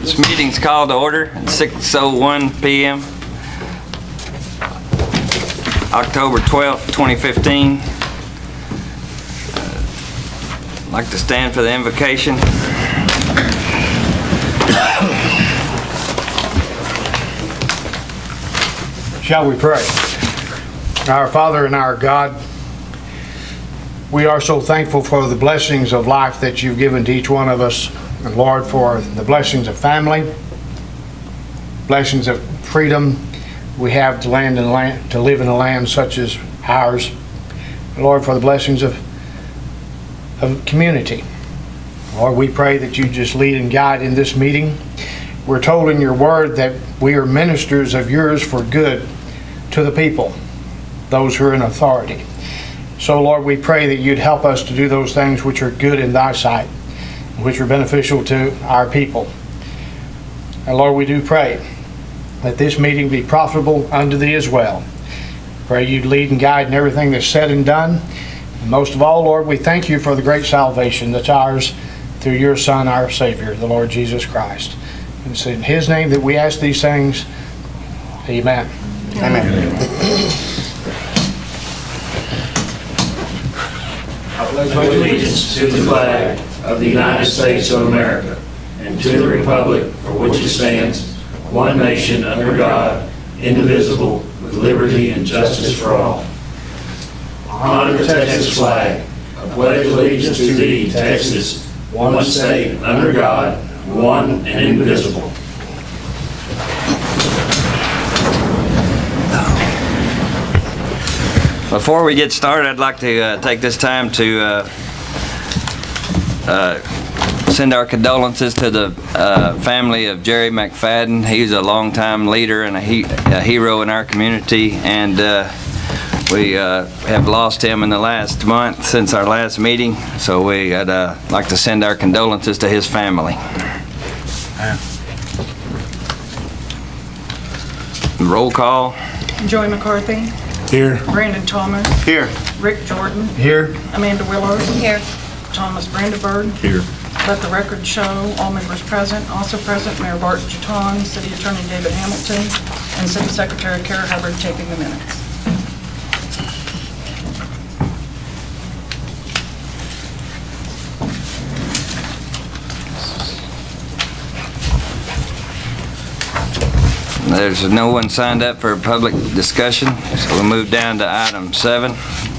This meeting's called to order at 6:01 p.m. October 12th, 2015. I'd like to stand for the invocation. Shall we pray? Our Father and our God, we are so thankful for the blessings of life that you've given to each one of us. And Lord, for the blessings of family, blessings of freedom we have to live in a land such as ours. Lord, for the blessings of community. Lord, we pray that you just lead and guide in this meeting. We're told in your word that we are ministers of yours for good to the people, those who are in authority. So, Lord, we pray that you'd help us to do those things which are good in thy sight, which are beneficial to our people. And Lord, we do pray that this meeting be profitable unto thee as well. Pray you'd lead and guide in everything that's said and done. And most of all, Lord, we thank you for the great salvation that's ours through your Son, our Savior, the Lord Jesus Christ. And it's in his name that we ask these things. Amen. Amen. I pledge allegiance to the flag of the United States of America and to the republic for which it stands, one nation under God, indivisible, with liberty and justice for all. Honor the Texas flag. I pledge allegiance to thee, Texas, one state under God, one and indivisible. Before we get started, I'd like to take this time to send our condolences to the family of Jerry McFadden. He's a longtime leader and a hero in our community, and we have lost him in the last month since our last meeting, so we'd like to send our condolences to his family. Roll call. Joy McCarthy. Here. Brandon Thomas. Here. Rick Jordan. Here. Amanda Willard. Here. Thomas Brandenburg. Here. Let the record show all members present. Also present, Mayor Bart Jeton, City Attorney David Hamilton, and City Secretary Kara Hubbard taking the minutes. There's no one signed up for public discussion, so we'll move down to item 7.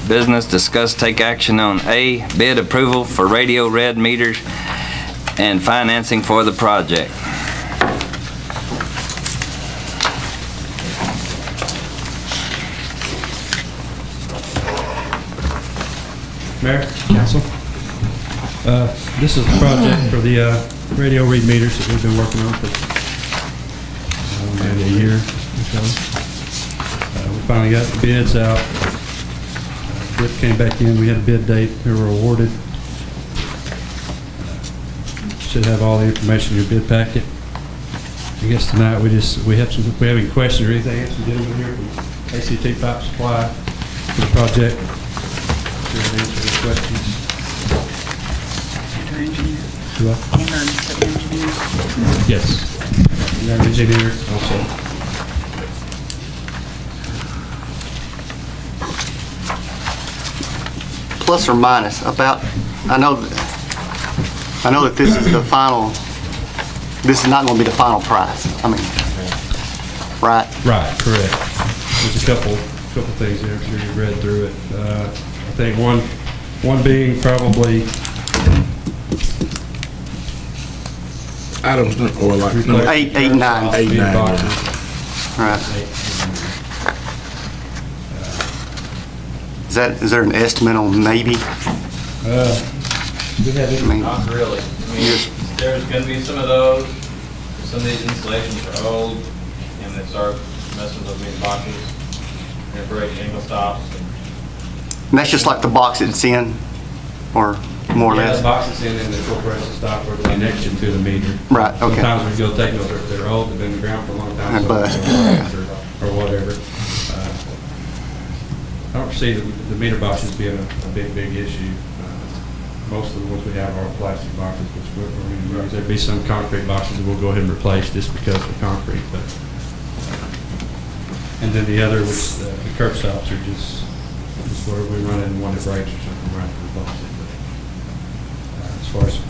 Business, discuss, take action on A, bid approval for radio red meters and financing for the project. Mayor, Council. This is the project for the radio read meters that we've been working on for maybe a year or so. We finally got the bids out. Bid came back in. We had a bid date. We were awarded. Should have all the information in your bid packet. I guess tonight we have if we have any questions or anything, have some gentlemen here from ACT Pipe Supply for the project. Sure to answer your questions. Our engineer. Do I? And our city engineer. Yes. And our engineer also. Plus or minus about, I know that this is the final, this is not going to be the final price. I mean, right? Right, correct. There's a couple things there. I'm sure you read through it. I think one being probably items or like replace- 8, 9. 8, 9, boxes. Right. Is there an estimate on maybe? We have it. I mean, Not really. I mean, there's going to be some of those. Some of these installations are old, and they start messing with those big boxes. They break angle stops. and that's just like the box it's in, or more or Yeah, the less? box is in the corporation stop or the connection to the meter. Right, okay. Sometimes when you go take those, they're old, they've been in the ground for a long time. And so bust. or whatever. I don't foresee the meter boxes being a big issue. most of the ones we have are plastic boxes, which we're going to use. There'd be some concrete boxes that we'll go ahead and replace just because of concrete, but. And then the other, which the curb stops are just where we run in one that breaks or something, right, replace it. But as far as the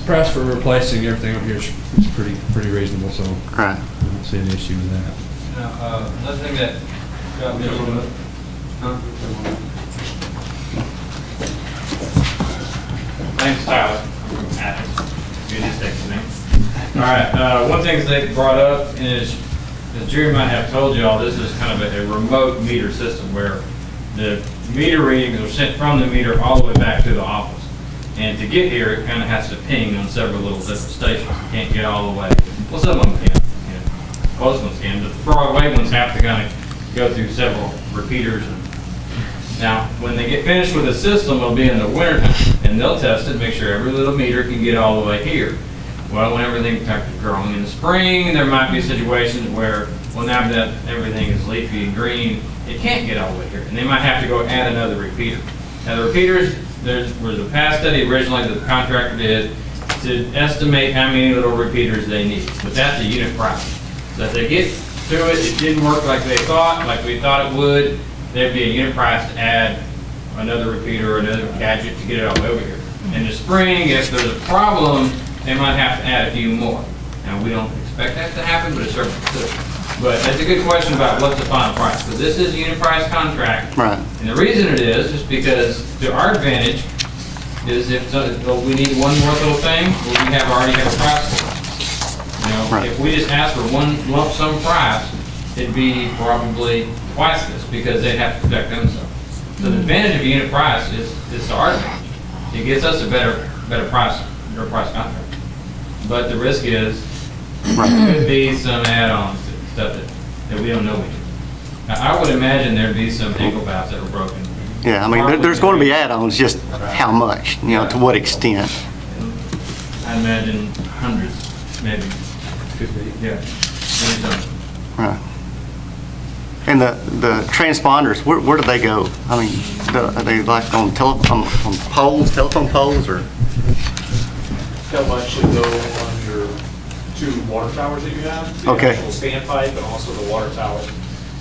price for replacing everything up here is pretty reasonable, so Right. I don't see an issue with that. Now, another thing that got me a little bit, name's Tyler. You just texted me. All right, one thing that they brought up is, as Jerry might have told you all, this is kind of a remote meter system where the meter readings are sent from the meter all the way back to the office. And to get here, it kind of has to ping on several little different stations. You can't get all the way. Well, some of them can. Most ones can, but the Broadway ones have to kind of go through several repeaters. Now, when they get finished with the system, it'll be in the winter time, and they'll test it, make sure every little meter can get all the way here. Well, when everything starts growing in the spring, there might be situations where, well, now that everything is leafy and green, it can't get all the way here, and they might have to go add another repeater. Now, the repeaters, there was a past study originally that the contractor did to estimate how many little repeaters they need, but that's a unit price. So if they get to it, it didn't work like they thought, like we thought it would, there'd be a unit price to add another repeater or another gadget to get it all over here. In the spring, if there's a problem, they might have to add a few more. Now, we don't expect that to happen, but it certainly could. But that's a good question about what's the final price. But this is a unit price contract. Right. And the reason it is because to our advantage is if we need one more little thing, well, we already have a price for it. You know, Right. if we just ask for one lump sum price, it'd be probably twice this because they'd have to protect themselves. So the advantage of a unit price is to our advantage. It gets us a better price contract. But the risk is, there could be some add-ons, stuff that we don't know we do. Now, I would imagine there'd be some ankle valves that were broken. Yeah, I mean, there's going to be add-ons, just how much, to what extent. I imagine hundreds, maybe. Could be, yeah. Maybe some. Right. And the transponders, where do they go? I mean, are they like on poles, telephone poles, or? They'll actually go on your 2 water towers that you have. The Okay. actual standpipe and also the water tower.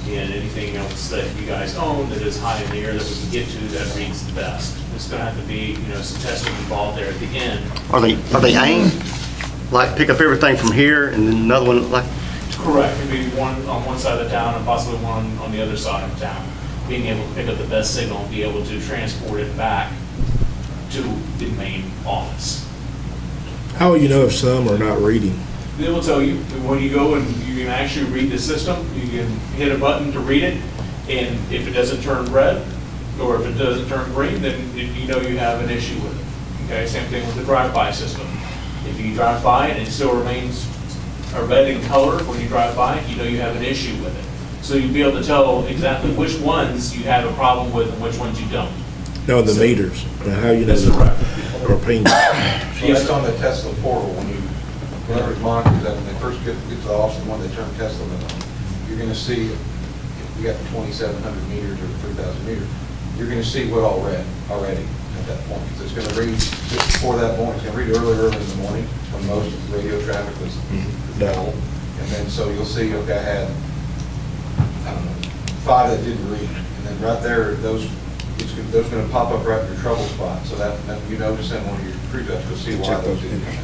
And anything else that you guys own that is high in the air that we can get to that reads the best. It's gonna have to be, some testing involved there at the end. Are they aimed? Like pick up everything from here and then another one like? Correct, it'd be one on one side of the town and possibly one on the other side of town. Being able to pick up the best signal and be able to transport it back to the main office. How will you know if some are not reading? They will tell you, when you go and you can actually read the system, you can hit a button to read it, and if it doesn't turn red, or if it doesn't turn green, then you know you have an issue with it. Okay, same thing with the drive-by system. If you drive by and it still remains a red in color when you drive by, you know you have an issue with it. So you'll be able to tell exactly which ones you have a problem with and which ones you don't. No, the meters. Now, how you know That's correct. are pink? So that's on the Tesla portal, whenever it monitors that, when they first get to the office, the one they turn Tesla limit on, you're gonna see, if you got 2,700 meters or 3,000 meters, you're gonna see what all read already at that point. So it's gonna read, just before that point, it's gonna read early in the morning, when most of the radio traffic was dull. And then, so you'll see, okay, I had, I don't know, 5 that didn't read. And then right there, those gonna pop up right in your trouble spot, so that you know to send one of your crew guys to see why those didn't come in.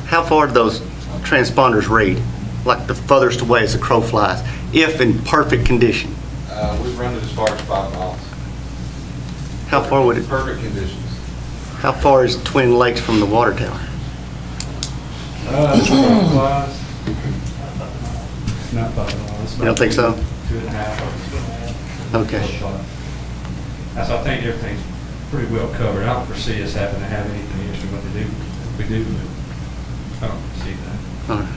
How far do those transponders read? Like the furthest away as the crow flies, if in perfect condition? We've run it as far as 5 miles. How far would it? Perfect conditions. How far is Twin Lakes from the water tower? Not 5 miles. You don't think so? 2.5. Okay. That's, I think everything's pretty well covered. I don't foresee us having to have anything extra what they do. We do, but I don't see that. All right.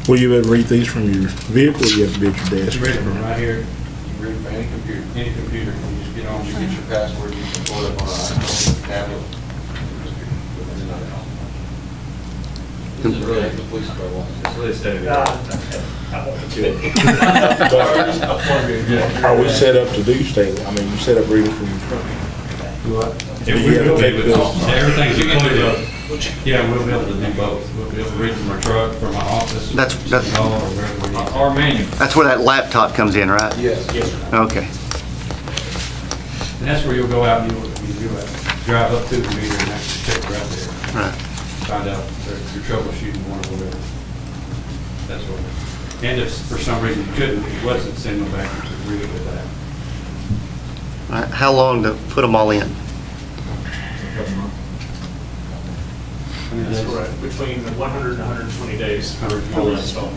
Will you ever read these from your vehicle, or you have to be at your It's desk? ready from right here, You can read it from any computer. any computer. You just get on, you get your password, you can pull it up on an iPhone, tablet. And then This is really, the police car wants it. it's really state of the art. Are we set up to do things? I mean, you set up reading from your truck. If we will be with all, everything's included. Yeah, we'll be able to do both. We'll be able to read from our truck, from my office. That's- Or wherever we need. Our manual. That's where that laptop comes in, right? Yes. Yes, sir. Okay. And that's where you'll go out and you'll drive up to the meter and actually check right there. Right. Find out if you're troubleshooting one or whatever. That's what. And if for some reason you couldn't, it wasn't, send them back to read it with that. All right. How long to put them all in? That's correct, between 100 and 120 days. 120 days. Install.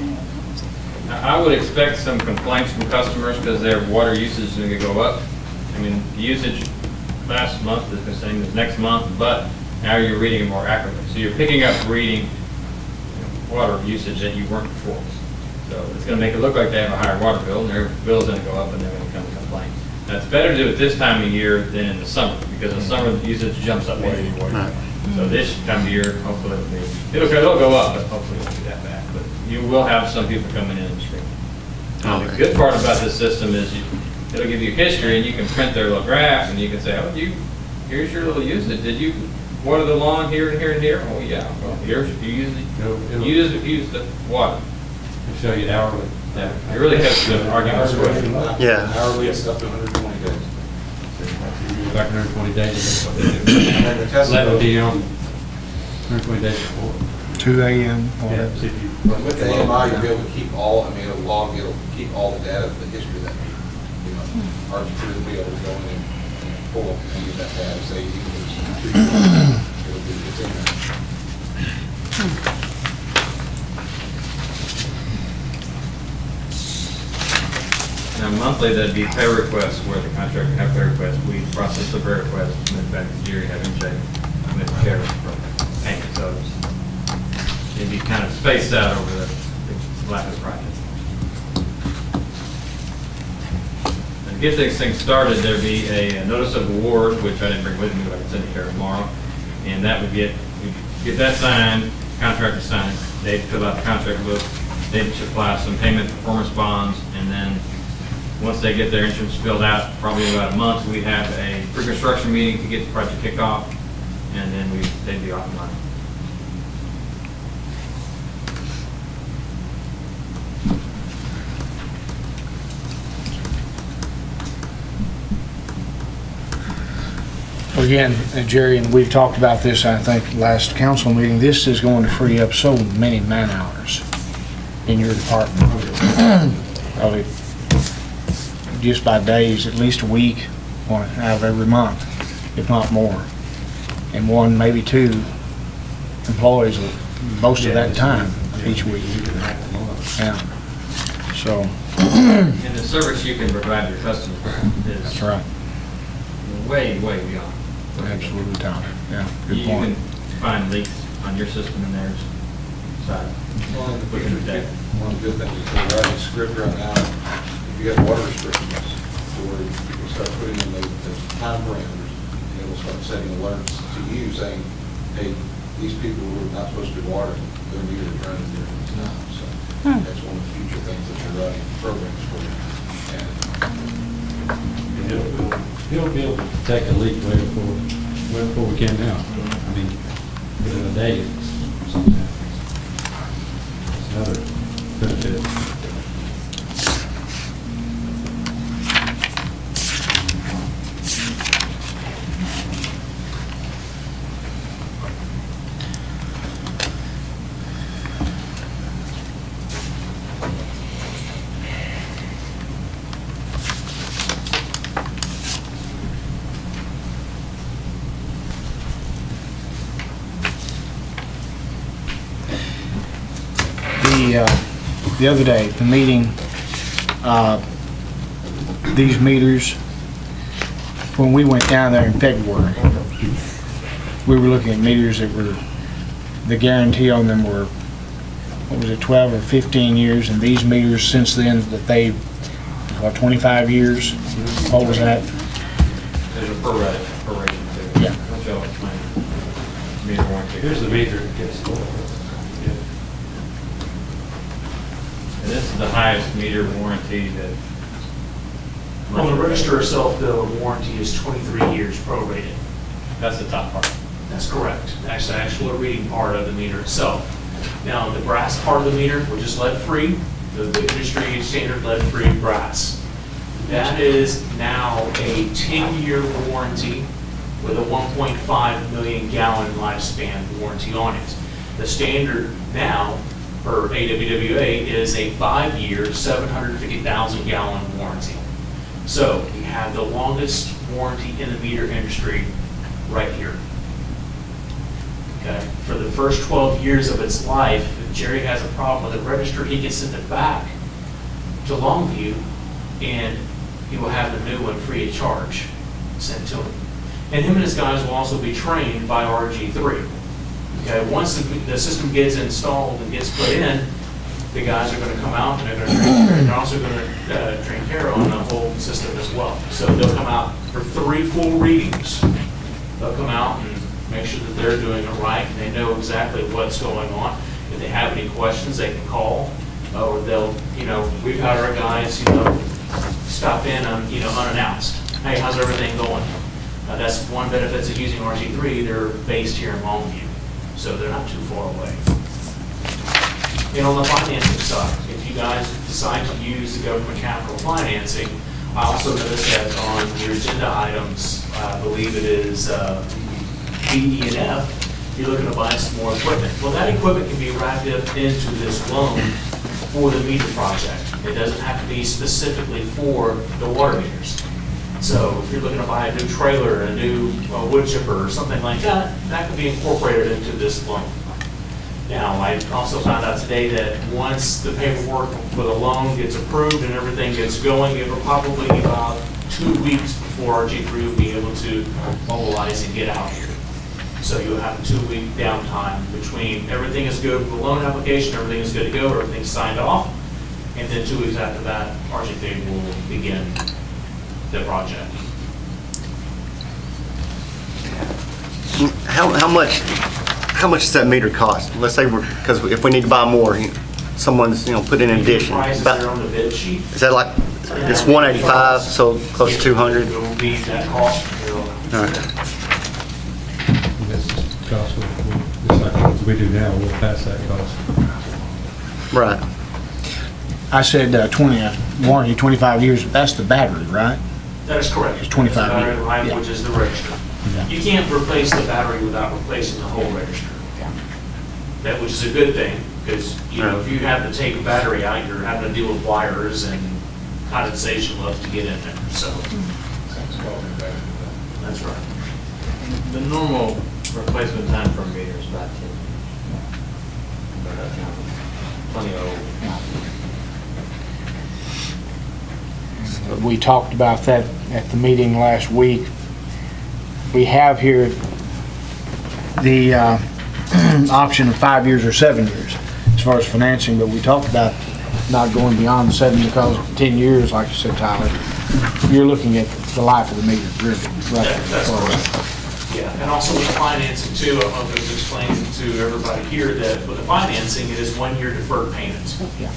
I would expect some complaints from customers because their water usage is going to go up. I mean, the usage last month is the same as next month, but now you're reading it more accurately. So you're picking up reading water usage that you weren't before. So it's going to make it look like they have a higher water bill, and their bill's going to go up, and they're going to come and complain. Now, it's better to do it this time of year than in the summer, because in the summer, the usage jumps up way more. Right. So this time of year, hopefully it'll go up, but hopefully it won't be that bad. But you will have some people coming in and screaming. Now, the Okay. good part about this system is it'll give you history, and you can print their little graph, and you can say, oh, here's your little usage. Did you water the lawn here and here and here? Oh, yeah. Well, here's, you use the water. It'll show you hourly. Yeah, it really helps the arguments. Yeah. Hourly, it's up to 120 days. Back 120 days. And then the Tesla, 11 p.m. 120 days before. 2 a.m. Yeah, whatever. see if you. with the AMI, you'll be able to keep all, I mean, it'll keep all the data, the history of that meter. You know, our computer will be able to go in and pull up any of that data, say, even if it's 2 years, it's in there. Now, monthly, that'd be pay requests where the contractor have pay requests. We process the pay request, and then back to Jerry, have him check, and then carry for payment. So it'd be kind of spaced out over the life of the project. And to get these things started, there'd be a notice of award, which I didn't bring with me, but I can send it here tomorrow. And that would we'd get that signed, contractor signed, they'd fill out the contract book, they'd supply some payment performance bonds, and then once they get their insurance filled out, probably about a month, we'd have a pre-construction meeting to get the project kicked off, and then they'd be off and running. Again, Jerry, and we've talked about this, I think, last council meeting, this is going to free up so many man-hours in your department. Probably just by days, at least a week, one out of every month, if not more. And one, maybe two employees most of that time each week. Yeah. So, And the service you can provide your customers that's is right. way, way beyond. Absolutely, Tom. Yeah, You good can point. find leaks on your system and theirs side. One of the We can do that. one of the good things is we're writing script right now, if you have water restrictions, where you can start putting in the time parameters, and it will start setting alerts to you saying, hey, these people who are not supposed to be watering, their meter is running during this time. So that's one of the future things that you're writing programs for. And He'll be able to detect a leak way before we can now. I mean, within a day, something happens. It's another benefit. The other day, the meeting, these meters, when we went down there in February, we were looking at meters that were, the guarantee on them were, what was it, 12 or 15 years, and these meters since then, that they, what, 25 years? What was that? There's a proration too. Yeah. Which I'll explain. Meter warranty. Here's the meter that gets stored. And this is the highest meter warranty that. On the register itself, the warranty is 23 years prorated. That's the top part. That's correct. That's the actual reading part of the meter itself. Now, the brass part of the meter, which is lead-free, the industry standard lead-free brass, that is now a 10-year warranty with a 1.5 million gallon lifespan warranty on it. The standard now for AWWA is a 5-year, 750,000 gallon warranty. So we have the longest warranty in the meter industry right here. Okay, for the first 12 years of its life, if Jerry has a problem with the register, he can send it back to Longview and he will have the new one free of charge sent to him. And him and his guys will also be trained by RG3. Okay, once the system gets installed and gets put in, the guys are going to come out and they're going to train, and they're also going to train Kara on the whole system as well. So they'll come out for 3 full readings. They'll come out and make sure that they're doing it right and they know exactly what's going on. If they have any questions, they can call, or they'll, we've had our guys, stop in, unannounced. Hey, how's everything going? That's one benefit of using RG3. They're based here in Longview, so they're not too far away. And on the financing side, if you guys decide to use the government capital financing, I also noticed that on your agenda items, I believe it is B, E, and F, you're looking to buy some more equipment. Well, that equipment can be wrapped up into this loan for the meter project. It doesn't have to be specifically for the water meters. So if you're looking to buy a new trailer, a new wood chipper, or something like that, that could be incorporated into this loan. Now, I also found out today that once the paperwork for the loan gets approved and everything gets going, it will probably be about 2 weeks before RG3 will be able to mobilize and get out here. So you'll have a 2-week downtime between everything is good with the loan application, everything is good to go, everything's signed off, and then 2 weeks after that, RG3 will begin the project. How much does that meter cost? Let's say because if we need to buy more, someone's, put in an addition. Prices are on the bid sheet. Is that like, it's 185, so close to 200? It will be that cost. All right. This cost, just like what we do now, we'll pass that cost. Right. I said warranty, 25 years, that's the battery, right? That is correct. It's 25 That's the battery years. life, Yeah. which is the register. Yeah. You can't replace the battery without replacing the whole register. That, which is a good thing, because, if you have to take a battery out, you're having to deal with wires and condensation loves to get in there, so. That's right. The normal replacement time for a meter is about 10 years. But that's plenty old. We talked about that at the meeting last week. We have here the option of 5 years or 7 years as far as financing, but we talked about not going beyond 7 because 10 years, like you said, Tyler, you're looking at the life of the meter, really. Right. That's correct. Yeah, and also with financing too, I don't know if it was explained to everybody here that with the financing, it is 1 year deferred payment. Yeah.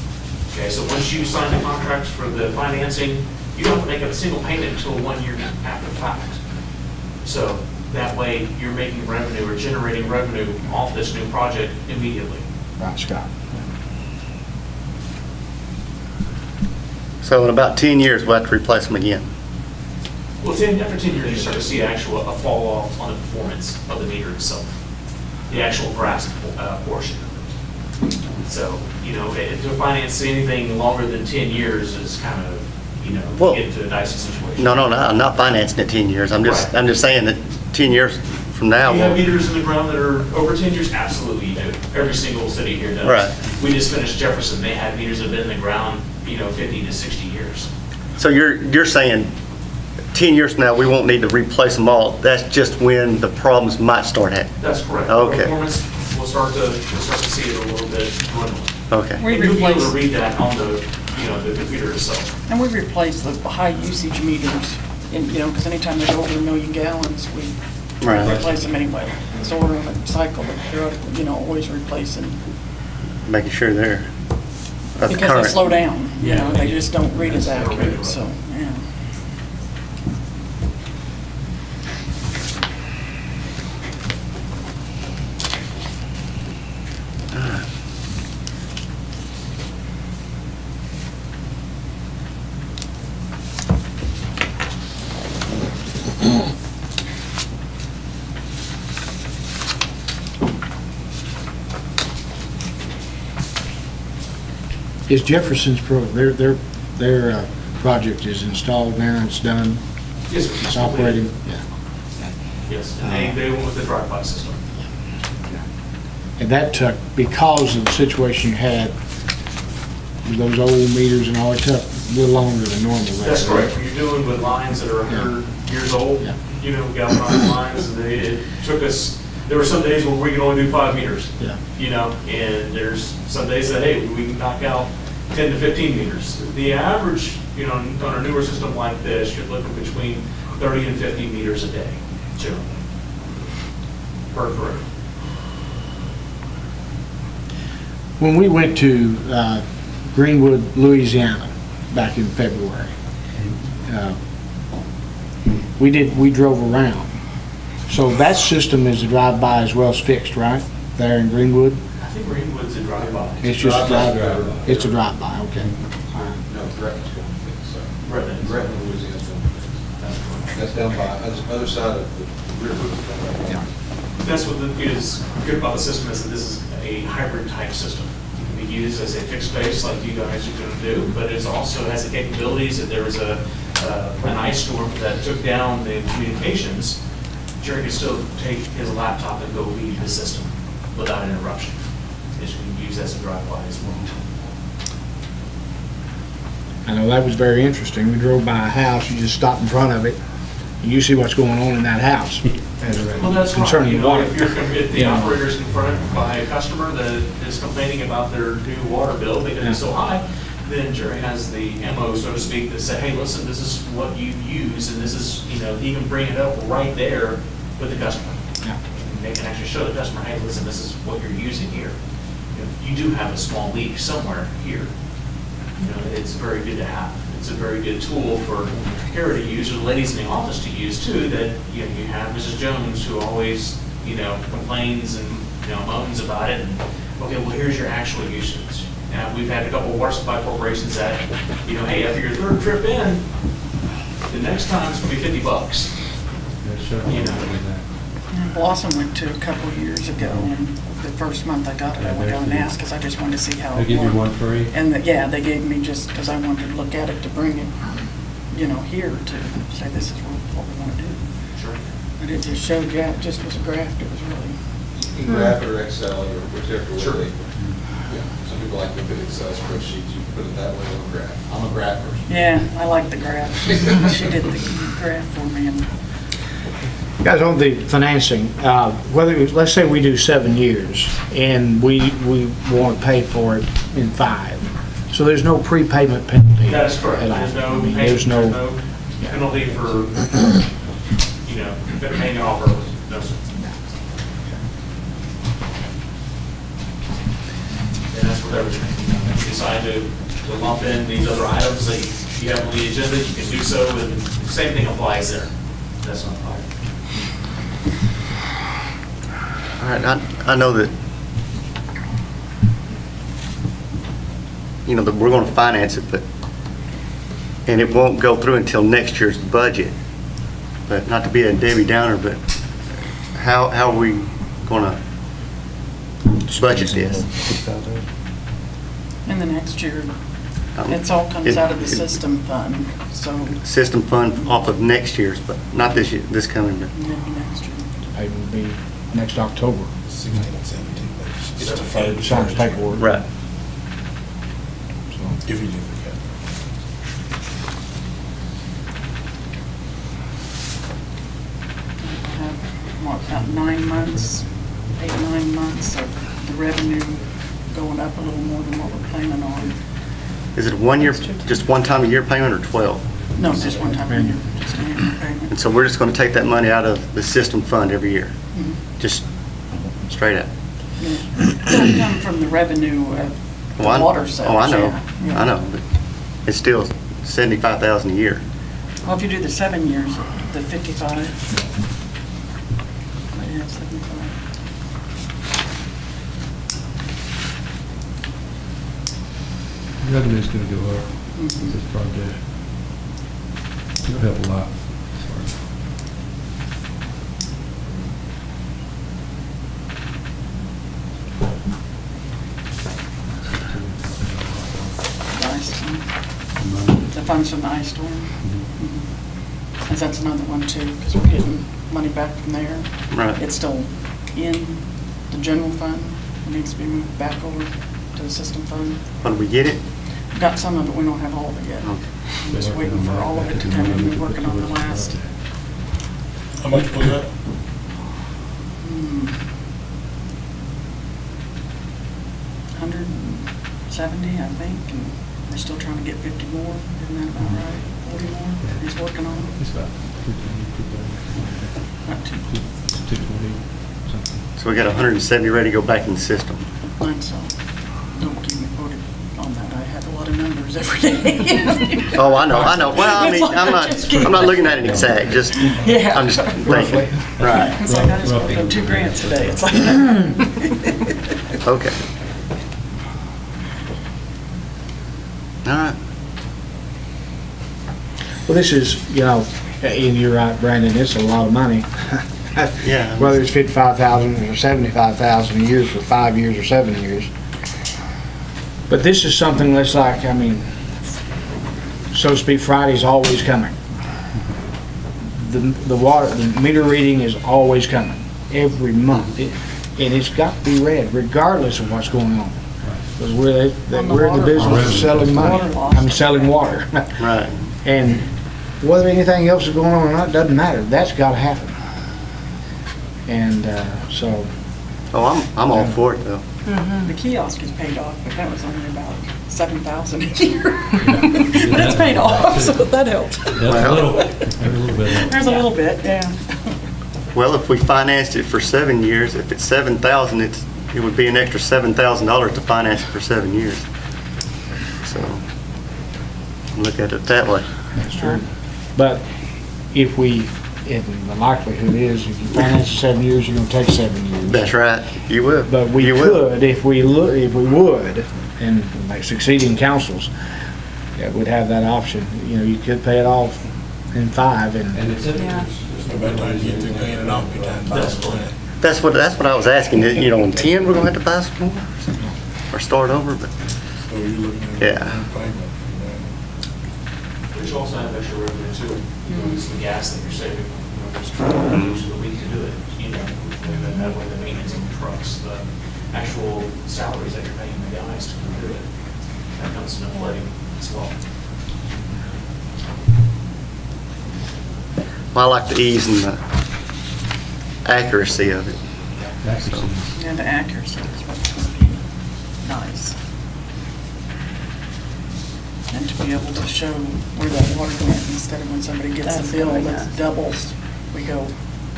Okay, so once you sign the contracts for the financing, you don't have to make a single payment until 1 year after the fact. So that way you're making revenue or generating revenue off this new project immediately. Right, Scott. So in about 10 years, we'll have to replace them again. Well, after 10 years, you start to see a fall off on the performance of the meter itself, the actual brass portion of it. So, to finance anything longer than 10 years is kind of, Well, get into a dicey situation. No, I'm not financing it 10 years. I'm just saying that 10 years from now, You have we'll- meters in the ground that are over 10 years? Absolutely you do. Every single city here does. Right. We just finished Jefferson. They had meters that have been in the ground, 50 to 60 years. so you're saying 10 years from now, we won't need to replace them all. That's just when the problems might start happening. That's correct. Okay. Performance, we'll start to see it a little bit dwindle. Okay. We And you'll be able to replace, read that on the computer itself. and we replace the high usage meters, because anytime they go over 1 million gallons, we Right. replace them anyway. So we're on a cycle of, always replacing. Making sure they're the Because they current. slow down, you know, they just don't read as accurate, so, yeah. Is Jefferson's their project is installed now, it's done, Yes, sir. it's operating? Yeah. Yes, and they went with the drive-by system. And that took, because of the situation you had, with those old meters and all, it took a little longer than normal. That's correct. When you're dealing with lines that are 100 years old, Yeah. you know, galvanized lines, and it took us, there were some days where we could only do 5 meters. Yeah. You know, and there's some days that, hey, we can knock out 10 to 15 meters. The average, you know, on a newer system like this, you're looking between 30 and 50 meters a day, generally, per crew. When we went to Greenwood, Louisiana, back in February, we drove around. So that system is a drive-by as well as fixed, right? There in Greenwood? I think Greenwood's a drive-by. It's just a drive-by. It's a drive-by, okay. No, Gretna's going to fix, so. Gretna. Gretna, Louisiana's going to fix. That's down by, that's the other side of the river. Yeah. That's what is good about the system, is that this is a hybrid type system. It can be used as a fixed base like you guys are going to do, but it also has the capabilities that there was an ice storm that took down the communications. Jerry could still take his laptop and go read the system without interruption. It can be used as a drive-by as well. I know that was very interesting. We drove by a house, you just stop in front of it, and you see what's going on in that house. Well, that's right. Concerning You the know, water. if the operator's confronted by a customer that is complaining about their new water bill because it's so high, then Jerry has the ammo, so to speak, that say, hey, listen, this is what you use, and this is, you know, he can bring it up right there with the customer. Yeah. And they can actually show the customer, hey, listen, this is what you're using here. You know, you do have a small leak somewhere here. You know, it's very good to have. It's a very good tool for Kara to use, or the ladies in the office to use too, that, you know, you have Mrs. Jones who always, you know, complains and, you know, moans about it, and, okay, well, here's your actual usage. Now, we've had a couple of water supply corporations that, you know, hey, after your third trip in, the next time it's gonna be $50. You know. Blossom went to a couple of years ago, and the first month I got it, I went down and asked, because I just wanted to see how it worked. They give you one free? And, yeah, they gave me just, because I wanted to look at it to bring it, you know, here to say this is what we want to do. Sure. But it just showed, yeah, it just was a graph, it was really, You can graph it or Excel or whichever way. Sure. Yeah, some people like to look at Excel spreadsheets, you can put it that way on a graph. I'm a graph person. yeah, I like the graph. She did the graph for me, and Guys, on the financing, let's say we do 7 years, and we want to pay for it in 5. So there's no prepayment penalty. That is correct. at all. There's no I mean, payment, there's no, penalty for, you know, paying it off early. No, sir. And that's with everything. If you decide to lump in these other items that you have on the agenda, you can do so, and the same thing applies there. That's not applied. All right, I know that, you know, that we're going to finance it, but, and it won't go through until next year's budget. But not to be a Debbie Downer, but how are we going to budget this? in the next year, it's all comes out of the system fund, so System fund off of next year's, but not this year, this coming year. maybe next year. payment will be next October. 16 and 17, but it's Deferred sign paperwork. Right. If you do forget. Have, what, about 9 months, 8, 9 months of the revenue going up a little more than what we're planning on. Is it 1 year, just one time a year payment or 12? No, just one time a year, just an annual payment. And so we're just going to take that money out of the system fund every year? Just straight up? It'll come from the revenue of water cells. Oh, I know, yeah. I know, but it's still 75,000 a year. Well, if you do the 7 years, the 55. Yeah, 75. Revenue's gonna go up with this project. It'll help a lot. as far as- The ice storm. The funds from the ice storm. And that's another one too, because we're getting money back from there. Right. It's still in the general fund. It needs to be moved back over to the system fund. When we get it, We've got some of it, we don't have all of it yet. okay. I'm just waiting for all of it to come in. We're working on the last. How much was that? 170, I think, and we're still trying to get 50 more. Isn't that about right? 40 more? He's working on it. It's about 220, Not too 220, something. So we got 170 ready to go back in the system. mine, so don't keep me quoted on that. I have a lot of numbers every day. Oh, I know. Well, I mean, It's like, I'm not looking at it exact, just, Yeah. I'm just thinking. Right, It's like I just worked on 2 grants today. It's like, okay. All right. Well, this is, and you're right, Brandon, it's a lot of money. Yeah. Whether it's 55,000 or 75,000 a year for 5 years or 7 years. But this is something that's like, so to speak, Friday's always coming. The meter reading is always coming, every month. And it's got to be read regardless of what's going on. Because we're in the business of selling money, selling water. Right. And whether anything else is going on or not, doesn't matter. That's got to happen. And so, Oh, I'm all for it, though. the kiosk is paid off, but that was only about $7,000 a year. That's paid off, so that helped. That's a little bit. There's a little bit, yeah. Well, if we financed it for 7 years, if it's 7,000, it would be an extra $7,000 to finance it for 7 years. So, look at it that way. that's true. But if the likelihood is, if you finance it 7 years, you're going to take 7 years. That's right. You would. But we You will. could, if we would, and like succeeding councils, that would have that option. You could pay it off in 5 and Yeah. By the time you get through paying it off, you're time to buy some land. That's what I was asking. In 10, we're gonna have to buy some more? Or start over, but, So you're looking at. Yeah. payment. But you also have extra revenue too. It's the gas that you're saving, just use the week to do it, and then that way the maintenance of the trucks, the actual salaries that you're paying the guys to do it, that comes into play as well. I like the ease and the accuracy of it. And the accuracy is what's going to be nice. And to be able to show where that water went instead of when somebody gets the bill that doubles, we go,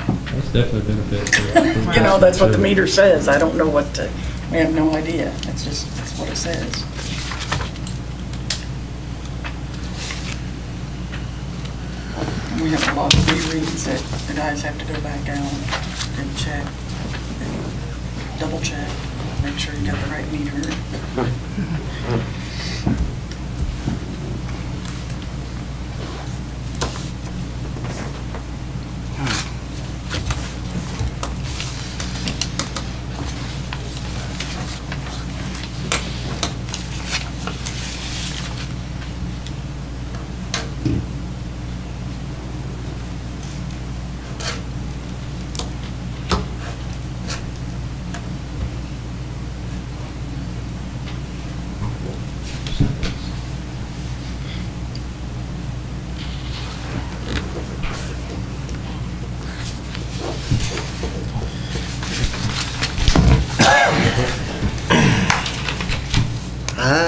That's definitely a benefit. that's what the meter says. I don't know we have no idea. That's what it says. And we have a lot of rereads that the guys have to go back out and check, and double check, make sure you got the right meter.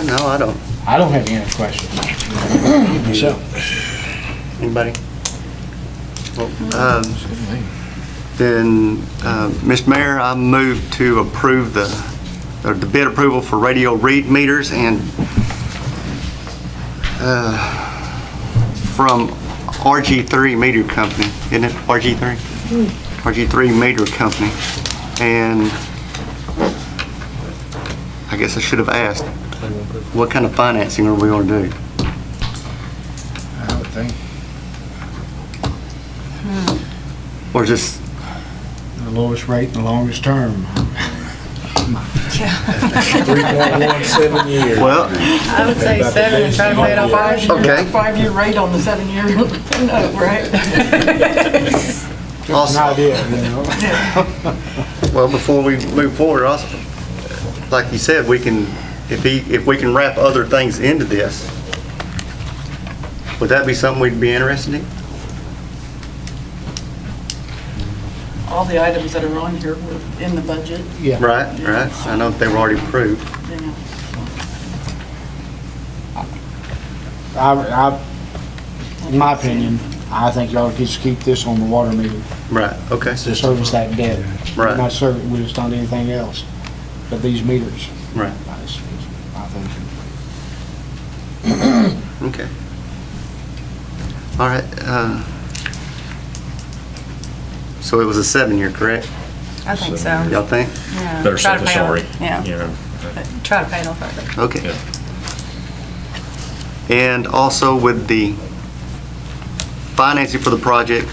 No, I don't. I don't have any other questions. So, Anybody? Well, then, Mr. Mayor, I move to approve the the bid approval for radio read meters and from RG3 Meter Company, isn't it RG3? RG3 Meter Company. And I guess I should have asked, what kind of financing are we going to do? I would think. Or just, The lowest rate and the longest term. 3.17 years. well, I would say 7 and try to pay it off 5 years. Okay. 5-year rate on the 7-year note, right? Just an Also- idea, you know? well, before we move forward, also, like you said, we can, if we can wrap other things into this, would that be something we'd be interested in? All the items that are on here were in the budget. Yeah. Right, right. I know they were already approved. Yeah. In my opinion, I think y'all just keep this on the water meter, Right, okay, service that debt. Right. Not service, we just don't do anything else, but these meters. right, That's my thinking. okay. All right, so it was a 7-year, correct? I think so. Y'all think? Yeah. Better Try to safe than pay it off. sorry. Yeah. You know. But try to pay it off early. Okay. Yeah. And also with the financing for the project,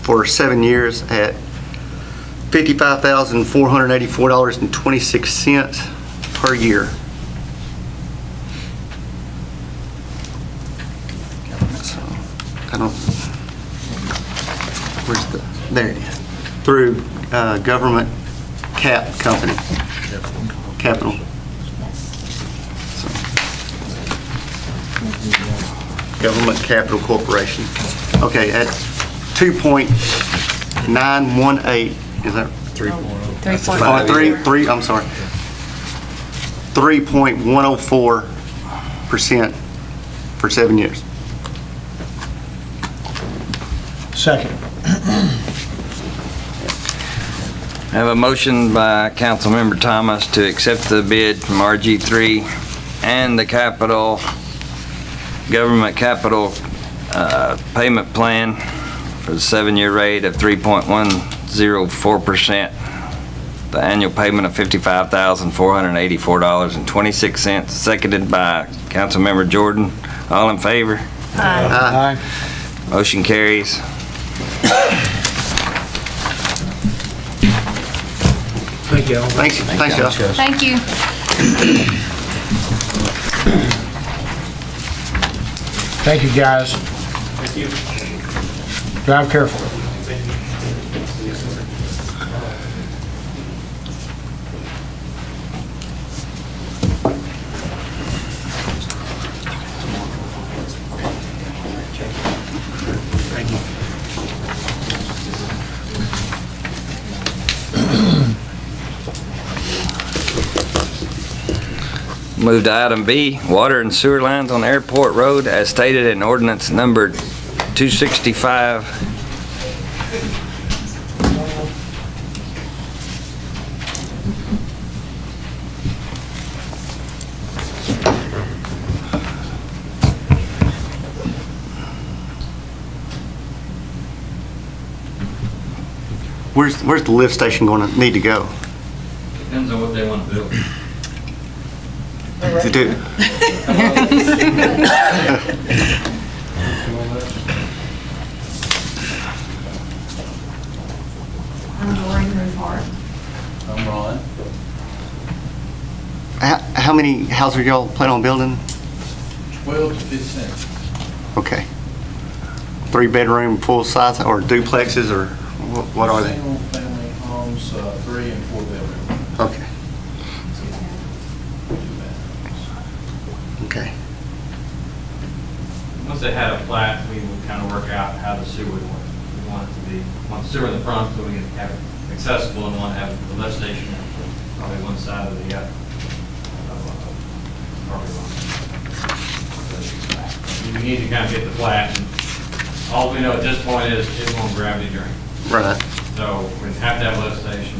for 7 years at $55,484.26 per year. So, I don't, where's the, there it is. Through government company, capital. So, Government Capital Corporation. Okay, at 2.918, is that? 3.5. I'm sorry. 3.104% for 7 years. Second. I have a motion by Councilmember Thomas to accept the bid from RG3 and the government capital payment plan for the 7-year rate of 3.104%. The annual payment of $55,484.26, seconded by Councilmember Jordan. All in favor? Aye. Motion carries. Thank y'all. Thanks, y'all. Thank you. Thank you, guys. Thank you. Drive careful. Move to item B, water and sewer lines on Airport Road as stated in ordinance number 265. Where's the lift station going to need to go? Depends on what they want to build. To do? I'm Lori Hart. I'm Ron. How many houses are y'all planning on building? 12 to 15. Okay. 3-bedroom, full size, or duplexes, or what are they? Single family homes, 3 and 4 bedroom. Okay. Okay. Once they had a plat, we would kind of work out how the sewer would work. We want it to be, want the sewer in the front so we can have it accessible and want to have the lift station probably one side of the property line. You need to kind of get the plat. And all we know at this point is it won't gravity drain. Right. So we have to have a lift station,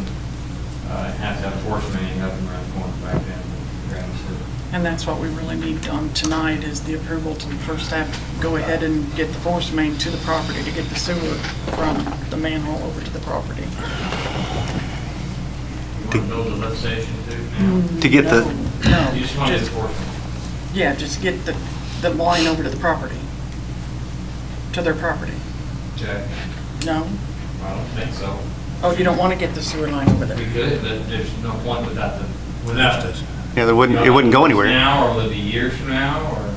and have to have a force main up and around the corner back down to Grand City. And that's what we really need on tonight is the approval to first have to go ahead and get the force main to the property to get the sewer from the manhole over to the property. You want to build a lift station too now? To get the, No, You just want to do the just, force main? yeah, just get the line over to the property, to their property. Okay. No? I don't think so. Oh, you don't want to get the sewer line over We there? could, but there's no point without the, without it. yeah, it wouldn't go anywhere. Now, or will it be years from now, or?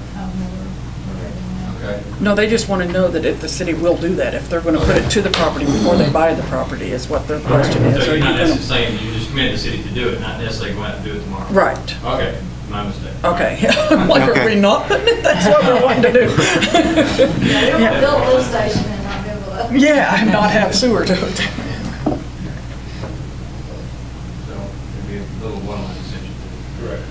Okay. No, they just want to know that if the city will do that, if they're going to put it to the property before they buy the property is what their question is. So Are you're you not gonna- necessarily saying you just commit the city to do it, not necessarily going out and do it tomorrow? Right. Okay, my mistake. Okay. I'm like, are Okay. we not putting it? That's what we're wanting to do. Yeah, we don't want to build a lift station and not be able to. Yeah, and not have sewer to it. So it'd be a little one-line extension. Correct.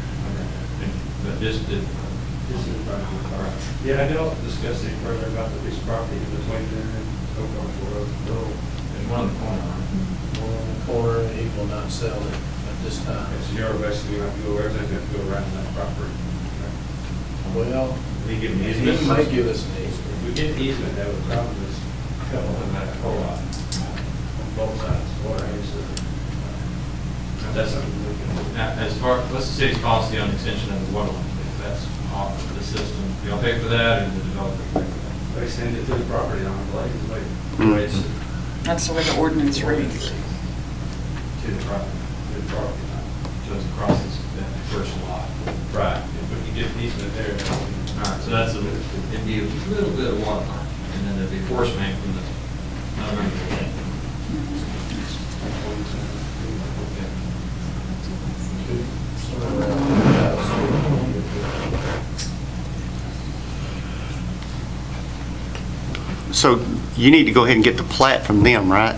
But just did. All right. Yeah, I don't discuss any further about the piece of property in between there and Oak Road. There's one on the corner, right? One on the corner, and he will not sell it at this time. So you're basically going to have to go, everything's going to go around that property. Well, We give them he easement. may give us an easement If we get the easement, that would probably just help them out a whole lot on both sides, water and sewer. That's something we can. Now, as far, what's the city's policy on extension of the water line? If that's off of the system, do y'all pay for that, or does the developer pay for that? They send it to the property owner, like, it's like, That's the way the ordinance reads. To the property line. So it's across that first lot. right, if we can get the easement there, that would be. All right, so that's it'd be a little bit of water line, and then there'd be force main from the, I don't remember the name. So you need to go ahead and get the plat from them, right?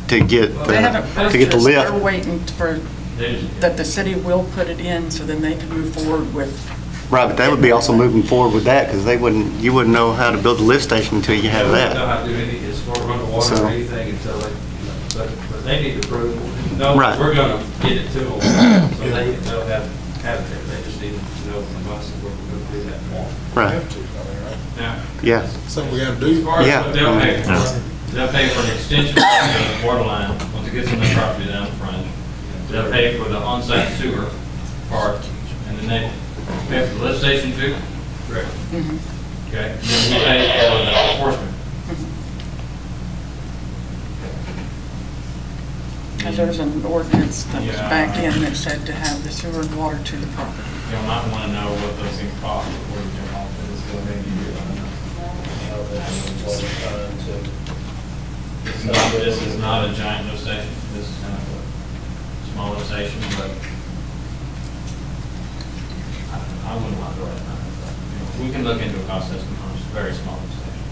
To get They haven't to get the purchased, they're lift. waiting for, that the city will put it in so then they can move forward with. Right, but they would be also moving forward with that because you wouldn't know how to build a lift station until you have They don't know that. how to do anything as far as run the water So- or anything until they, but they need approval. No, Right. we're gonna get it to them, so they'll have it there. They just need to know from us that we're gonna do that for them. Right, Now, yeah. Something we gotta as do. far as Yeah. what they'll pay for, they'll pay for an extension of the water line, once it gets on the property down the front. They'll pay for the on-site sewer part, and then they pay for the lift station too? Correct. Okay, and then we pay for the enforcement. Because there's an ordinance that was Yeah. back in that said to have the sewer and water to the property. Y'all might want to know what those things cost before you jump off to this building. This is not a giant lift station, this is kind of a small lift station, but I wouldn't want to go right now. We can look into a cost estimate on a very small lift station.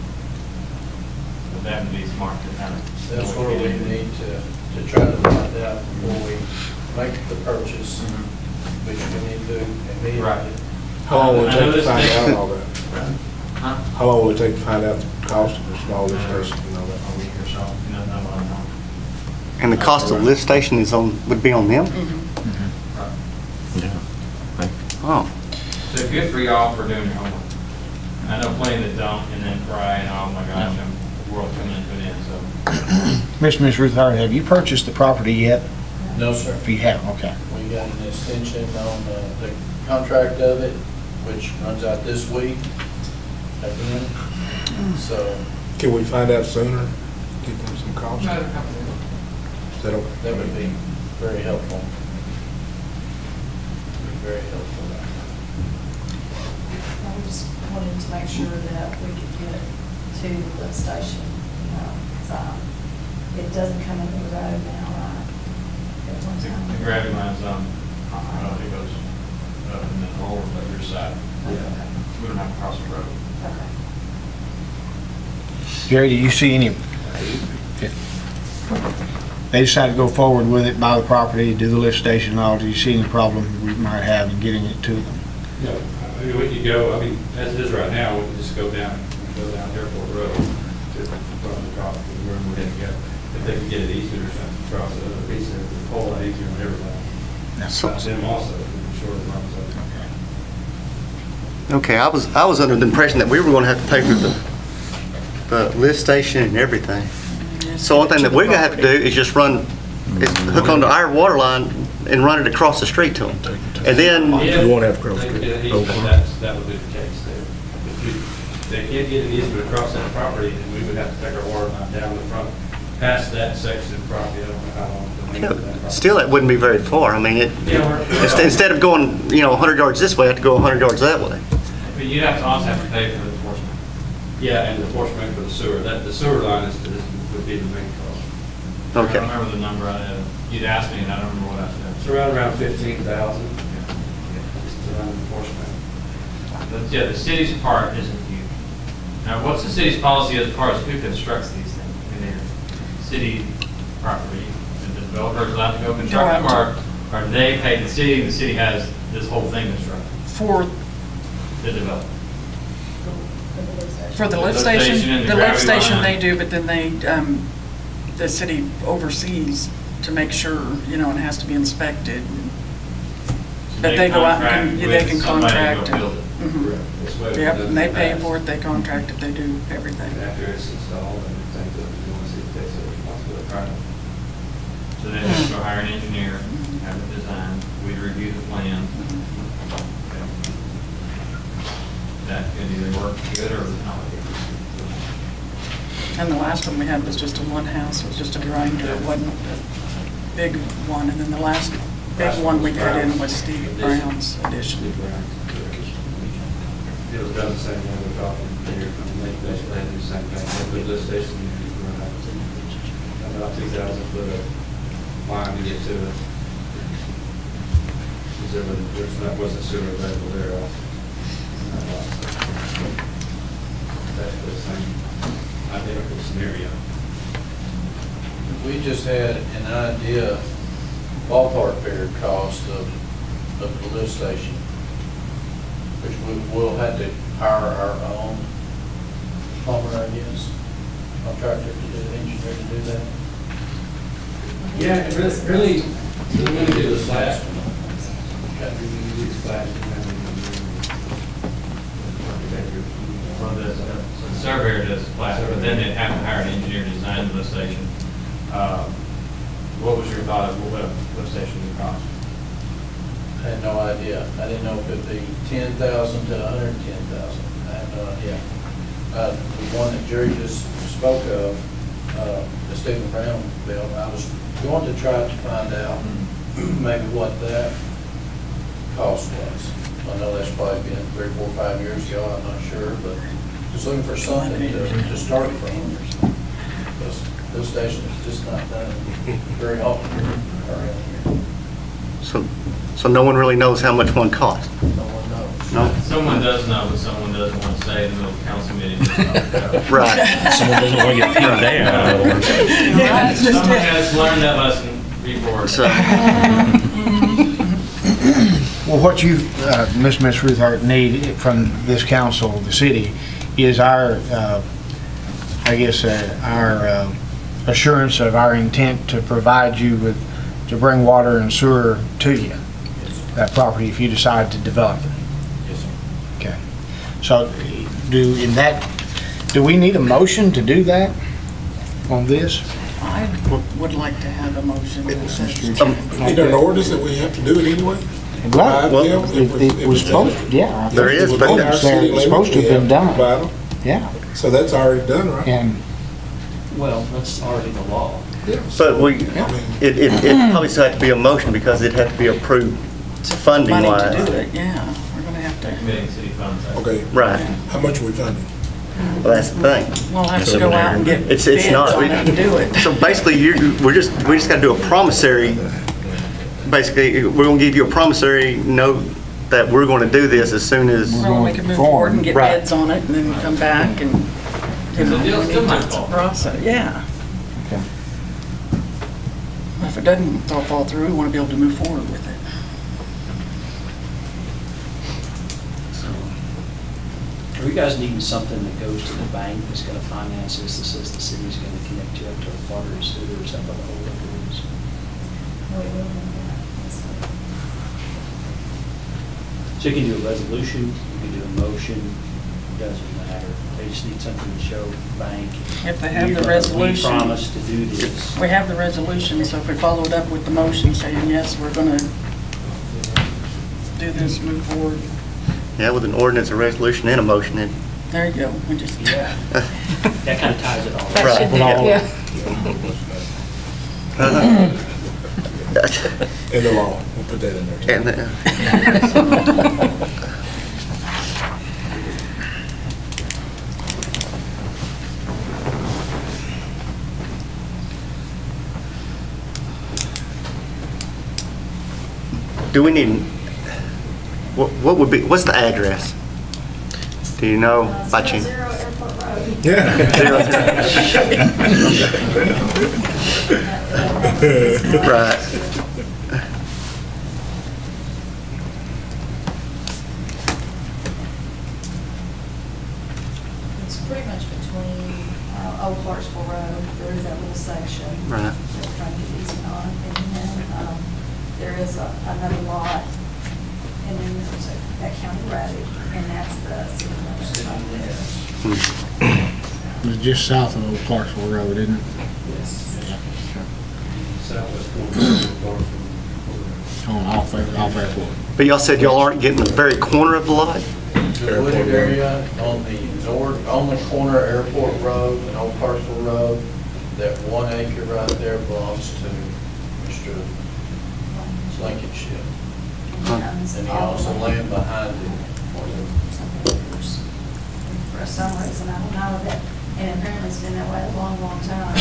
But that would be smart to kind of. That's where we need to try to find out before we make the purchase, which we need to immediately. Right. How long will it I know take to this find thing- out all that? Huh? How long will it take to find out the cost of the small lift station and all that? A week or so, no, no, no. And the cost of the lift station would be on them? Oh, So good for y'all for doing your homework. I know plenty that don't, and then cry, and oh my gosh, the world coming into an end, so. Miss Ruth Howard, have you purchased the property yet? No, sir. If you have, okay. We got an extension on the contract of it, which runs out this week again. So Can we find out sooner? Get them some costs? Is that okay? that would be very helpful. Be very helpful. We just wanted to make sure that we could get to the lift station, so it doesn't come into the road now, right? At one The time. gravity line's on, it goes up and then over to your side. We don't have to cross the road. Okay. Jerry, do you see any, if they decide to go forward with it, buy the property, do the lift station and all, do you see any problem we might have in getting it to them? No, I mean, we could go, I mean, as it is right now, we can just go down Airport Road to the front of the property, where we're going to go. if they could get it easier or something, across the other piece, it's a whole lot easier on everybody. So- Them also, short of runs. Okay, I was under the impression that we were gonna have to pay for the lift station and everything. So one thing that we're gonna have to do is just hook onto our water line and run it across the street to them. And then, Yeah. You won't have to cross They could the get it over. easement, that would be the case there. If they can't get an easement across that property, then we would have to take our water line down the front, past that section of property, I don't know how long. the length of that property. still, that wouldn't be very far. I mean, Yeah, we're- instead of going, 100 yards this way, I have to go 100 yards that way. But you'd have to also have to pay for the enforcement. Yeah, and the enforcement for the sewer, the sewer line would be the main cost. I Okay. don't remember the number I had. You'd asked me, and I don't remember what I said. It's around 15,000. Just around enforcement. But yeah, the city's part isn't huge. Now, what's the city's policy as far as who constructs these things? I mean, they're city property, and the developer's allowed to go construct them, or do they pay the city, and the city has this whole thing constructed, For the developer? For the lift lift station station, and the the lift gravity station line. they do, but then the city oversees to make sure, and it has to be inspected. But they go out and, they can contract. Somebody to go build it. Mhm. This way we Yep, do and they it pay fast. for it, they contract it, they do everything. And after it's installed, and things that we want to see if takes a responsibility. Right. So they have to go hire an engineer, have it designed, we'd review the plan. Okay. That could either work good or not. And the last one we had was just a one house, it was just a grinder, it wasn't a big one. And then the last big one we put in was Steve Brown's addition. It was done the same way we're talking here, they basically had to do the same thing, they put this station, about 2,000 foot of line to get to it. There wasn't sewer available there also. That's the same identical scenario. We just had an idea, ballpark figure cost of the lift station, which we will have to hire our own plumber, I guess, contractor to do, engineer to do that. Yeah, really, we want to do the slab. Okay. We need to do the slab. Well, the surveyor does the plat, but then they'd have to hire an engineer to design the lift station. What was your thought of what a lift station would cost? I had no idea. I didn't know if it'd be 10,000 to 110,000. I had no idea. The one that Jerry just spoke of, the Stephen Brown bill, I was going to try to find out maybe what that cost was. I know that's probably been 3, 4, 5 years ago, I'm not sure, but just looking for something to start from. Because this station is just not done very often around here. So no one really knows how much one costs. No one knows. No? Someone does know, but someone doesn't want to say in the middle of council meeting. Right. Someone doesn't want to get pinned down. Someone has learned that lesson before. So, Well, what you, Miss Ruthart, need from this council, the city, is our, our assurance of our intent to provide you with, to bring water and sewer to you, that property, if you decide to develop it. Yes, sir. Okay. So do we need a motion to do that on this? I would like to have a motion that says. Is there an ordinance that we have to do it anyway? Well, It was supposed, yeah. I There think is, it but was there's- there. It's supposed to have been done, Provide 'em. yeah. So that's already done, right? And Well, that's already the law. but it probably still have to be a motion because it had to be approved funding money wise. to do it, yeah. We're gonna have to, Committing city funds. Okay, Right. how much are we funding? Well, that's the thing. we'll have to go out and get It's bids not. on it and do it. So basically, we just got to do a promissory. Basically, we're going to give you a promissory note that we're going to do this as soon as. Well, we can move forward and get Right. bids on it and then come back and, The deal still might fall. process, yeah. Okay. If it doesn't fall through, we want to be able to move forward with it. Are you guys needing something that goes to the bank that's gonna finance this, that says the city's gonna connect you up to water and sewer, or something like that? We will do that. So you can do a resolution, you can do a motion, doesn't matter. They just need something to show the bank. If they have the We resolution. promise to do this. We have the resolution, so if we follow it up with the motion saying, yes, we're gonna do this, move forward, Yeah, with an ordinance, a resolution, and a motion, and there you go. We just, Yeah. That kind of ties it all. That should do it, yeah. In the law, we'll put that in there. and do we need, what would be, what's the address? Do you know by chance? 00 Airport Road. Right. It's pretty much between Old Clarksville Road. There is that little section. Right. That we're trying to get easement on. And then there is another lot. And then there's that county road. And that's the city limits right there. It's just south of Old Clarksville Road, isn't it? On off airport. But y'all said y'all aren't getting the very corner of the lot? The wooded area on the on the corner of Airport Road and Old Clarksville Road, that 1 acre right there belongs to Mr. Blankenship. And he owns the land behind it. For some reason, I don't know that, and apparently it's been that way a long, long time,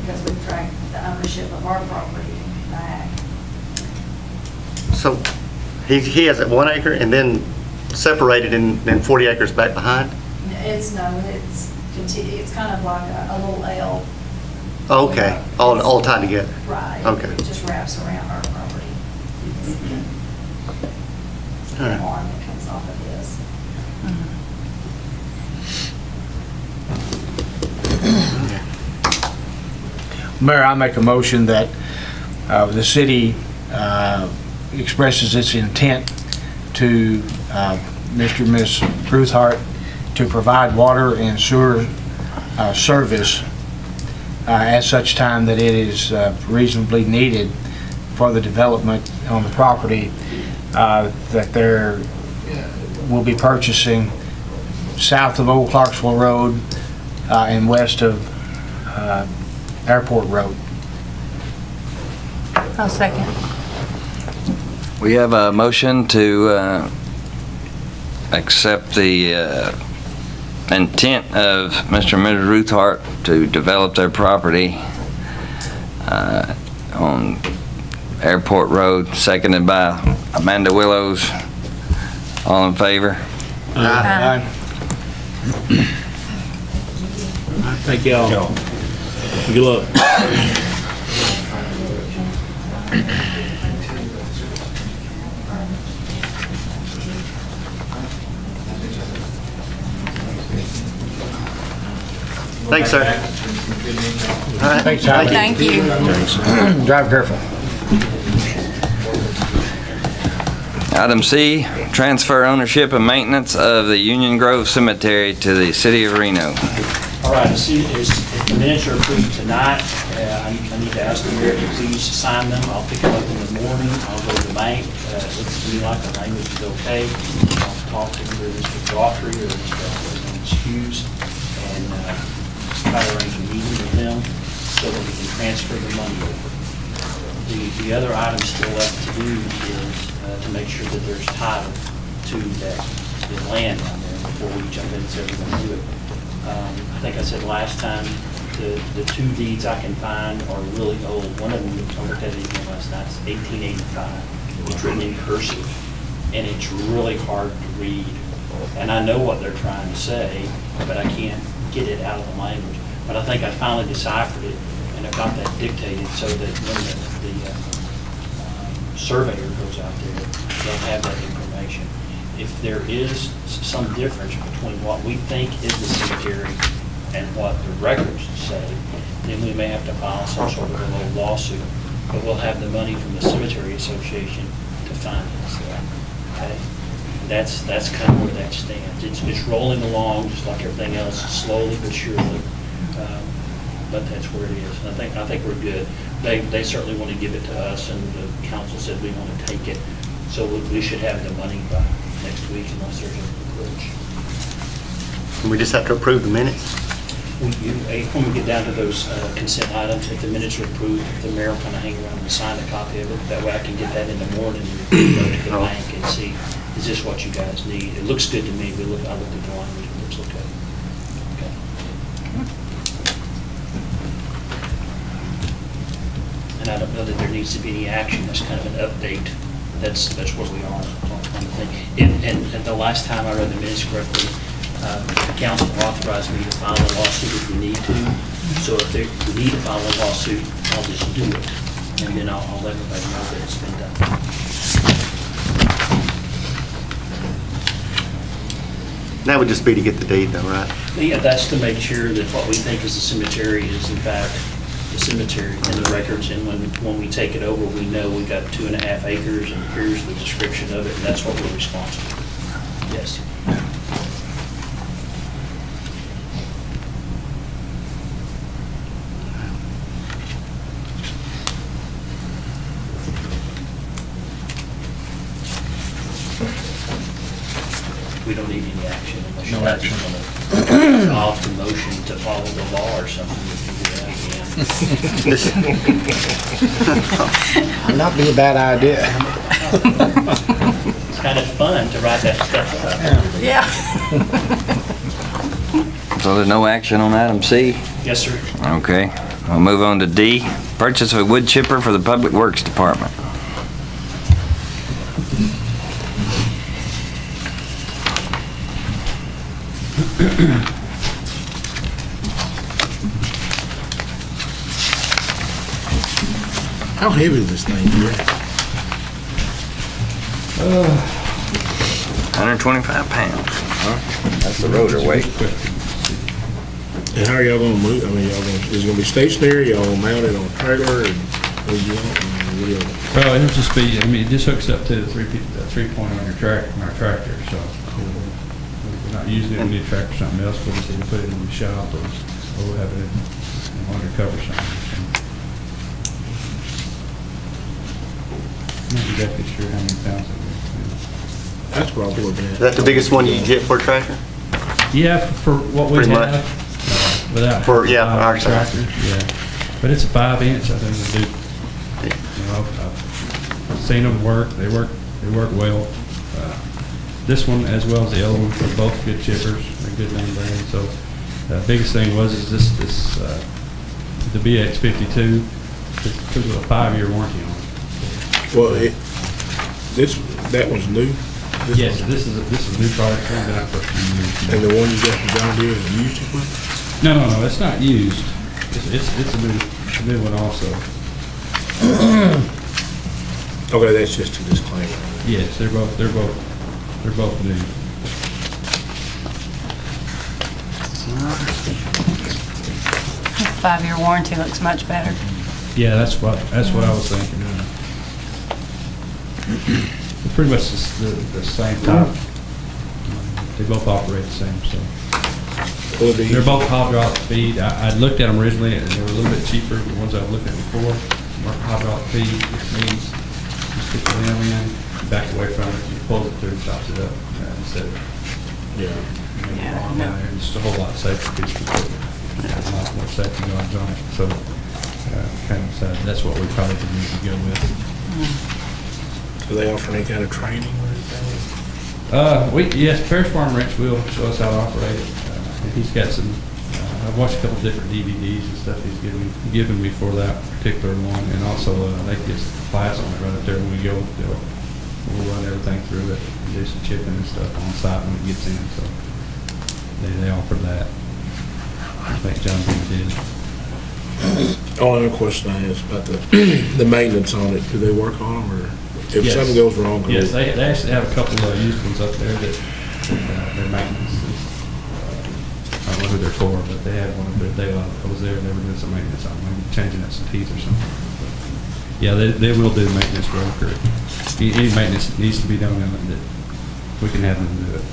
because we've tracked the ownership of our property back. So he has it 1 acre and then separated and then 40 acres back behind? It's kind of like a little L. Oh, okay, all tied together. Right. Okay. It just wraps around our property. All right. The arm that comes off of this. Mayor, I make a motion that the city expresses its intent to Mr. and Ms. Ruthhart to provide water and sewer service at such time that it is reasonably needed for the development on the property, that there will be purchasing south of Old Clarksville Road and west of Airport Road. I'll second. We have a motion to accept the intent of Mr. and Mrs. Ruthhart to develop their property on Airport Road, seconded by Amanda Willows. All in favor? Aye. Thank y'all. Good luck. Thanks, sir. All right. Thanks, Howard. Thank you. Drive careful. Item C, transfer ownership and maintenance of the Union Grove Cemetery to the city of Reno. All right, as the minutes are approved tonight, I need to ask the mayor to please sign them. I'll pick them up in the morning. I'll go to the bank. It looks to me like the language is okay. I'll talk to either Mr. Daughtry or Mr. Hughes and try to arrange a meeting with them so that we can transfer the money over. The other item still left to do is to make sure that there's title to the land down there before we jump in and say we're going to do it. I think I said last time, the two deeds I can find are really old. One of them, I looked at it again last night, it's 1885. It's written in cursive, and it's really hard to read. And I know what they're trying to say, but I can't get it out of the language. But I think I finally deciphered it, and I've got that dictated so that when the surveyor goes out there, they'll have that information. if there is some difference between what we think is the cemetery and what the records say, then we may have to file some sort of a little lawsuit. But we'll have the money from the Cemetery Association to finance that, okay? That's kind of where that stands. It's rolling along just like everything else, slowly but surely. But that's where it is. And I think we're good. They certainly want to give it to us, and the council said we want to take it. So we should have the money by next week unless there's a glitch. And we just have to approve the minutes? When we get down to those consent items, if the minutes are approved, if the mayor will kind of hang around and sign a copy of it, that way I can get that in the morning and go to the bank and see, is this what you guys need? It looks good to me. I looked at the drawing, it looks okay. Okay. And I don't know that there needs to be any action. That's kind of an update. That's where we are on the thing. And the last time I read the minutes correctly, the council authorized me to file a lawsuit if we need to. So if we need to file a lawsuit, I'll just do it. And then I'll let everybody know that it's been done. That would just be to get the deed though, right? Yeah, that's to make sure that what we think is the cemetery is in fact the cemetery and the records. And when we take it over, we know we got 2.5 acres and here's the description of it, and that's what we're responsible for. Yes. We don't need any action unless you guys want to off the motion to follow the law or something. We can do that again. Would not be a bad idea. It's kind of fun to write that stuff up. Yeah. So there's no action on item C? Yes, sir. Okay, we'll move on to D, purchase of a wood chipper for the Public Works Department. How heavy is this thing, Jerry? 125 pounds. That's the rotor weight. And how are y'all gonna move? I mean, is it gonna be stationary? Y'all gonna mount it on a trailer? And what do you want? What do you want? Well, it'll just be, I mean, it just hooks up to the three-point on your tractor, so we're not using it, we need a tractor or something else, we'll just either put it in the shop or we'll have it undercover something. I'm not exactly sure how many pounds it is. That's what I was looking Is at. that the biggest one you can get for a tractor? Yeah, for what we Pretty much. have, without. For, yeah, our size. tractor, yeah. But it's a 5-inch, I think they do. You know, I've seen them work, they work well. This one as well as the other one, are both good chippers, they're good name brand. So the biggest thing was this the BX52, it was a 5-year warranty on it. Well, that one's new? Yes, this is a new product, it's been out for a few years. And the one you got from John Deere is used equipment? No, it's not used. It's a new one also. Okay, that's just a disclaimer. Yes, they're both new. Five-year warranty looks much better. Yeah, that's what I was thinking. They're pretty much the same type. They both operate the same, so. They're both hydraulic feed. I looked at them originally and they were a little bit cheaper than the ones I've looked at before. More hydraulic feed, which means you stick the nail in, back away from it, you pull it through, chops it up instead of. On there. It's just a whole lot safer piece of equipment. A lot more safety guards on it. So kind of that's what we probably need to go with. Do they offer any kind of training or anything? Yes, Parish Farm Ranch will show us how to operate it. He's got some, I've watched a couple different DVDs and stuff he's given me for that particular one. And also, they get some class on it right up there when we go. We'll run everything through it and do some chipping and stuff on site when it gets in. So they offer that. I think John Deere did. Only other question I have is about the maintenance on it. Do they work on them or if Yes. something goes wrong. Yes, they actually have a couple of used ones up there that, their maintenance is, I don't know who they're for, but they had one, but I was there and they were doing some maintenance on them, maybe changing out some teeth or something. But, yeah, they will do maintenance broker. Any maintenance that needs to be done on it, that we can have them do it.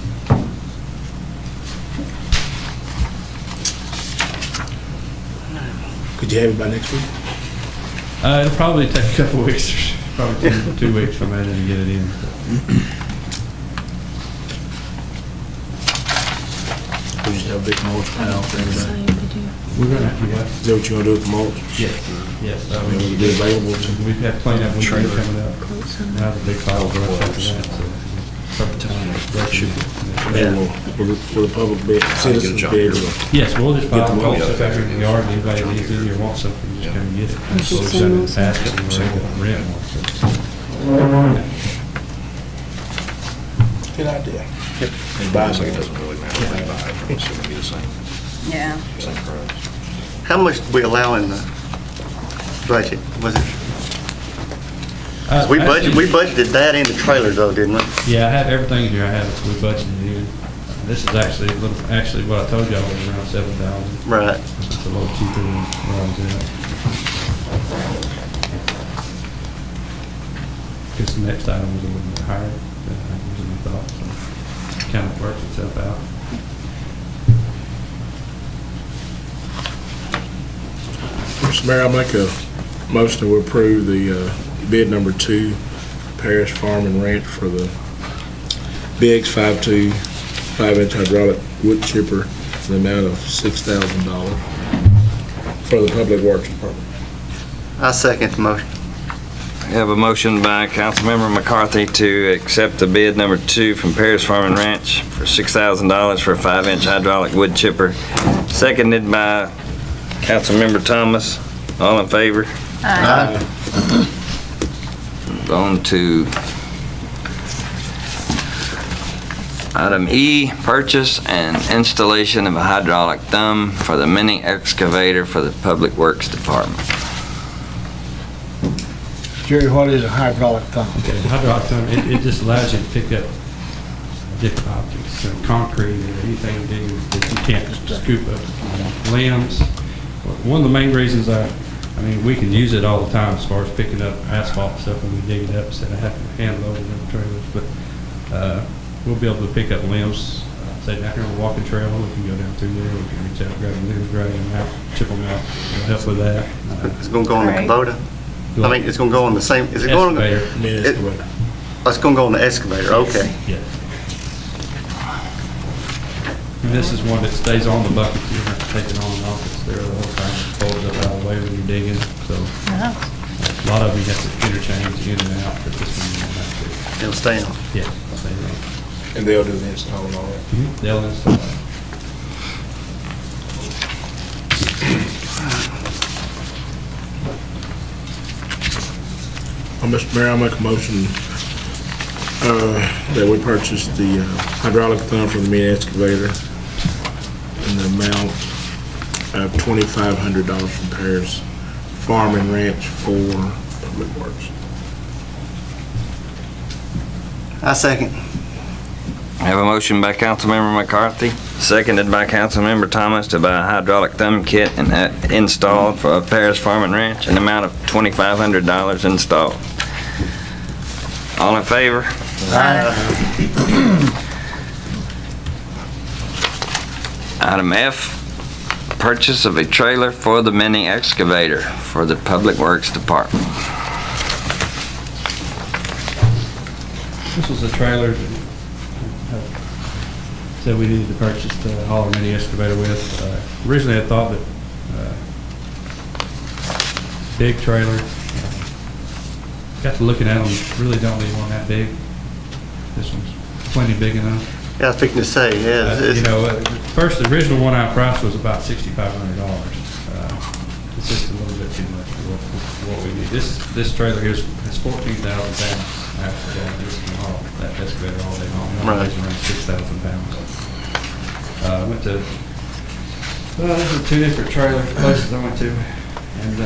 Could you have it by next week? It'll probably take a couple of weeks, probably 2 weeks from then to get it in. We just have a big mulch pile for everybody. We're gonna have to what? Is that what you're gonna do with the mulch? Yes. I mean, will it be available to? We've had plenty of weekend coming up. Now the big pile of brush after that, so. Perfect time. And will the public be, citizens be able to? Yes, we'll just Get buy the mulch mulch. stuff out here in the yard, anybody that needs it or wants something, just come and get it. That's what we've done in the past, and we're able to rent one. Good idea. And buy something. It doesn't really matter if they buy it, it's gonna be the same. Yeah. Same price. How much did we allow in the budget? Was it, we budgeted that in the trailer though, didn't we? Yeah, I have everything in here, I have it, we budgeted in. This is actually, actually what I told y'all was around 7,000. Right. It's a little cheaper than where I was at. Because the next item was a little bit higher than I usually thought, so it kind of works itself out. Mr. Mayor, I'll make a motion to approve the bid number 2, Parish Farm and Ranch for the BX52 5-inch hydraulic wood chipper in the amount of $6,000 for the Public Works Department. I second the motion. We have a motion by Councilmember McCarthy to accept the bid number 2 from Paris Farm and Ranch for $6,000 for a 5-inch hydraulic wood chipper. Seconded by Councilmember Thomas. All in favor? Aye. On to item E, purchase and installation of a hydraulic thumb for the mini excavator for the Public Works Department. Jerry, what is a hydraulic thumb? Okay, hydraulic thumb, it just allows you to pick up different objects, so concrete or anything that you can't scoop up. Limbs. One of the main reasons we can use it all the time as far as picking up asphalt stuff when we dig it up instead of having to hand load it in the trailers. But we'll be able to pick up limbs, say down here on the walking trail, we can go down through there, we can reach out, grab limbs, drag them out, chip them out, it'll help with that. It's gonna go on the Right. Kubota? I mean, it's gonna go on the same, is it going? Excavator. It's gonna go on the excavator, okay. Yes. And this is one that stays on the bucket, you don't have to take it on and off, it's there the whole time, it folds up out of the way when you're digging, so a lot of them you have to interchange in and out, but this one you don't have to. It'll stay on. Yeah, it'll stay on. And they'll do the install and all that. They'll install it. Mr. Mayor, I'll make a motion that we purchase the hydraulic thumb for the mini excavator in the amount of $2,500 from Paris Farm and Ranch for Public Works. I second. I have a motion by Councilmember McCarthy, seconded by Councilmember Thomas to buy a hydraulic thumb kit and installed for Paris Farm and Ranch, an amount of $2,500 installed. All in favor? Item F, purchase of a trailer for the mini excavator for the Public Works Department. This was a trailer that said we needed to purchase the hauler mini excavator with. Originally I thought that big trailer, got to looking at them, really don't need one that big. This one's plenty big enough. Yeah, I was thinking to say, yeah. First, the original one I priced was about $6,500. It's just a little bit too much for what we need. This trailer here is 14,000 pounds. After that, this can haul that excavator all day long. It weighs around 6,000 pounds. Went to, those are 2 different trailer places I went to, and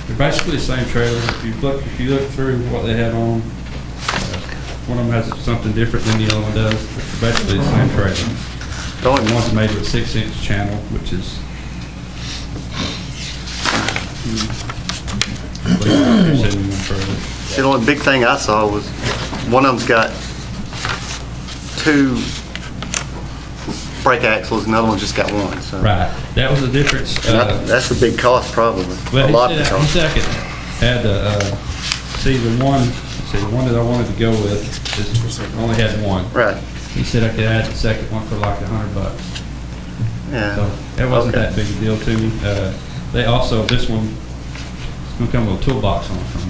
They're basically the same trailer. If you look through what they have on, one of them has something different than the other one does. But they're basically the same trailer. One's made with a 6-inch channel, which is 71 trailers. See, the only big thing I saw was one of them's got 2 brake axles, and the other one's just got 1. So. Right. That was the difference. That's the big cost, probably. Well, a lot of the he cost. said I could add the one that I wanted to go with only had 1. Right. He said I could add the second one for like $100. Yeah. So that wasn't Okay. that big a deal to me. They also, this one, it's gonna come with a toolbox on it from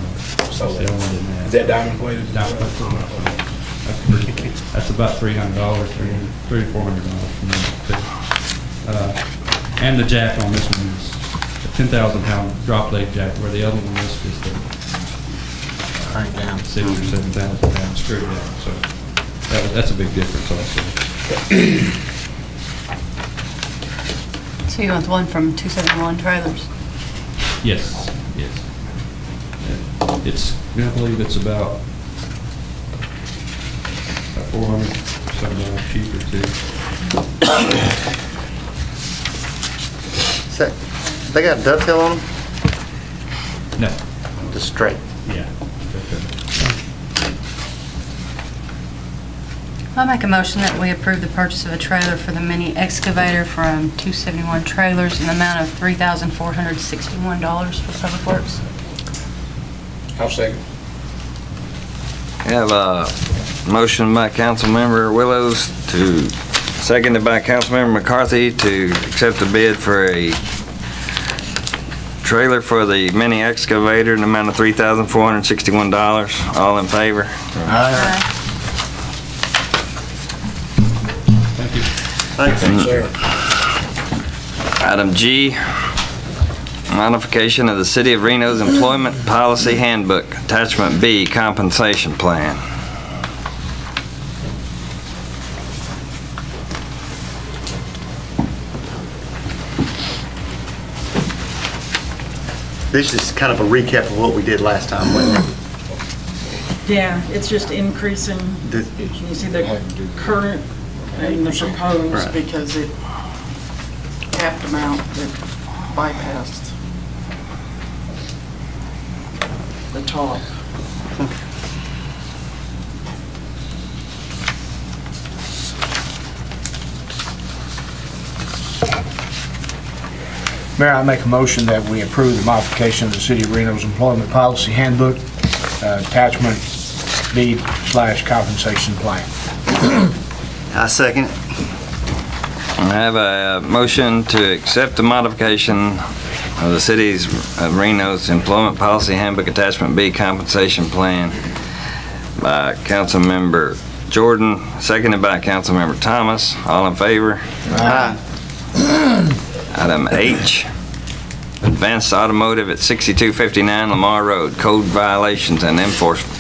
So, the other one didn't have. Is that diamond plated? Diamond plate toolbox on it. That's about $300, $300 to $400 from them too. And the jack on this one is a 10,000-pound drop leg jack, where the other one was just a Crank down. 6,000 or 7,000 pound screw jack. So that's a big difference also. So you want the one from 271 Trailers? Yes, yes. It's, I believe it's about $400 something cheaper too. So, they got dovetail on them? No. Just straight. Yeah. I make a motion that we approve the purchase of a trailer for the mini excavator from 271 Trailers in the amount of $3,461 for Public Works. I'll second. We have a motion by Councilmember Willows seconded by Councilmember McCarthy to accept the bid for a trailer for the mini excavator in the amount of $3,461. All in favor? Thank you. Thanks. Sir. Item G, modification of the City of Reno's Employment Policy Handbook, Attachment B, Compensation Plan. This is kind of a recap of what we did last time, wasn't it? Yeah, it's just increasing, The- you see the current and the proposed, Right. because it capped them out, it bypassed the top. Mayor, I make a motion that we approve the modification of the City of Reno's Employment Policy Handbook, Attachment B/Compensation Plan. I second it. I have a motion to accept the modification of the City's of Reno's Employment Policy Handbook Attachment B Compensation Plan by Councilmember Jordan, seconded by Councilmember Thomas. All in favor? Aye. Item H, Advanced Automotive at 6259 Lamar Road, code violations and enforcement.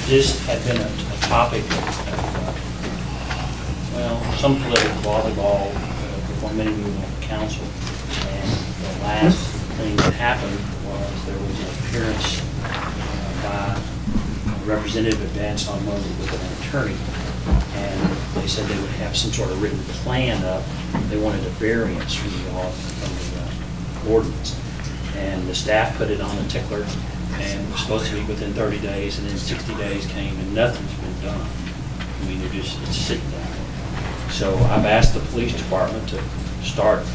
This had been a topic of, some political volleyball before many of you were on council. And the last thing that happened was there was an appearance by a representative of Advanced Automotive with an attorney. And they said they would have some sort of written plan up. They wanted a variance from the ordinance. And the staff put it on a tickler, and it was supposed to be within 30 days, and then 60 days came, and nothing's been done. I mean, it's sitting there. So I've asked the police department to start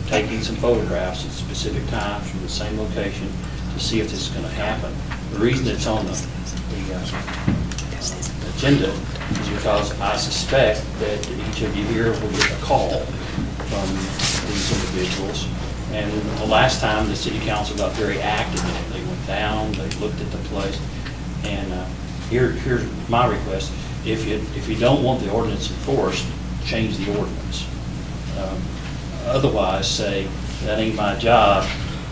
taking some photographs at specific times from the same location to see if this is going to happen. The reason it's on the agenda is because I suspect that each of you here will get a call from these individuals. And the last time, the city council got very active in it. They went down, they looked at the place, and here's my request. If you don't want the ordinance enforced, change the ordinance. Otherwise, say, that ain't my job.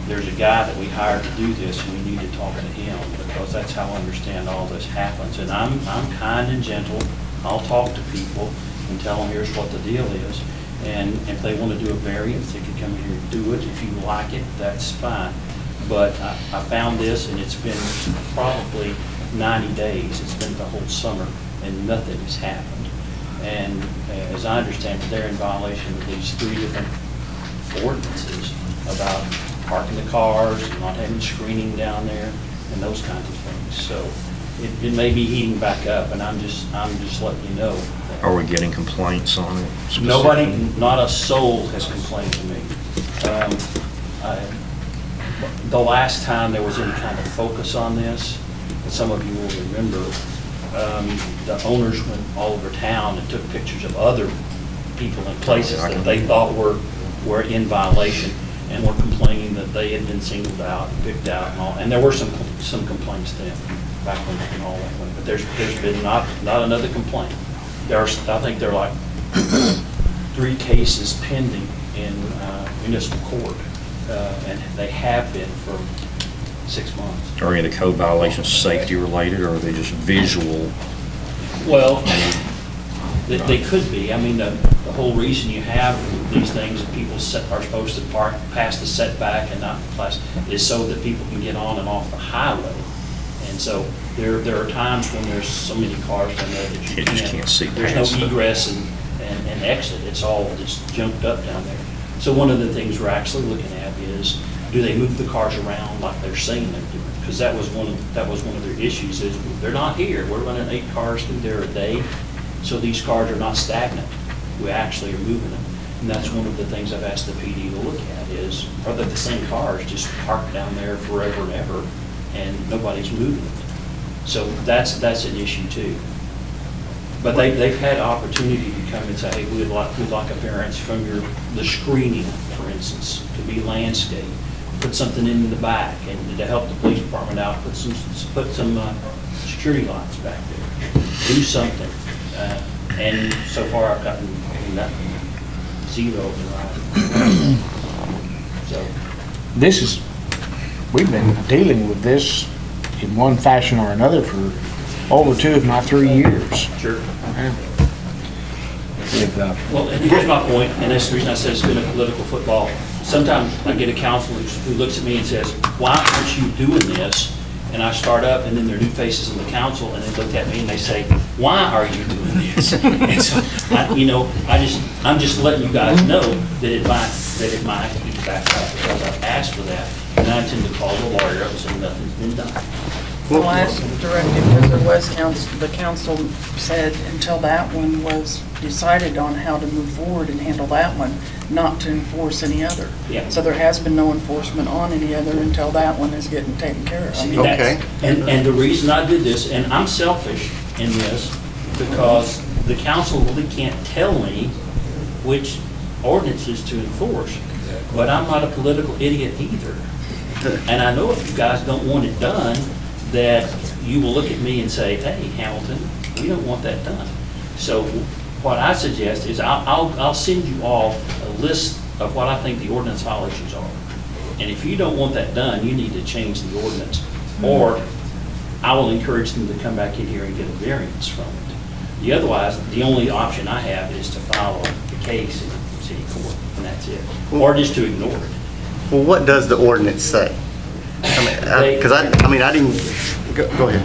There's a guy that we hired to do this, and we need to talk to him, because that's how I understand all this happens. And I'm kind and gentle. I'll talk to people and tell them here's what the deal is. And if they want to do a variance, they can come here and do it. If you like it, that's fine. But I found this, and it's been probably 90 days. It's been the whole summer, and nothing has happened. And as I understand it, they're in violation of these 3 different ordinances about parking the cars, and not having screening down there, and those kinds of things. So it may be heating back up, and I'm just letting you know. Are we getting complaints on it? Nobody, not a soul has complained to me. The last time there was any kind of focus on this, and some of you will remember, the owners went all over town and took pictures of other people in places that they thought were in violation, and were complaining that they had been singled out and picked out and all. And there were some complaints then, back when all that went. But there's been not another complaint. I think there are like 3 cases pending in municipal court, and they have been for 6 months. Are any of the code violations safety related, or are they just visual? Well, they could be. I mean, the whole reason you have these things that people are supposed to park past the setback and not past is so that people can get on and off the highway. And so there are times when there's so many cars down there that you can't see. There's no egress and exit. It's all just jumped up down there. So one of the things we're actually looking at is, do they move the cars around like they're saying they're doing? Because that was one of their issues, is they're not here. We're running 8 cars through there a day, so these cars are not stagnant. We actually are moving them. And that's one of the things I've asked the PD to look at is, are they the same cars just parked down there forever and ever, and nobody's moving it? So that's an issue too. But they've had opportunity to come and say, hey, we'd like a variance from the screening, for instance, to be landscape. Put something in the back, and to help the police department out, put some security lights back there. Do something. And so far I've gotten nothing. 0 in writing. So we've been dealing with this in one fashion or another for over 2, if not 3 years. Sure. Well, and here's my point, and that's the reason I said it's been a political football. Sometimes I get a counselor who looks at me and says, why aren't you doing this? And I start up, and then there are new faces in the council, and they look at me and they say, why are you doing this? And so, I'm just letting you guys know that it might be back up, because I've asked for that, and I intend to call the lawyer up and say nothing's been done. The last directive, because there was the council said until that one was decided on how to move forward and handle that one, not to enforce any other. Yeah. So there has been no enforcement on any other until that one is getting taken care of. Okay. And the reason I did this, and I'm selfish in this, because the council really can't tell me which ordinances to enforce. But I'm not a political idiot either. And I know if you guys don't want it done, that you will look at me and say, hey, Hamilton, we don't want that done. So what I suggest is I'll send you all a list of what I think the ordinance violations are. And if you don't want that done, you need to change the ordinance. Or I will encourage them to come back in here and get a variance from it. Otherwise, the only option I have is to file the case in city court, and that's it. Or just to ignore it. Well, what does the ordinance say? Because I didn't, go ahead.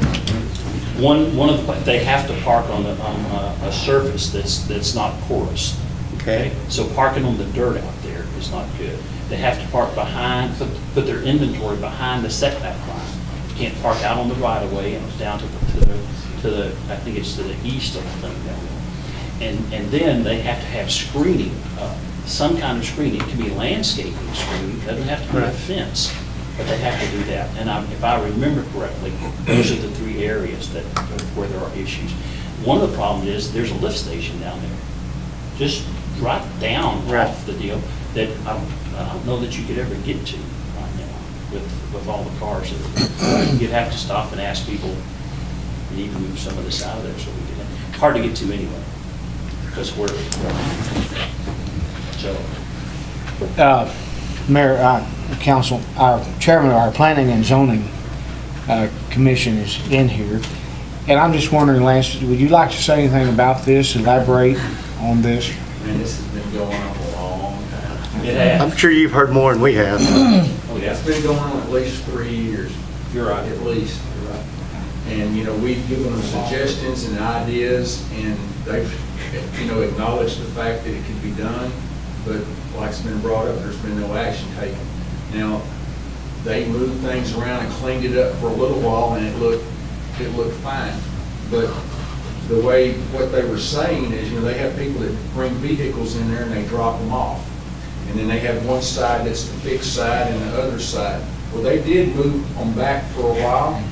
One of the, they have to park on a surface that's not porous. Okay. So parking on the dirt out there is not good. They have to park behind, put their inventory behind the setback line. You can't park out on the right of way, and it's down to the I think it's to the east of the thing down there. And then they have to have screening, some kind of screening. It can be landscaping screening. It doesn't have to be a fence. But they have to do that. And if I remember correctly, those are the 3 areas where there are issues. One of the problems is there's a lift station down there, just right down off the deal, that I don't know that you could ever get to right now with all the cars. You'd have to stop and ask people, you need to move some of this out of there so we can. Hard to get to anyway, because we're so. Mayor, Council, our chairman of our Planning and Zoning Commission is in here. And I'm just wondering, Lance, would you like to say anything about this, elaborate on this? Man, this has been going on a long time. It has. I'm sure you've heard more than we have. Oh, yeah. It's been going on at least 3 years. You're right. At least. You're right. And, you know, we've given them suggestions and ideas, and they've, you know, acknowledged the fact that it could be done, but like's been brought up, there's been no action taken. Now, they moved things around and cleaned it up for a little while, and it looked fine. But the way, what they were saying is, you know, they have people that bring vehicles in there and they drop them off. And then they have one side that's the fixed side and the other side. Well, they did move them back for a while,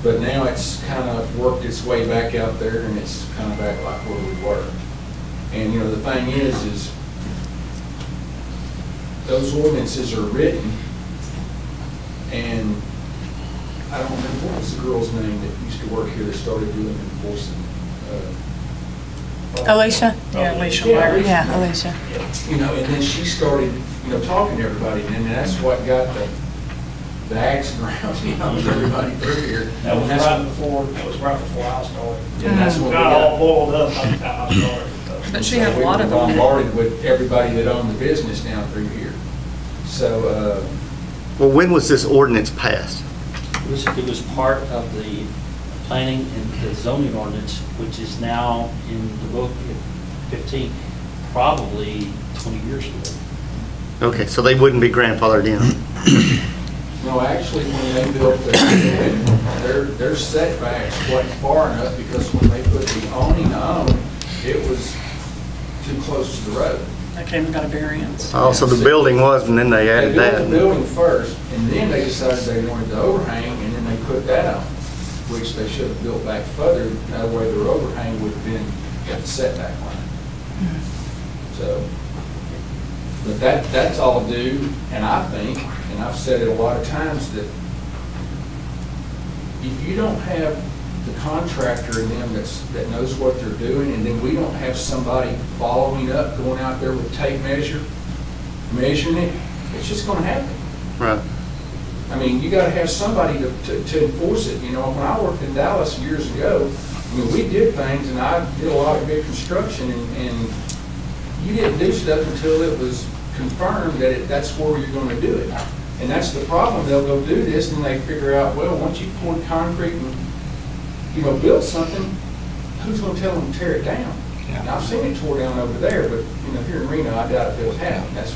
but now it's kind of worked its way back out there, and it's kind of back like where we were. And, you know, the thing is those ordinances are written, and I don't remember, what was the girl's name that used to work here that started doing enforcing? Alicia? Yeah, Alicia Yeah, Myers. Yeah, Alicia. You know, and then she started, you know, talking to everybody, and then that's what got the axe around, you know, everybody through here. That was And that's right before I started. And that's what we Got all got. boiled up by the time I started. But she had a We lot were of them. bombarded with everybody that owned the business down through here. So, Well, when was this ordinance passed? It was part of the planning and the zoning ordinance, which is now in the book at 15, probably 20 years ago. Okay, so they wouldn't be grandfathered in. no, actually, when they built their setbacks quite far enough, because when they put the awning on, it was too close to the road. I came and got a variance. Oh, so the building was, and then they added They built the that. building first, and then they decided they wanted the overhang, and then they put that on, which they should have built back further. That way their overhang would have been at the setback line. So, but that's all due, and I think, and I've said it a lot of times, that if you don't have the contractor in them that knows what they're doing, and then we don't have somebody following up, going out there with tape measure, measuring it, it's just gonna happen. Right. I mean, you gotta have somebody to enforce it. You know, when I worked in Dallas years ago, I mean, we did things, and I did a lot of big construction, and you didn't do stuff until it was confirmed that that's where you're gonna do it. And that's the problem. They'll go do this, and they figure out, well, once you poured concrete and, you know, build something, who's gonna tell them to tear it down? Now, I've seen it tore down over there, but, you know, here in Reno, I doubt if they'll happen. That's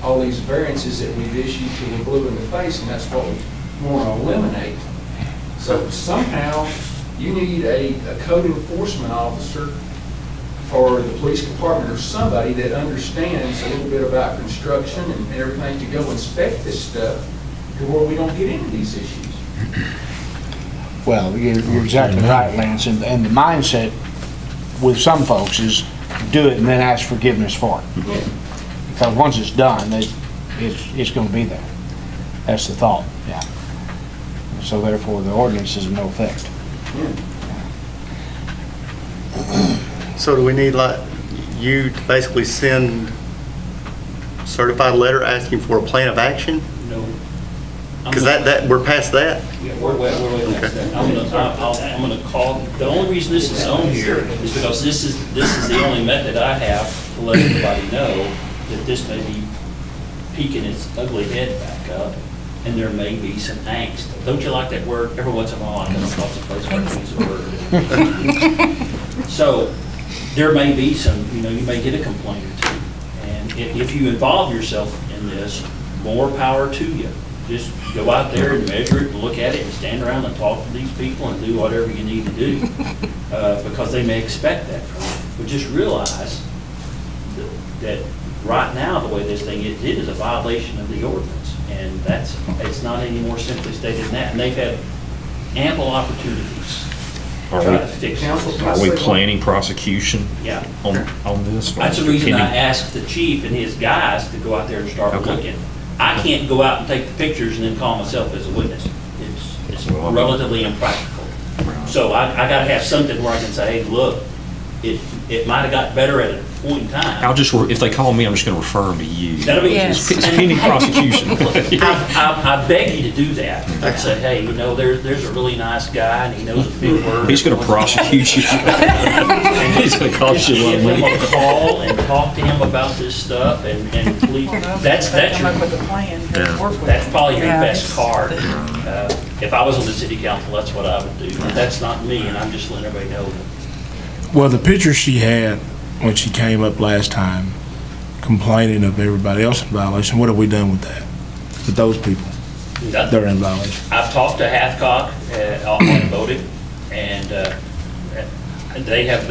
all these variances that we've issued to the blue in the face, and that's what we want to eliminate. So somehow, you need a code enforcement officer or the police department or somebody that understands a little bit about construction and everything to go inspect this stuff to where we don't get into these issues. Well, you're exactly right, Lance, and the mindset with some folks is do it and then ask forgiveness for it. Yeah. Because once it's done, it's going to be there. That's the thought, yeah. So therefore, the ordinance is of no effect. So do we need, like, you to basically send certified letter asking for a plan of action? No. Because that, we're past that? Yeah, we're way past that. I'm gonna call, the only reason this is on here is because this is the only method I have to let everybody know that this may be peeking its ugly head back up, and there may be some angst. Don't you like that word? Every once in a while, I come across a place where I use a word. So, there may be some, you know, you may get a complaint or two. And if you involve yourself in this, more power to you. Just go out there and measure it and look at it and stand around and talk to these people and do whatever you need to do, because they may expect that from you. But just realize that right now, the way this thing is, it is a violation of the ordinance. And it's not any more simply stated than that. And they've had ample opportunities to try to fix it. Are we planning prosecution Yeah. on this? That's the reason Can I you- asked the chief and his guys to go out there and start Okay. looking. I can't go out and take the pictures and then call myself as a witness. It's relatively impractical. So I gotta have something where I can say, hey, look, it might have got better at a point in time. if they call me, I'm just gonna refer them to you. That'll be Yes. It's pending prosecution. I beg you to do that. I'd say, hey, there's a really nice guy and he knows a big word. He's gonna prosecute you. He's gonna cost you a lot of Give him money. a call and talk to him about this stuff and please, that's Come up your, with a plan, Yeah. work with that's them. probably your Yeah. best card. If I was on the city council, that's what I would do. But that's not me and I'm just letting everybody know that. Well, the picture she had when she came up last time, complaining of everybody else in violation, what have we done with that? With those people that are in violation? I've talked to Hathcock Automotive, and they have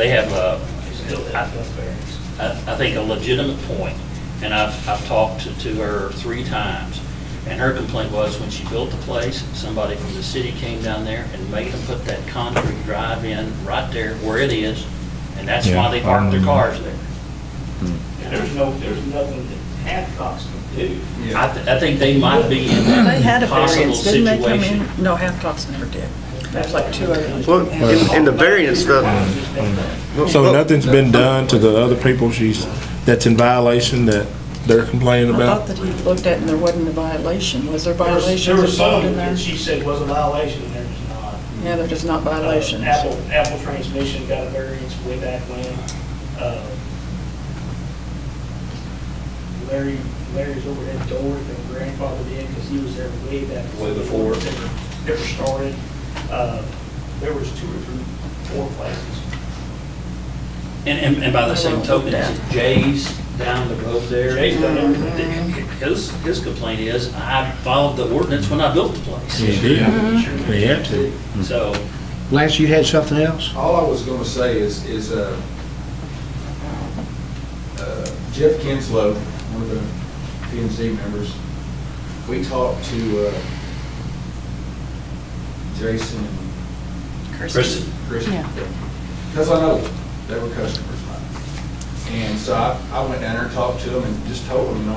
I think a legitimate point. And I've talked to her 3 times, and her complaint was when she built the place, somebody from the city came down there and made them put that concrete drive in right there where it is, and that's why they park their cars there. There's nothing that Hancock's can do. I think they might be in They had a a possible variance, didn't they come situation. in? No, Hathcock's never did. There's like 2 others. Well, in the variance stuff. So nothing's been done to the other people that's in violation that they're complaining I thought about? that he looked at and there wasn't a violation. Was there There violations was some involved in there? that she said was a violation, and there's not. Yeah, they're just not violations. Apple transmission got a variance way back when. Larry's overhead door has been grandfathered in because he was there way back. Way before. Never started. There was 2 or 3, 4 places. And by the same token, is it Jay's down the road there? Jay's done everything. His complaint is, I followed the ordinance when I built the place. They had to. So, Lance, you had something else? All I was gonna say is Jeff Kinslow, one of the P&Z members, we talked to Jason and Kristen, Christian. Yeah. Because I know they were customers of mine. And so I went down there and talked to them and just told them,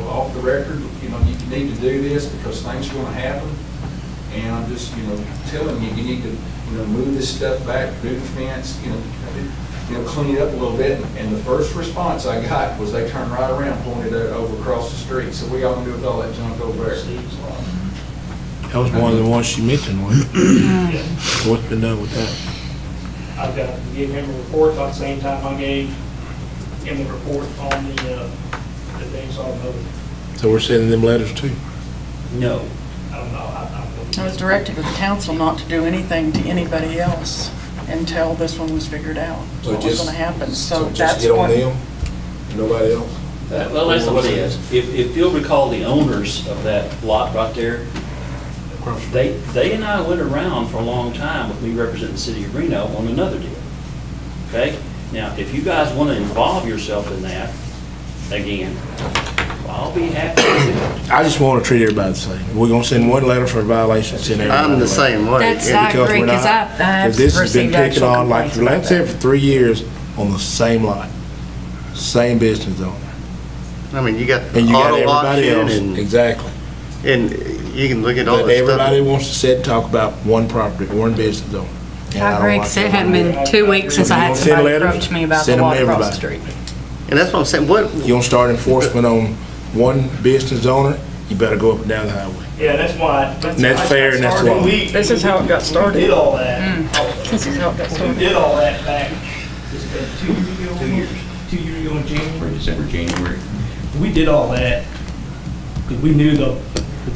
off the record, you need to do this because things are gonna happen. And I'm just, telling you, you need to, move this stuff back, do the fence, clean it up a little bit. And the first response I got was they turned right around, pointed it over across the street. So what y'all gonna do with all that junk over there? That was one of the ones she mentioned, wasn't it? So what's been done with that? I've got to give him a report about the same time I gave him a report on the things on the, So we're sending them letters too? no. I don't know. I was directed with the council not to do anything to anybody else until this one was figured out. What was going to happen, so that's what. Nobody else? Well, that's what it is. If you'll recall, the owners of that lot right there, they and I went around for a long time with me representing the city of Reno on another deal. Okay? Now, if you guys want to involve yourself in that, again, I'll be happy to do it. I just want to treat everybody the same. We're going to send one letter for violation, send everybody. I'm the same way. That's, Yeah, I Because agree, we're because not- I've this has been received picking actual on, like, complaints about Lance said, that. for 3 years on the same lot, same business owner. I mean, you got And you got auto everybody auction else, and exactly. you can look at all But this everybody stuff. wants to sit and talk about one property, one business owner. And I don't agree, like because it that. hadn't been 2 weeks since I You had gonna send somebody letters? approach me about Send the them lot to across the everybody. street. And that's what I'm saying, what, You gonna start enforcement on one business owner, you better go up and down the highway. Yeah, that's why. And that's fair and that's law. This is how it got started. We did all that. This is how it got We started. did all that back, it's been 2 years ago. 2 years. 2 years ago in January. December, January. We did all that because we knew the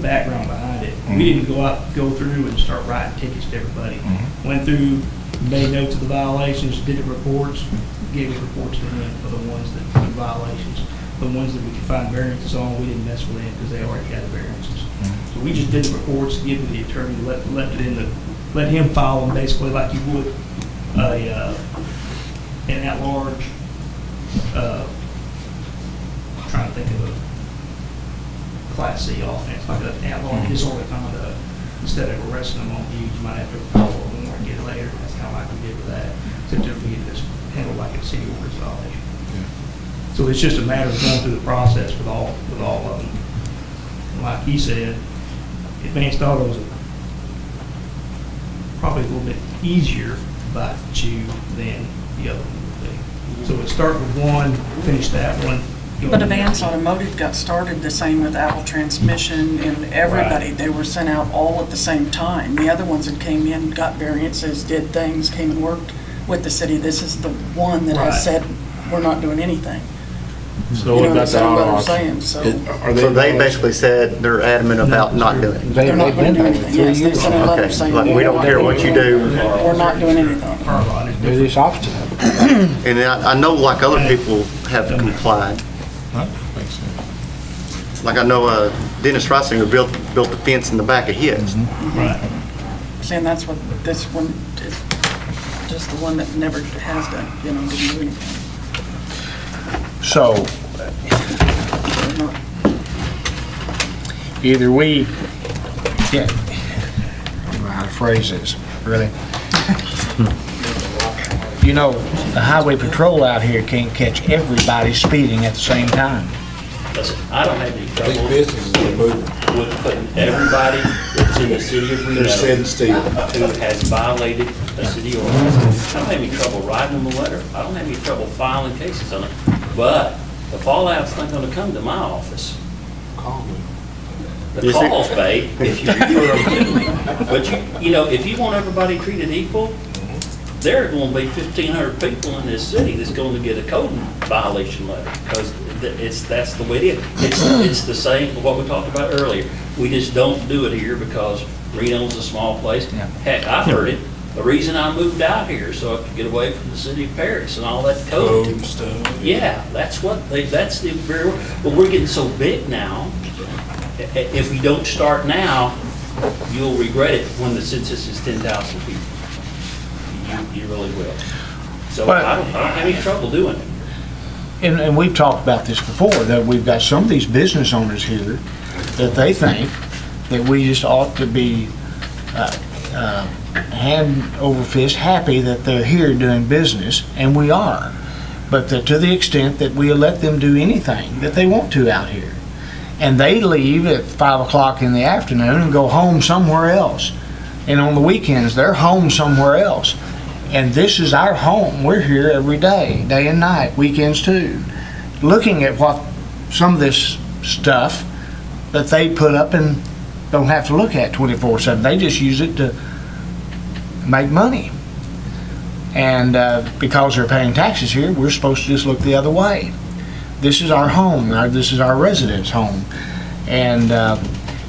background behind it. We didn't go through and start writing tickets to everybody. Went through, made notes of the violations, did the reports, gave the reports to them for the ones that were violations. The ones that we could find variances on, we didn't mess with them because they already had the variances. So we just did the reports, give the attorney, let him file them basically like you would an at-large, trying to think of a Class C offense, like an at-large disorderly conduct. Instead of arresting them on you, you might have to follow them more and get it later. That's kind of like we did with that. Except that we get this handled like a city ordinance violation. So it's just a matter of going through the process with all of them. Like he said, advanced auto is probably a little bit easier by June, then the other one will be. So it start with one, finish that one. go But to the Advance next one. Automotive got started the same with Apple Transmission and everybody. They were sent out all at the same time. The other ones that came in, got variances, did things, came and worked with the city. This is the one that Right. has said, we're not doing anything. So You what know about the what auto I'm auction? saying, so Are So they basically said they're adamant about not doing it. they're not going to do anything. Yes, they sent a letter Okay, saying. like, we don't care what you do. We're not doing anything. Car lot is Do different. this option. And I know like other people have complied. Makes sense. Like I know Dennis Reisinger built the fence in the back of his. Right. Saying that's what, this one is just the one that never has done, you know, didn't do anything. So They're not- either we, yeah, I don't know how to phrase this, really. You know, the highway patrol out here can't catch everybody speeding at the same time. Listen, I don't have any Big trouble businesses are moving. with putting everybody that's in the city of Reno They're sitting still. who has violated a city ordinance. I don't have any trouble writing them a letter. I don't have any trouble filing cases on it. But the fallout's not gonna come to my office. Call me. The calls, babe, if you refer them to me. But you know, if you want everybody treated equal, there are gonna be 1,500 people in this city that's gonna get a code violation letter, because that's the way it is. It's the same, what we talked about earlier. We just don't do it here because Reno's a small place. Heck, I've heard it. The reason I moved out here, so I could get away from the city of Paris and all that code. Code stuff. Yeah, that's that's the very, but we're getting so big now. If we don't start now, you'll regret it when the census is 10,000 people. You really will. So But- I don't have any trouble doing it. And we've talked about this before, that we've got some of these business owners here that they think that we just ought to be hand over fist happy that they're here doing business, and we are. But that to the extent that we let them do anything that they want to out here. And they leave at 5 o'clock in the afternoon and go home somewhere else. And on the weekends, they're home somewhere else. And this is our home. We're here every day, day and night, weekends too. Looking at what some of this stuff that they put up and don't have to look at 24/7. They just use it to make money. And because they're paying taxes here, we're supposed to just look the other way. This is our home. This is our residence home. And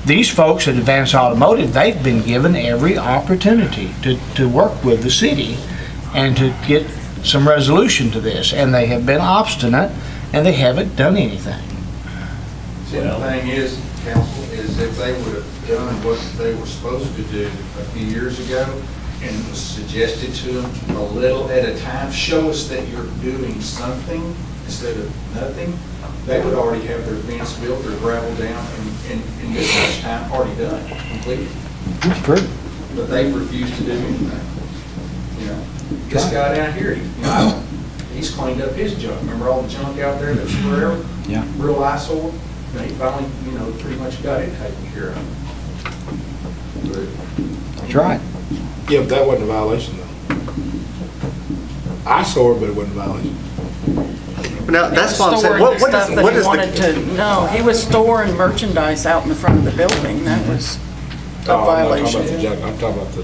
these folks at Advance Automotive, they've been given every opportunity to work with the city and to get some resolution to this. And they have been obstinate, and they haven't done anything. See, the thing is, council, is if they would have done what they were supposed to do a few years ago and it was suggested to them a little at a time, show us that you're doing something instead of nothing, they would already have their fence built or gravel down and in this much time already done, completed. That's true. But they've refused to do anything. You know, this guy down here, he's cleaned up his junk. Remember all the junk out there that's forever? Yeah. Real eyesore? And he finally, pretty much got it taken care of. That's right. Yeah, but that wasn't a violation though. I saw it, but it wasn't a violation. Now, that's what I'm saying. Storing What stuff is that what he is wanted the, to, no, he was storing merchandise out in the front of the building. That was a Oh, I'm not talking violation. about the junk, I'm talking about the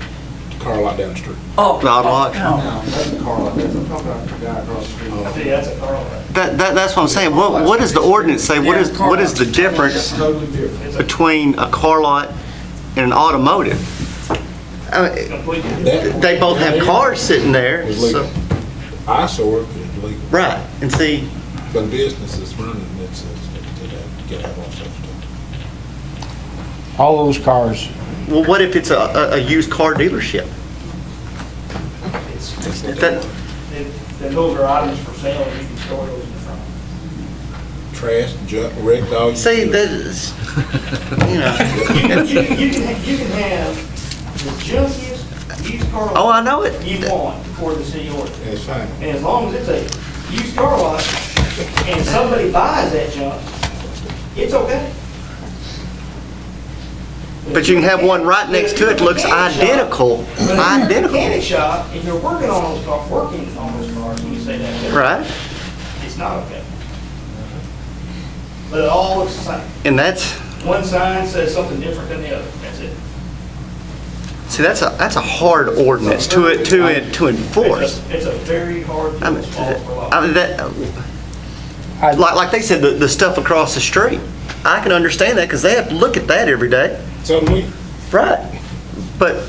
car lot down the street. Oh. Loud lot? No, that's a car lot. I'm talking about the guy across the street. Yeah, that's a car lot. that's what I'm saying. What does the ordinance say? What is the difference Totally different. between a car lot and an automotive? I mean, Completely. they both have cars sitting there, It was so, legal. I saw it, but it was legal. right, and see, But businesses running, it's, you gotta have all sorts of stuff. All those cars, well, what if it's a used car dealership? That, Then those are items for sale, and you can store those in the front. Trash, junk, wrecked dogs. see, that is, You can have the junkiest used car lot. oh, I know it. You want for the city ordinance. That's fine. And as long as it's a used car lot and somebody buys that junk, it's okay. But you can have one right next to it that looks identical, But if you're a identical. mechanic shop, if you're working on those cars, when you say that, Right? it's not okay. But it all looks the same. And that's, One sign says something different than the other, that's it. see, that's a hard ordinance to enforce. It's a very hard I thing mean, to follow for a lot. I mean, like they said, the stuff across the street. I can understand that because they have to look at that every day. So we Right. But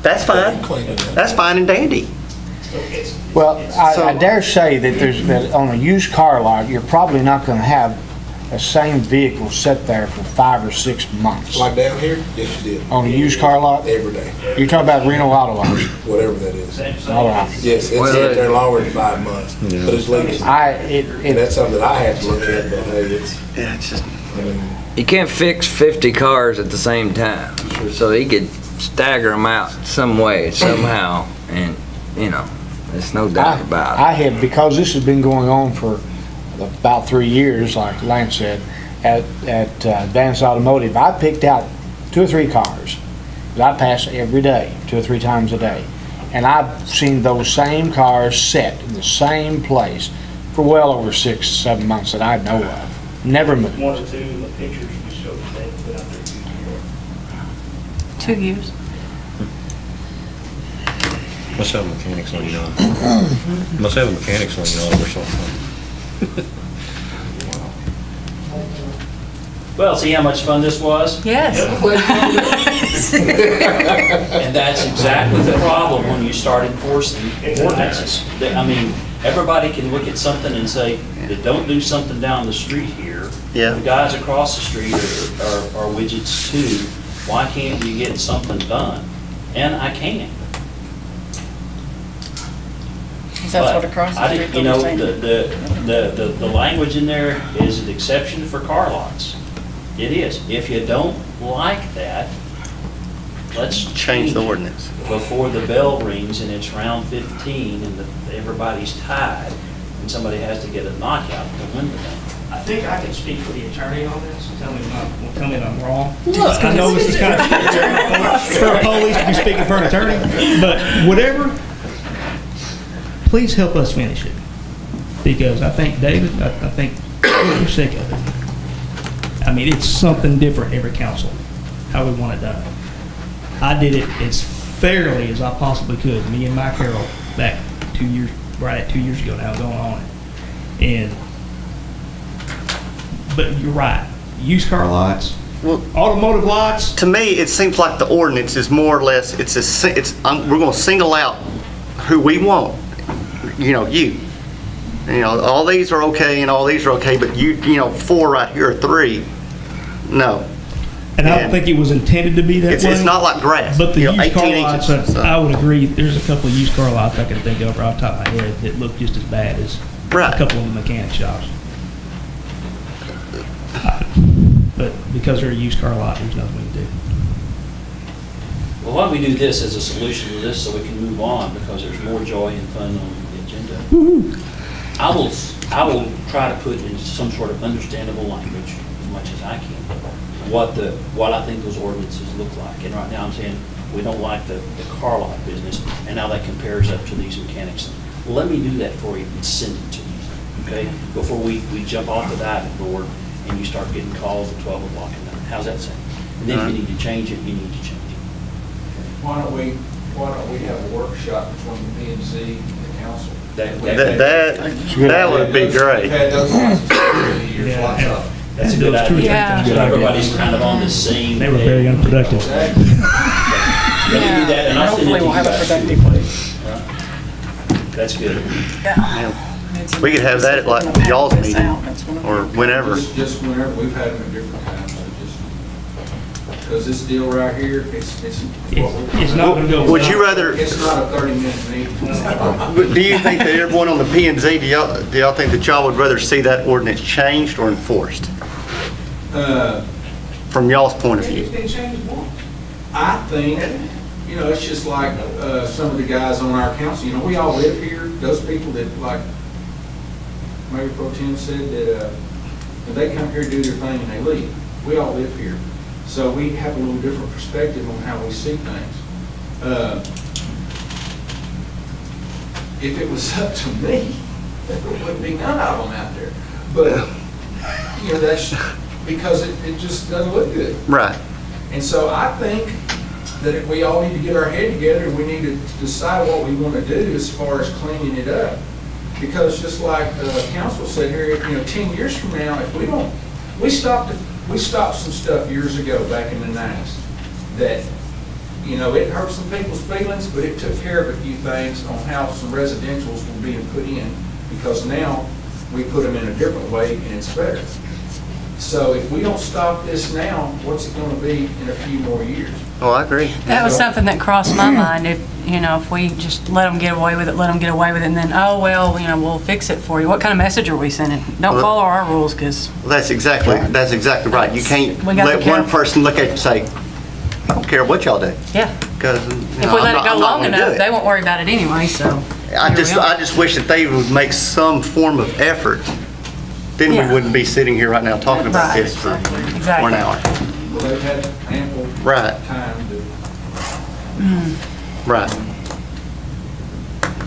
that's fine. clean it up. That's fine and dandy. So it's- Well, it's- I dare say that that on a used car lot, you're probably not gonna have the same vehicle sit there for 5 or 6 months. Like down here? Yes, you did. On a used car lot? Every day, You're talking about Reno Auto Lots. whatever that is. Same, All right. Yes, it's Well, in there longer than 5 months, but it's legal. And that's something that I have to look at, but hey, it's, Yeah, it's just, I mean, You can't fix 50 cars at the same time. So he could stagger them out some way, somehow, and, there's no doubt about it. I have, because this has been going on for about 3 years, like Lance said, at Advanced Automotive, I picked out 2 or 3 cars that I pass every day, 2 or 3 times a day. And I've seen those same cars set in the same place for well over 6, 7 months that I know of. Never moved. One or two of the pictures we showed today, put out there. 2 years. Must have mechanics on you on. Must have mechanics on you on or something. Well, see how much fun this was? Yes. And that's exactly the problem when you start enforcing ordinances. I mean, everybody can look at something and say, that don't do something down the street here. Yeah. The guys across the street are widgets too. Why can't you get something done? And I can. That's what across the street You they were know, saying. the language in there is an exception for car lots. It is. If you don't like that, let's change the ordinance. before the bell rings and it's round 15 and everybody's tied and somebody has to get a knockout the window. I think I can speak for the attorney on this, tell me if I'm wrong. Look. I know this is kind of for a police to be speaking for an attorney, but whatever, please help us finish it. Because I think, David, I think you're sick of it. I mean, it's something different every council, how we want it done. I did it as fairly as I possibly could, me and Mike Carroll, back 2 years, right at 2 years ago now, going on it. But you're right, used car lots, Well, automotive lots. to me, it seems like the ordinance is more or less, we're gonna single out who we want. You. All these are okay and all these are okay, but 4 right here or 3, no. And I don't think it was intended to be that way. It's not like grass. But the used 18 car inches. lots, so- I would agree, there's a couple of used car lots I can think of right off the top of my head that look just as bad as Right. a couple of the mechanic shops. But because they're a used car lot, there's nothing we can do. Well, why don't we do this as a solution to this so we can move on because there's more joy and fun on the agenda. I will try to put in some sort of understandable language as much as I can, what I think those ordinances look like. And right now I'm saying, we don't like the car lot business and how that compares up to these mechanics. Well, let me do that for you and send it to you, okay? Before we jump off the diving board and you start getting calls at 12 o'clock at night. How's that sound? And then if you need to change it, you need to change it. Why don't we have a workshop between the P&Z and the council? That would be great. We've had those lots of years, lots of. That's a good Those 2 or 3 idea. times. So everybody's kind of on the same. They were very page. unproductive. Let me do that, and I'll send it Hopefully to we'll you have a guys. productive one. That's good. We could have that at like y'all's meeting or whenever. Just whenever, we've had them at different times, so just, because this deal right here, it's It's not going to go. Would you rather, It's not a 30-minute meeting. do you think that everyone on the P&Z, do y'all think that y'all would rather see that ordinance changed or enforced? From y'all's point of view? It's been changed once. I think, it's just like some of the guys on our council, we all live here. Those people that, like Mayor Pro Tem said, that they come here, do their thing, and they leave. We all live here. So we have a little different perspective on how we see things. If it was up to me, there wouldn't be none of them out there. But, you know, that's because it just doesn't look good. Right. And so I think that we all need to get our head together and we need to decide what we want to do as far as cleaning it up. Because just like the council said here, you know, 10 years from now, if we don't, we stopped some stuff years ago back in the 90s that, you know, it hurt some people's feelings, but it took care of a few things on how some residentials were being put in, because now we put them in a different way and it's better. So if we don't stop this now, what's it going to be in a few more years? Oh, I agree. That was something that crossed my mind. If, you know, if we just let them get away with it, and then, oh, well, you know, we'll fix it for you. What kind of message are we sending? Don't follow our rules, because Well, that's exactly right. You can't We gotta let be one careful. person look at you and say, I don't care what y'all do. yeah, Because, if we let it go long enough, they won't worry about it anyway, so. I here we are. just wish that they would make some form of effort. Then Yeah. we wouldn't be sitting here right now talking about Right, this for an exactly. hour. Well, they've had ample Right. time to, Right.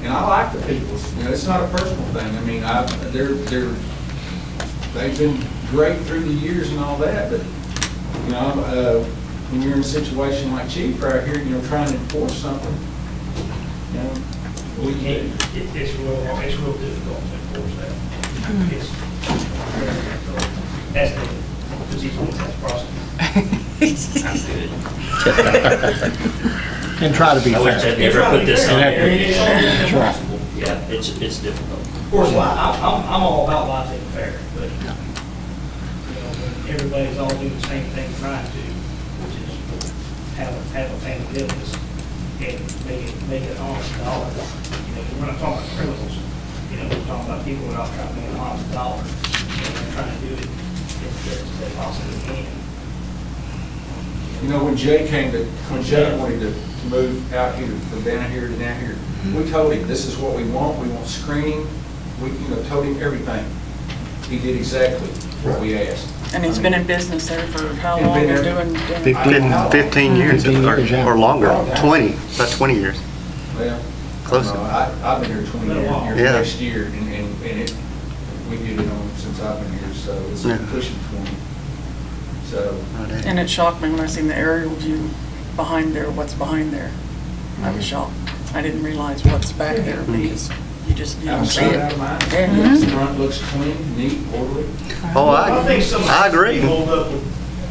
and I like the people, you know, it's not a personal thing. I mean, they've been great through the years and all that, but, you know, when you're in a situation like Chief right here, you know, trying to enforce something, you know, we can't. It's real difficult to enforce that. It's very difficult. That's the, because he's one that's prosecuted. And try to be I wish fair. I'd never put this on And there. that's right. Yeah, it's difficult. Of course, I'm all about life being fair, but, you know, when everybody's all doing the same thing trying to, which is have a family business and make it honest dollar. You know, we're not talking about criminals, you know, we're talking about people that are trying to make an honest dollar, and they're trying to do it as best as they possibly can. You know, when Jay wanted to move out here, from down here to down here, we told him, this is what we want screening, we, you know, told him everything. He did exactly what we asked. And he's been in business there for how He's long? been They're there doing 15 years 15 years, yeah. or longer, 20, about 20 years. Well, Close. I've been here 20 years Yeah. next year, and it, we did it on since I've been here, so it's Yeah. pushing 20. So, And it shocked me when I seen the aerial view behind there, what's behind there. I was shocked. I didn't realize what's back there because you just, you don't see outside it. out of mind, Yeah. the front looks clean, neat, orderly. Oh, I think some of I the agree. hold up with,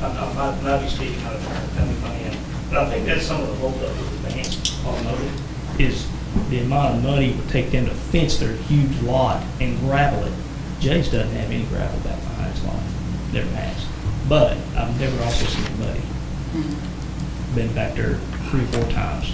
I'm not be speaking out of turn, tell me if I am, but I think that's some of the hold up with the banks automotive is the amount of money it would take them to fence their huge lot and gravel it. Jay's doesn't have any gravel back behind his lot, never has. But I've never also seen it muddy. Been back there 3 or 4 times.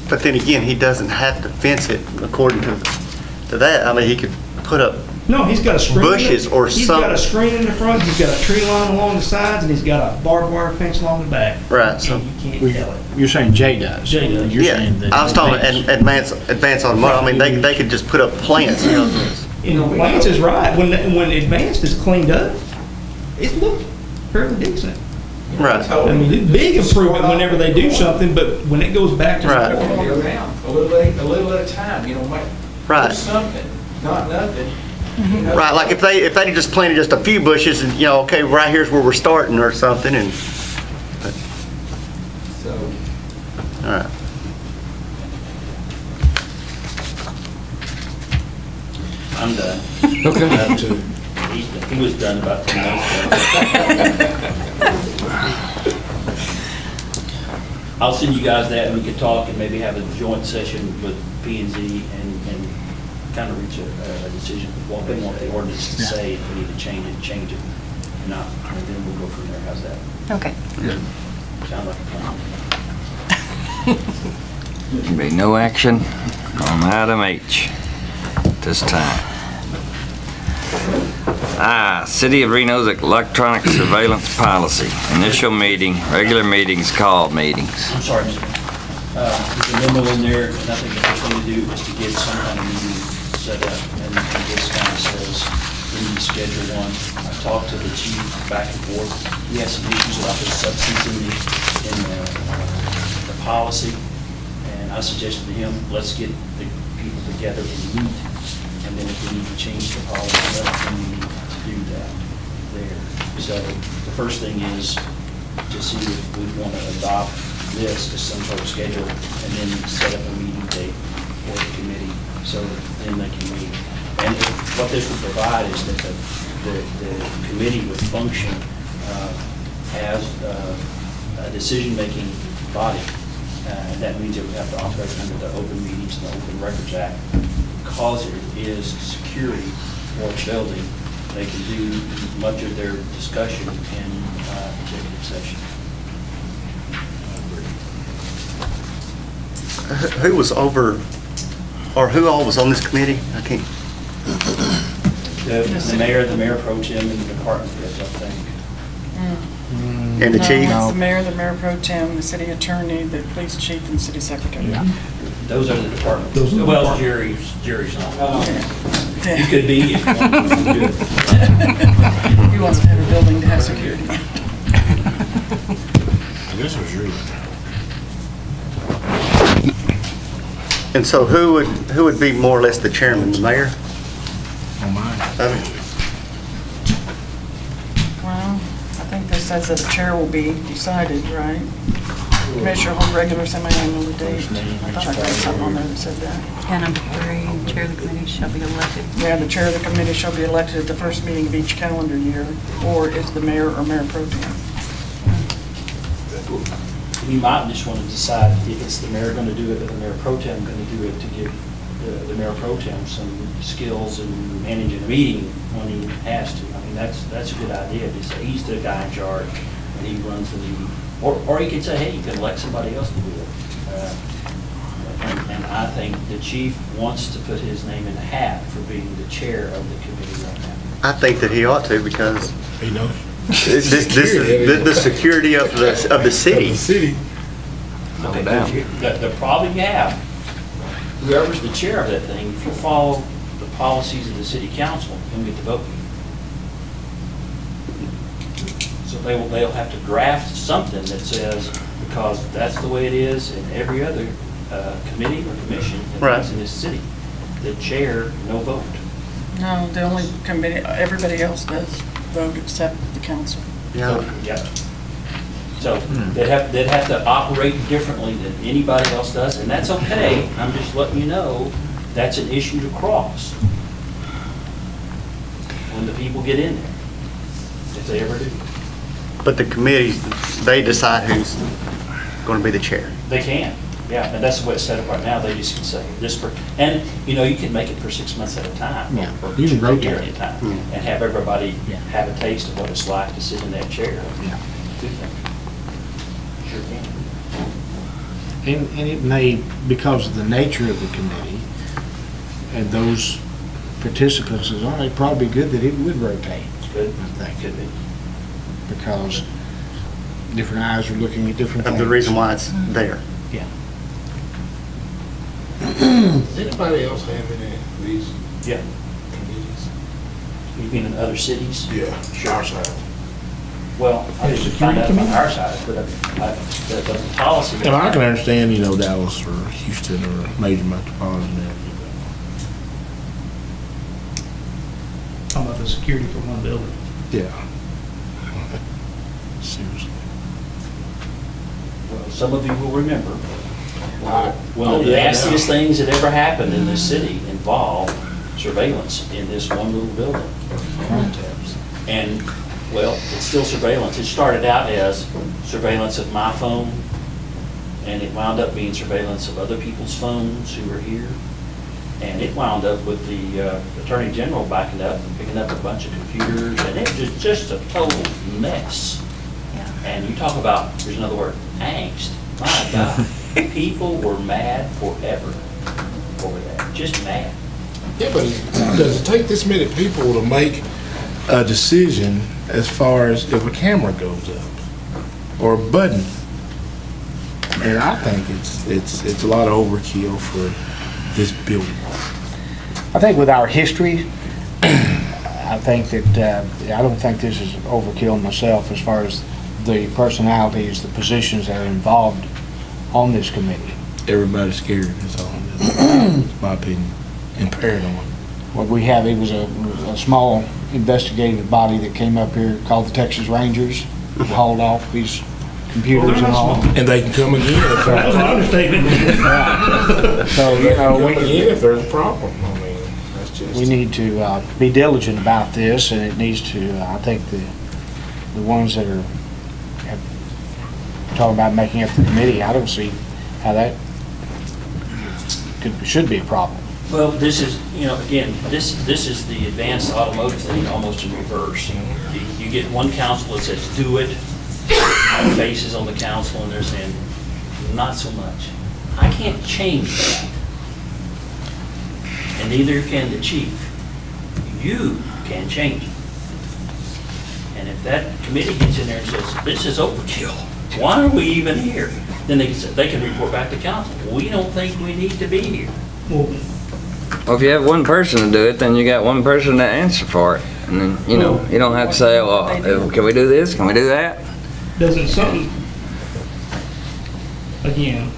But then again, he doesn't have to fence it according to that. I mean, he could put up, No, he's got a screen. Bushes or He's got a something. screen in the front, he's got a tree line along the sides, and he's got a barbed wire fence along the back. right, so, And you can't tell it. You're saying Jay does? Jay does. You're yeah. saying that I was talking Advance. advance automotive. I mean, they could just put up plants, you know. And Lance is right, when Advanced is cleaned up, it looks fairly decent. Right. I mean, it's big improvement whenever they do something, but when it goes back to Right. normal, Go down, a little at a time, you know, do Right. something, not nothing. You know? Right, like if they just planted just a few bushes and, you know, okay, right here's where we're starting or something, and, So, all right. I'm done. Okay. He was done about 10 minutes ago. I'll send you guys that, and we can talk and maybe have a joint session with P and Z and kind of reach a decision, what we want the ordinance to say, if we need to change it, or not, and then we'll go from there. How's that? Okay. Sound like a plan? There'll be no action on item H this time. City of Reno's electronic surveillance policy. Initial meeting, regular meetings, called meetings. I'm sorry, Mr. There's a memo in there, and I think the first thing to do is to get some kind of meeting set up, and this kind of says, meeting schedule one. I talked to the chief back and forth. He has some issues about the substance in the policy. And I suggested to him, let's get the people together and meet. And then if we need to change the policy, then we need to do that there. So the first thing is to see if we want to adopt this as some sort of schedule and then set up a meeting date for the committee so then they can meet. And what this would provide is that the committee would function as a decision-making body. And that means it would have to operate under the Open Meetings and the Open Records Act. Because it is security for the building, they can do much of their discussion in executive session. Who was over, or who all was on this committee? I can't. The mayor pro tem, and the department heads, I think. And the chief? No, it's the mayor pro tem, the city attorney, the police chief, and the city secretary. Those are the departments. Those are the Well, Jerry's not. He could be if he wanted to do it. He wants to have a building to have security. I guess it was you. And so who would be more or less the chairman, the mayor? On mine. Well, I think this says that the chair will be decided, right? Commissioner hold regular semi-annual date. I thought I read something on there that said that. And number 3, chair of the committee shall be elected. Yeah, the chair of the committee shall be elected at the first meeting of each calendar year, or if the mayor or mayor pro tem. We might just want to decide if it's the mayor going to do it or the mayor pro tem going to do it to give the mayor pro tem some skills in managing a meeting when he has to. I mean, that's a good idea. To say he's the guy in charge and he runs the meeting. Or he could say, hey, you can elect somebody else to do it. And I think the chief wants to put his name in the hat for being the chair of the committee right now. I think that he ought to because You know? this is the security of the city. City. Okay, the problem you have, whoever's the chair of that thing, if you follow the policies of the city council, you'll get the vote. So they'll have to draft something that says, because that's the way it is in every other committee or commission that's in this city, the chair, no vote. No, the only committee, everybody else does vote except the council. So they'd have to operate differently than anybody else does, and that's okay. I'm just letting you know that's an issue to cross when the people get in there, if they ever do. But the committees, they decide who's going to be the chair. They can, yeah, and that's the way it's set up right now. They just can say this, and you can make it for 6 months at a time, Yeah. or You can rotate. at a time, and have everybody have a taste of what it's like to sit in that chair. Good thing. Sure can. And it may, because of the nature of the committee and those participants is on, it'd probably be good that it would rotate. Good. I think. Could be. Because different eyes are looking at different things. The reason why it's there. Yeah. Does anybody else have any of these Yeah. committees? You mean in other cities? Yeah, our side. Well, I didn't find out about our side, but the policy. And I can understand, Dallas or Houston or major metropolitan areas. Talking about the security for one building. Yeah. Seriously. Well, some of you will remember, one of the nastiest things that ever happened in this city involved surveillance in this one little building. And, well, it's still surveillance. It started out as surveillance of my phone, and it wound up being surveillance of other people's phones who were here. And it wound up with the Attorney General backing up and picking up a bunch of computers, and it was just a total mess. And you talk about, there's another word, angst. My God, people were mad forever over that, just mad. Yeah, but does it take this many people to make a decision as far as if a camera goes up or a button? And I think it's a lot of overkill for this building. I think with our history, I I think that, I don't think this is overkill myself as far as the personalities, the positions that are involved on this committee. Everybody's scared, that's all. That's my opinion, and paranoid. What we have, it was a small investigative body that came up here called the Texas Rangers, hauled off these computers and all. And they can come again if That was an understatement. So, you know, come again if there's a problem. I mean, that's just. we need to be diligent about this, and it needs to, I think the ones that are talking about making up the committee, I don't see how that should be a problem. Well, this is, you know, again, this is the advanced automotive thing almost in reverse. You get one council that says, do it, faces on the council, and they're saying, not so much. I can't change that. And neither can the chief. You can change it. And if that committee gets in there and says, this is overkill, why are we even here? Then they can report back to council. We don't think we need to be here. Well, if you have one person to do it, then you got one person to answer for it. And then, you know, you don't have to say, well, can we do this? Can we do that? Doesn't something, again,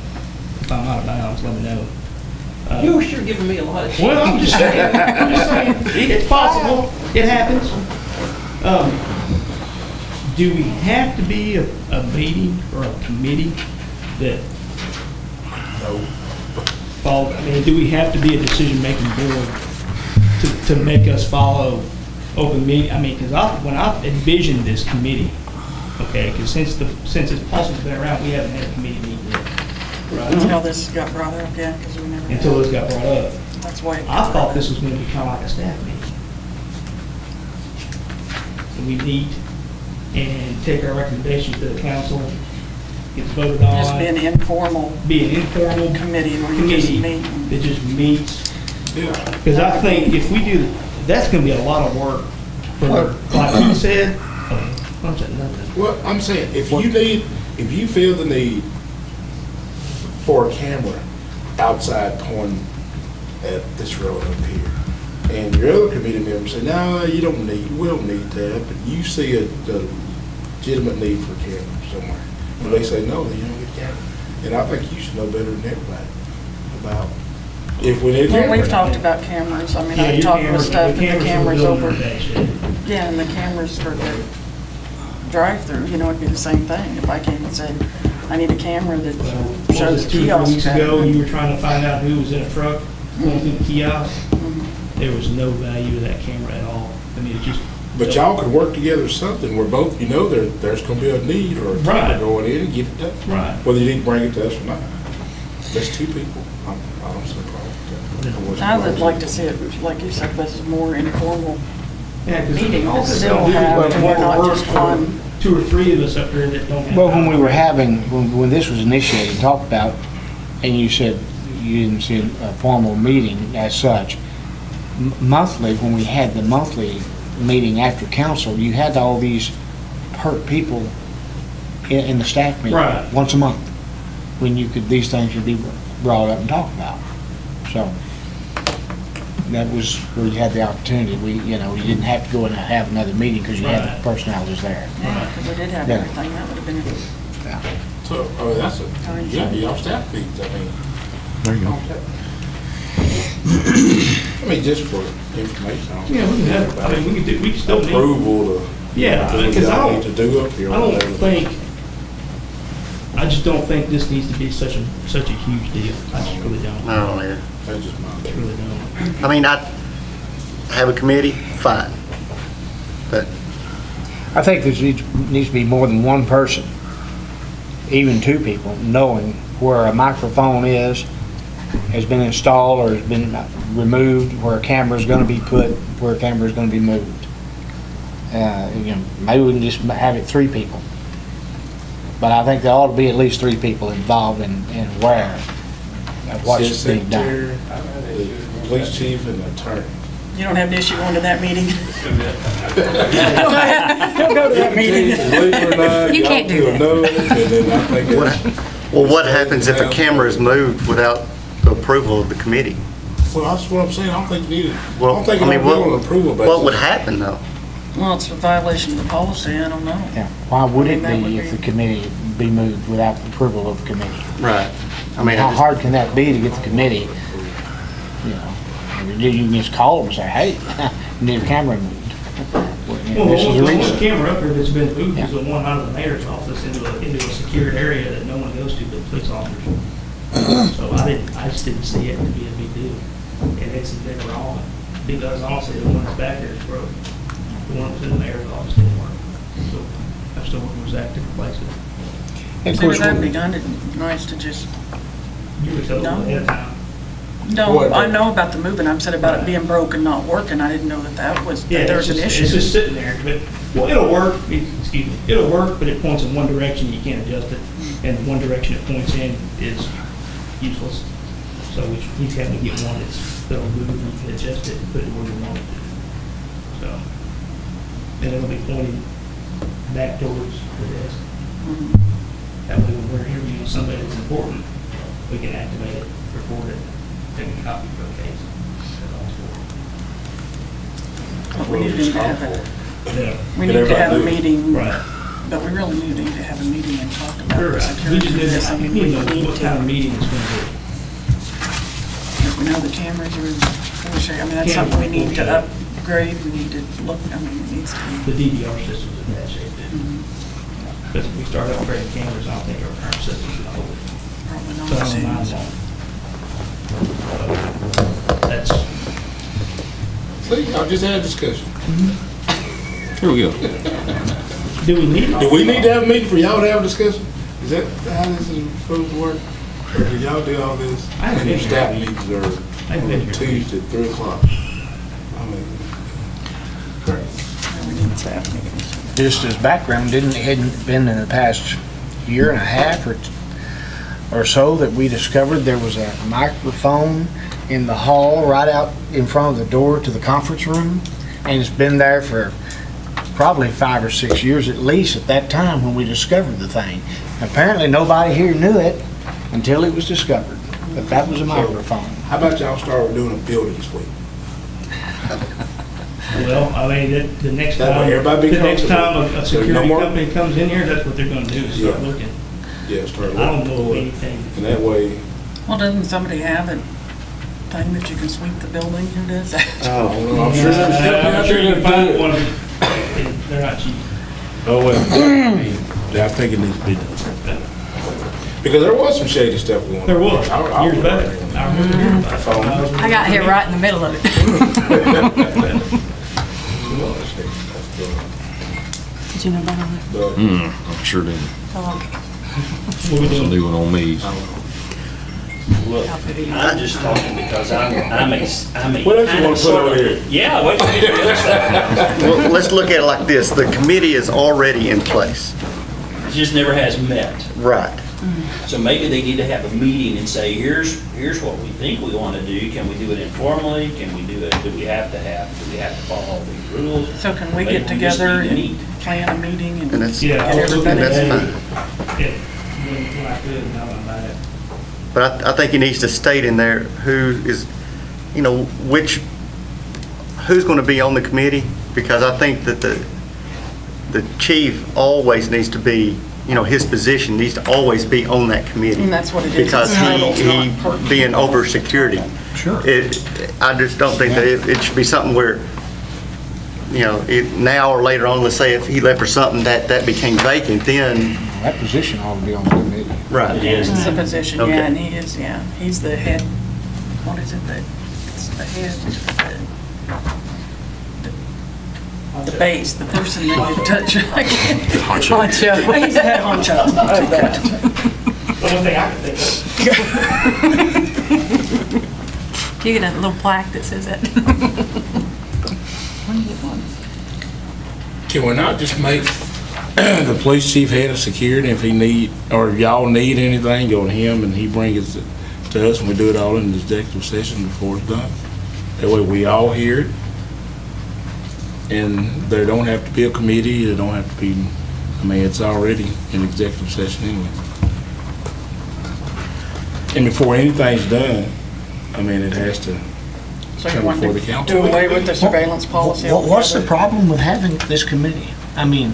if I'm out of bounds, let me know. You're sure giving me a lot of shit. Well, I'm just saying, it's possible, it happens. Do we have to be a meeting or a committee that follow, I mean, do we have to be a decision-making board to make us follow open meeting? I mean, because when I envisioned this committee, okay, because since it's possibly been around, we haven't had a committee meeting yet. Right? Until this got brought up, yeah, because we never. Until this got brought up. That's why. I thought this was going to be kind of like a staff meeting. So we meet and take our recommendations to the council, gets voted on. Just be an informal. Be an informal committee where you just meet. That just meets. Because I think if we do, that's going to be a lot of work for, like you said, Well, I'm saying, if you feel the need for a camera outside pointing at this road up here, and your other committee members say, no, we don't need that, but you see a legitimate need for a camera somewhere, and they say, no, then you don't get a camera. And I think you should know better than everybody about if we need Well, cameras. we've talked about cameras. I mean, Yeah, I've your talked with cameras- stuff, the and the cameras cameras are building over. today, Yeah, and the cameras for the drive-through, you know, it'd be the same thing. If I came and said, I need a camera that What shows was the it, 2 or 3 kiosk. weeks ago, you were trying to find out who was in a truck going through the kiosk. There was no value to that camera at all. I mean, it just. But y'all could work together something where both, you know, there's gonna be a need or a Right. camera going in and get it done. Right. Whether you need to bring it to us or not. That's 2 people. I don't see a problem with that. I would like to see it, like you said, this is more informal Yeah, because meeting. all It's this still will do is have, make and it we're not work just for one. 2 or 3 of us up there that don't have. Well, when we were having, when this was initiated, talked about, and you said you didn't see a formal meeting as such, monthly, when we had the monthly meeting after council, you had all these people in the staff meeting. Right. Once a month, when these things could be brought up and talked about. So, that was where you had the opportunity. You didn't have to go and have another meeting because you had Right. the personalities there. Yeah, because we did have Yeah. everything. That would have been, So, that's y'all staff meetings, I mean. There you go. I mean, just for information. Yeah, we can have, I mean, we can still need. Approval to. Yeah, what because y'all need to do up here. I just don't think this needs to be such a huge deal. I just really don't. I don't either. That's just my I opinion. really don't. I mean, I have a committee, fine. But I think there needs to be more than one person, even 2 people, knowing where a microphone has been installed or has been removed, where a camera is going to be put, where a camera is going to be moved. Maybe we can just have it 3 people. But I think there ought to be at least 3 people involved in aware of what's City being done. secretary, the police chief, and the attorney. you don't have an issue going to that meeting. Don't go to that meeting. Believe it or not, You can't do y'all know it, and then I think it's. what happens if a camera is moved without the approval of the committee? Well, that's what I'm saying, I don't think you need it. I Well, don't think I mean, it'll be on an approval basis. what would happen though? Well, it's a violation of the policy, I don't know. Yeah. Why would it That would be if be- the committee be moved without the approval of the committee? Right. I mean, how hard can that be to get the committee, you know? You can just call them and say, hey, you need a camera moved. Well, This is the the one reason. camera up there that's been moved is Yeah. the one out of the mayor's office into a secured area that no one goes to but police officers. So I just didn't see it to be a big deal. And it's been wrong, because honestly, the one that's back there is broke. The one that's in the mayor's office didn't work. So I still working with Zach to replace it. And of See, course, would that be done, it'd be nice to just, You were told No. ahead of time. no, What? I know about the moving, I'm said about it being broke and not working, I didn't know that was, Yeah, that there was an It's issue. just sitting there, but, well, it'll work, excuse me, it'll work, but it points in one direction, you can't adjust it, and the one direction it points in is useless. So he's having to get one that'll move, and you can adjust it and put it where you want it to. So, and it'll be pointing back towards the desk. Mhm. That way, when we're interviewing somebody that's important, we can activate it, record it, take a copy for the case. But we need to have it, Yeah. we need to have a meeting, Right. but we really need to have a meeting and talk about Sure, the we security. just need That's to, something we we know need what kind of to, meeting it's gonna be. because we know the cameras are, I mean, that's something we need to upgrade, we need to look, I mean, it needs to The be. DVR system's in bad shape, too. But if we start upgrading cameras, I don't think our current system's gonna hold it. Probably not. So I don't mind that. That's, See, I just had a discussion. Here we go. do we need it? Do we need to have a meeting for y'all to have a discussion? Is that how this is supposed to work? Or do y'all do all this? I haven't been And here. staff meetings are I've been on here. Tuesday at 3 o'clock. I mean, We need staff meetings. just as background, hadn't been in the past year and a half or so that we discovered there was a microphone in the hall right out in front of the door to the conference room, and it's been there for probably 5 or 6 years at least at that time when we discovered the thing. Apparently, nobody here knew it until it was discovered, but that was a microphone. how about y'all start doing a building sweep? Well, I mean, the next That way time, everybody be the next time comfortable. a So no security more- company comes in here, that's what they're gonna do, is start Yeah. looking. Yeah, start I don't looking know for it. anything. And that way, Well, doesn't somebody have a thing that you can sweep the building? Who does that? I don't know, I'm sure there's a company I'm out sure there you that can find do it. one, they're not cheap. Oh, well, yeah, I think it needs to be done. Because there was some shady stuff going on. There was, I years back. remember. I remember hearing about it. I got here right in the middle of it. Did you know about But I sure didn't. What we Some doing? new one on me. Look, I'm just talking because I'm a. What else you kind wanna of put sort over of- here? Yeah, what do you do with that? Well, let's look at it like this. The committee is already in place. It just never has met. Right. So maybe they need to have a meeting and say, here's what we think we want to do. Can we do it informally? Can we do it, do we have to follow all these rules? So can we Maybe get we just together need to and meet. plan a meeting And and that's, Yeah, get I'll look everybody? at that's it. fine. Yeah, when I could, now I'm about it. But I think he needs to state in there who is, you know, who's going to be on the committee, because I think that the chief always needs to be, you know, his position needs to always be on that committee. And that's what it is. Because It's titled, he not per- being over security. Sure. I just don't think that it should be something where, you know, now or later on, let's say if he left for something that became vacant, then. That position ought to be on the committee. Right. It is. It's a position, Okay. yeah, and he is, yeah, he's the head, what is it, it's the head, the base, the person that you touch. Honcho. He's the head honcho. The one thing I can think of. You get a little plaque that says that. can we not just make the police chief head of security? If he need, or if y'all need anything, go to him and he brings it to us and we do it all in the executive session before it's done. That way we all hear it. And there don't have to be a committee, there don't have to be, I mean, it's already in executive session anyway. And before anything's done, I mean, it has to So you come want before the to council. do away with the surveillance policy What's the altogether? problem with having this committee? I mean,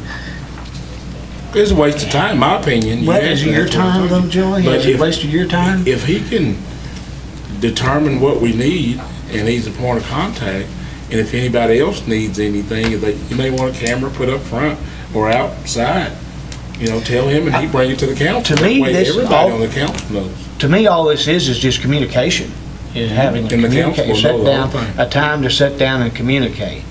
It's a waste of time, in my opinion. what, Yes, is it your that's what I'm time though, thinking. Joey? But Is it if- a waste of your time? If he can determine what we need, and he's a point of contact, and if anybody else needs anything, if they, you may want a camera put up front or outside, tell him and he bring it to the council. To me, That way this everybody all- on the council knows. To me, all this is just communication, is having a And the council communicate, will sit know the whole down, thing. a time to sit down and communicate.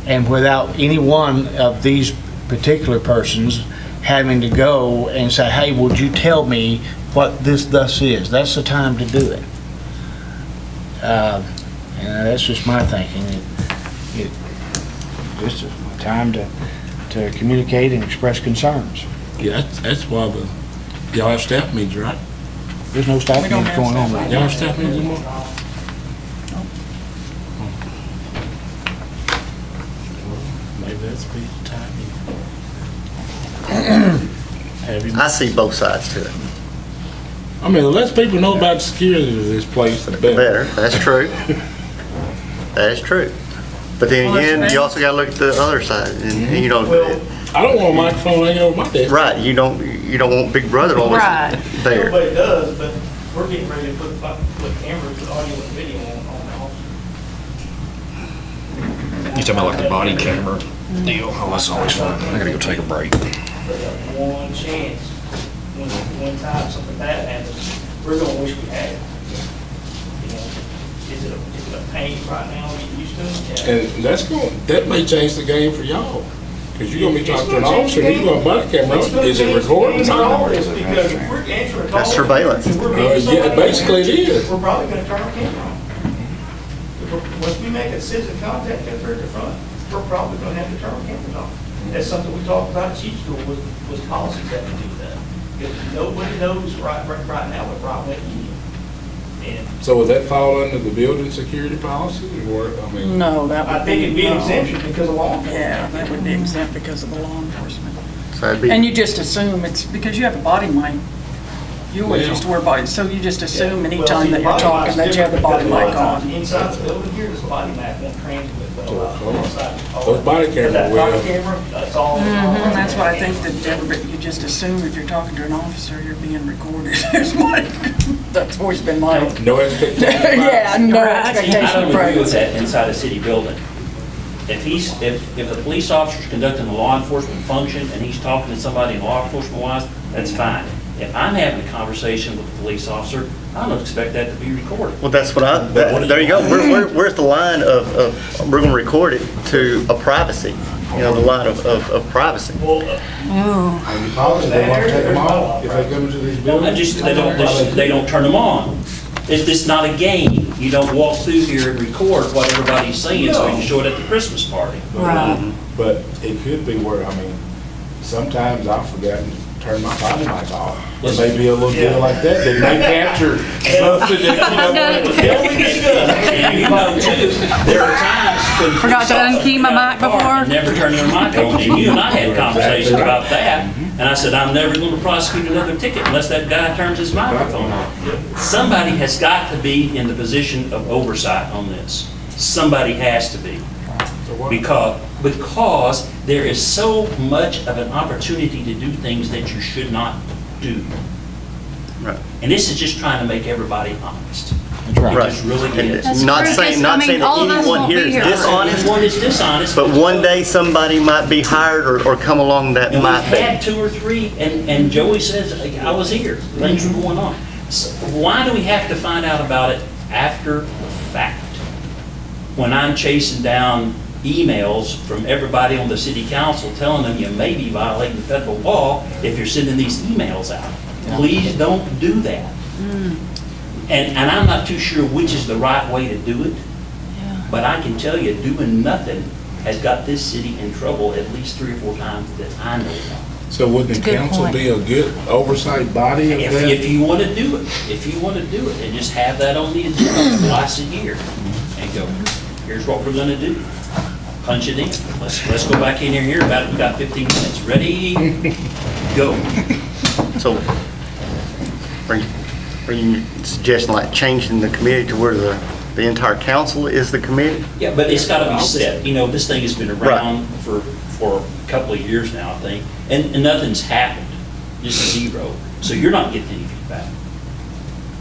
And without any one of these particular persons having to go and say, hey, would you tell me what this thus is? That's the time to do it. And that's just my thinking. Just a time to communicate and express concerns. Yeah, that's why y'all have staff meetings, right? There's no staff We don't meetings have going on staff right Y'all now. have staff meetings anymore? Maybe that's a good time. Have you? I see both sides to it. I mean, the less people know about the security of this place, the better. Better, that's true. That's true. But then again, you also gotta look at the other side, and you know, I don't want a microphone hanging over my desk. right, you don't want Big Brother always Right. there. Everybody does, but we're getting ready to put cameras with audio and video on the office. You talking about like the body camera deal? Oh, that's always fun. I gotta go take a break. But that one chance, one time something bad happens, we're gonna wish we had it. Is it a pain right now, get used to it? Yeah. And that may change the game for y'all. Because you're gonna be talking to an officer, and you're gonna body camera. Is it recorded or not? Because if we're answering calls. That's surveillance. and we're meeting Yeah, somebody basically it is. We're probably gonna turn our camera on. Once we make a citizen contact up there at the front, we're probably gonna have to turn our cameras on. That's something we talked about at Chief School, was policies that we do that. Because nobody knows right now what right went in. And So would that fall under the building security policy, or, I mean? No, that would be. I think it'd be an no. exemption because of law enforcement. Yeah, that would be exempt because of the law enforcement. So that'd be, And you just assume it's because you have a body mic. You always Yeah. used to wear body, so you just assume Well, see, anytime that the you're body talking mic's that you have the body different mic because a lot of on. times Inside the building here, this body mic won't transmit well. Inside. Those body But cameras that will. body camera, that's all. Mhm, That's what I think that everybody, you just assume if you're talking to an officer, you're being recorded. There's my, that's always been my, No expectation. yeah, no I expectation of don't agree with privacy. that inside a city building. If the police officer's conducting a law enforcement function and he's talking to somebody law enforcement wise, that's fine. If I'm having a conversation with a police officer, I don't expect that to be recorded. well, that's what there you go. Where's the line of we're gonna record it to a privacy? The line of privacy. Ooh. Policy, they won't take them off if they come into these buildings. They don't turn them on. It's not a game. You don't walk through here and record what everybody's saying so you can show it at the Christmas party. Right. But it could be where, sometimes I've forgotten to turn my body mic off. There may be a little deal like that may capture something that, And you know, too, there are times when. Forgot to unkey my mic before? And never turn your mic on. And you and I had conversations about that. And I said, I'm never going to prosecute another ticket unless that guy turns his microphone on. Somebody has got to be in the position of oversight on this. Somebody has to be. Because there is so much of an opportunity to do things that you should not do. Right. And this is just trying to make everybody honest. right. It just really is. That's Not true, saying 'cause, not I mean, saying that all of us anyone won't here be is here. dishonest, One is dishonest. but one day somebody might be hired or come along that And might we've be. had 2 or 3, and Joey says, I was here, things were going on. So why do we have to find out about it after the fact? When I'm chasing down emails from everybody on the city council telling them you may be violating federal law if you're sending these emails out. Please don't do that. And I'm not too sure which is the right way to do it, but I can tell you, doing nothing has got this city in trouble at least 3 or 4 times that I know of. So wouldn't the Good council point. be a good oversight body of If that? you want to do it, and just have that on the agenda twice a year, and go, here's what we're gonna do. Punch it in. Let's go back in here about it. We got 15 minutes. Ready? Go. So, are you suggesting like changing the committee to where the entire council is the committee? Yeah, but it's gotta be set. You know, this thing has been around for a couple of years now, I think, and nothing's happened, just zero. So you're not getting any feedback.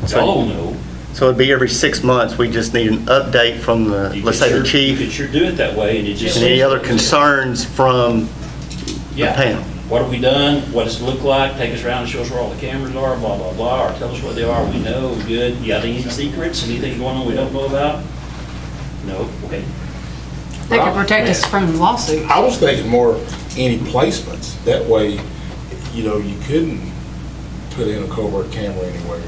Y'all don't know. So it'd be every 6 months, we just need an update from the, You let's could say the sure- You chief, could sure do it that way, and it just. and any other concerns from the Yeah. panel. What have we done? What does it look like? Take us around and show us where all the cameras are, blah, blah, blah, or tell us where they are. We know, good. You got any secrets? Anything going on we don't know about? No? Okay. They could protect us from lawsuits. I was thinking more any placements. That way, you know, you couldn't put in a covert camera anywhere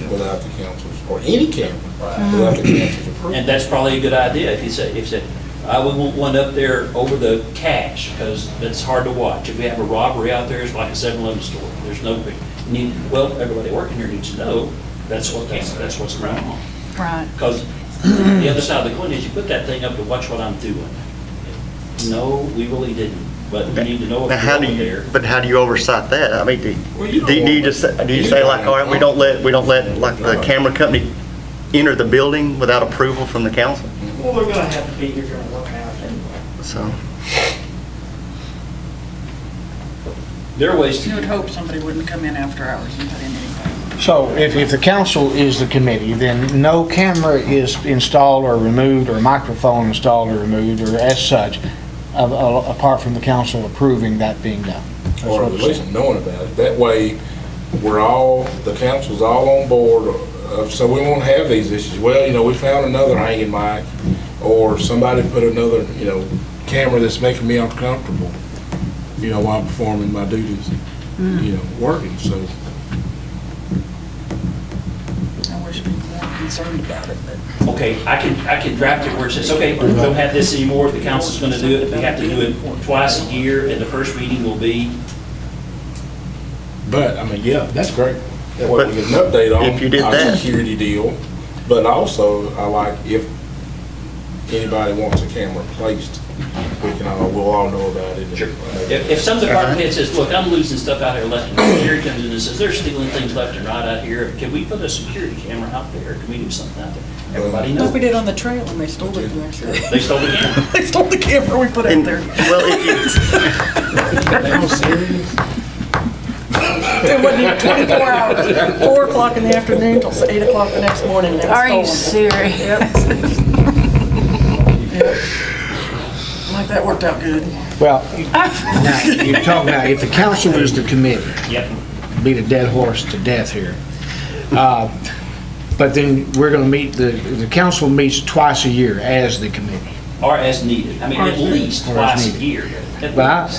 without the council's, or any camera without the council's approval. And that's probably a good idea if you say, I would want one up there over the cash, because that's hard to watch. If we have a robbery out there, it's like a 7-Eleven store. There's no, well, everybody working here needs to know that's what's going on. Right. Because the other side of the coin is you put that thing up to watch what I'm doing. No, we really didn't, but we need to know Now, if how we're do over you, there. but how do you oversight that? I mean, do Well, you do you just, do you say like, all right, we don't let like the camera company enter the building without approval from the council? Well, they're gonna have to be here during work hours anyway. So, There are ways You would to, hope somebody wouldn't come in after hours and put in anything. So if the council is the committee, then no camera is installed or removed, or microphone installed or removed, or as such, apart from the council approving that being done. That's Or what at we're least saying. knowing about it. That way, the council's all on board, so we won't have these issues. Well, you know, we found another hanging mic, or somebody put another, you know, camera that's making me uncomfortable, you know, while performing my duties, you know, working, so. I wish people weren't concerned about it, but. okay, I can draft it where it says, okay, we don't have this anymore, the council's gonna do it, we have to do it twice a year, and the first meeting will be, But, I mean, yeah, that's great. That way we get an update on If you did our that. security deal. But also, I like if anybody wants a camera placed, we'll all know about it. Sure. If some department head says, look, I'm losing stuff out here left and right, Jerry comes in and says, they're stealing things left and right out here, can we put a security camera out there? Can we do something out there? Everybody knows. Like we did on the trail and they stole it the next day. They stole the camera. They stole the camera we put out and, there. well, It wasn't even 24 hours. 4 o'clock in the afternoon till 8 o'clock the next morning. They Are you stole them. serious? Yep. Like that worked out good. Well, now, you're talking about if the council is the committee, Yep. beat a dead horse to death here. But then we're gonna meet, the council meets twice a year as the committee. Or as needed, I mean, at least Or as twice a needed. year. At But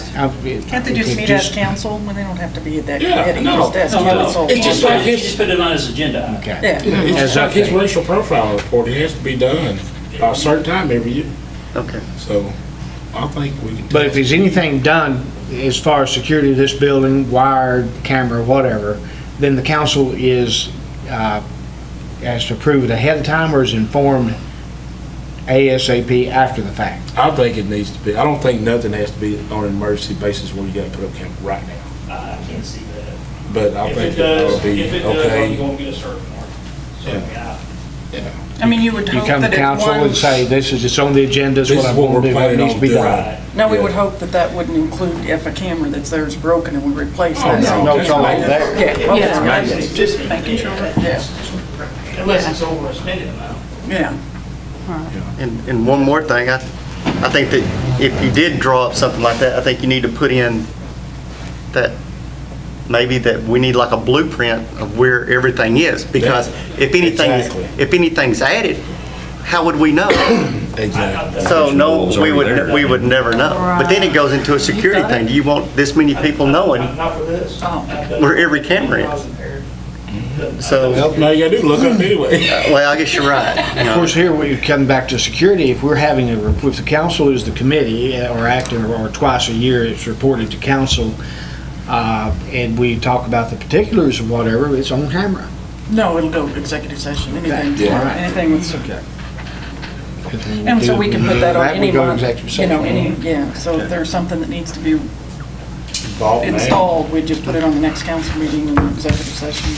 least. Can't they just meet as council when they don't have to be at that Yeah, committee? no, Just as No, council. It's just like You just put it on his agenda. Okay. Yeah. It's just like his okay. racial profile report, it has to be done by a certain time every year. okay. So I think we can. But if there's anything done as far as security of this building, wired, camera, whatever, then the council is, has to approve it ahead of time or is informed ASAP after the fact. I think it needs to be, I don't think nothing has to be on an emergency basis where you gotta put up camera right now. I can't see that. But I If think it it ought does, to be if it does, I'm okay. gonna get a search warrant. So, Yeah. yeah. Yeah. I mean, you would You hope come to that if council one, and say, this is, it's on the agenda, this is what This I'm is what gonna we're do, it planning needs on to be doing. done. no, we Yeah. would hope that that wouldn't include if a camera that's there is broken and we replace Oh, that. No, it's all there. Yeah, okay, Yeah. just making sure, yeah, Unless it's over a spending amount. yeah. And one more thing, I think that if you did draw up something like that, I think you need to put in that, maybe that we need like a blueprint of where everything is, because if Exactly. anything's added, how would we know? Exactly. So no, It's we already there. would never know. But then it goes into a security thing. Do you want this many people knowing Not for this. Oh. where every camera is? So, Now you gotta do, look up anyway. well, I guess you're right. Of course, here we come back to security. If we're having if the council is the committee or acting, or twice a year, it's reported to council, and we talk about the particulars of whatever, it's on camera. No, it'll go executive session, anything, Yeah. All right. anything with security. And so we can put that on any would go month, executive you know, session. yeah, so if there's something that needs to be Involved now. installed, we just put it on the next council meeting in executive session.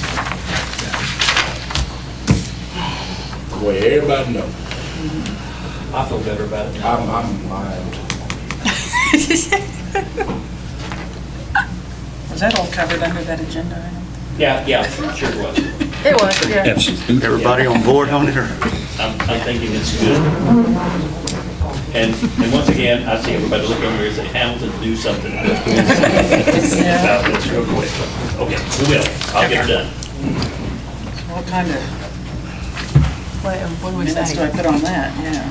way everybody knows. I feel better about it. I am Was that all covered under that agenda item? Yeah, sure it was. It was, yeah. Everybody on board on it, or? I'm thinking it's good. And once again, I see everybody look over here and say, Hamilton, do something about this real quick. Okay, we will. I'll get it done. What kind of What do we minutes do I say? put on that? Yeah.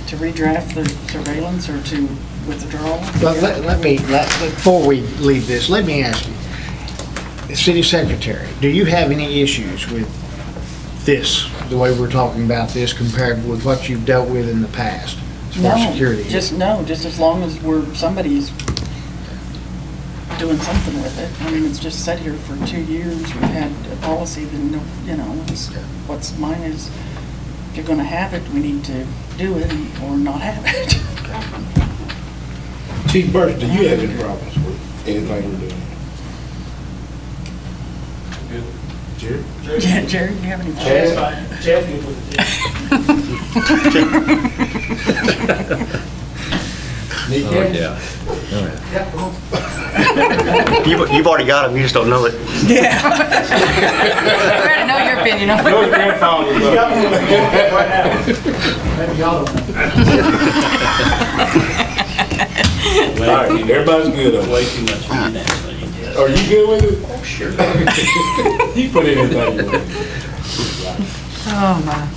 To redraft the surveillance or to withdraw? But before we leave this, let me ask you, City Secretary, do you have any issues with this, the way we're talking about this compared with what you've dealt with in the past as far as security? Just as long as somebody's doing something with it. I mean, it's just sat here for 2 years. We've had a policy that, what's mine is, if you're gonna have it, we need to do it or not have it. Chief Burke, do you have any problems with anything we're doing? Jerry? Yeah, Jerry, do you have any? Jeff, you put You've already got them, you just don't know it. Yeah. I already know your opinion on it. Your grandfather was up. Maybe y'all don't know. All right, everybody's good on Way it. too much finance money. Are you good with it? Oh, sure. You put anything you want. Oh, my.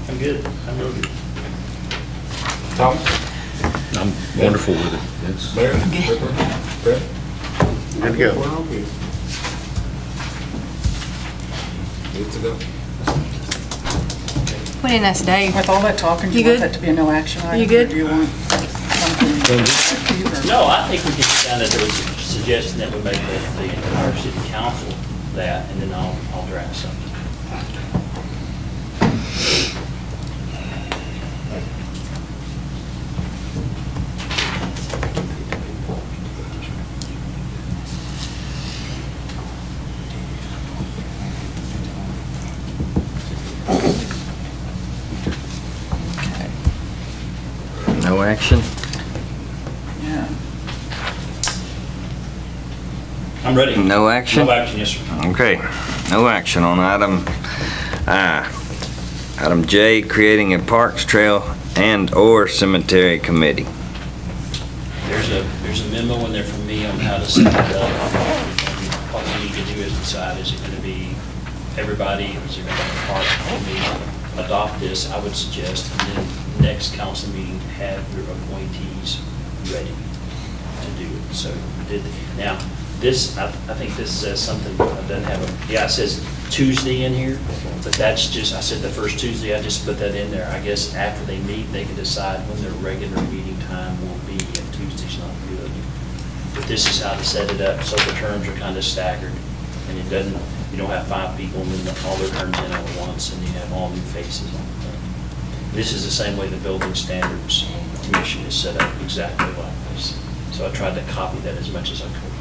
I'm good. I'm real good. Tom? I'm wonderful with it. It's- Mayor? Brett? Good to go. We're all good. Good to go. We didn't ask Dave. With all that talking, do You you want good? that to be a no action item? You good? Or do you want something? No, I think we can sit down, there was a suggestion that we make the entire city council that, and then I'll draft something. No action? Yeah. I'm ready. No action? No action, yes, sir. Okay, no action on item I. Item J, creating a parks, trail, and/or cemetery committee. There's a memo in there from me on how to set it up. What we need to do is decide, is it going to be everybody, is it going to be a park committee? Adopt this, I would suggest, and then next council meeting, have your appointees ready to do it. So, now, this, I think this says something, it doesn't have a, yeah, it says Tuesday in here, but that's just, I said the first Tuesday, I just put that in there. I guess after they meet, they can decide when their regular meeting time will be, and Tuesday's not good. But this is how to set it up, so the terms are kind of staggered, and it doesn't, you don't have 5 people and then all their terms in at once, and you have all new faces on the thing. This is the same way the Building Standards Commission is set up, exactly like this. So I tried to copy that as much as I could.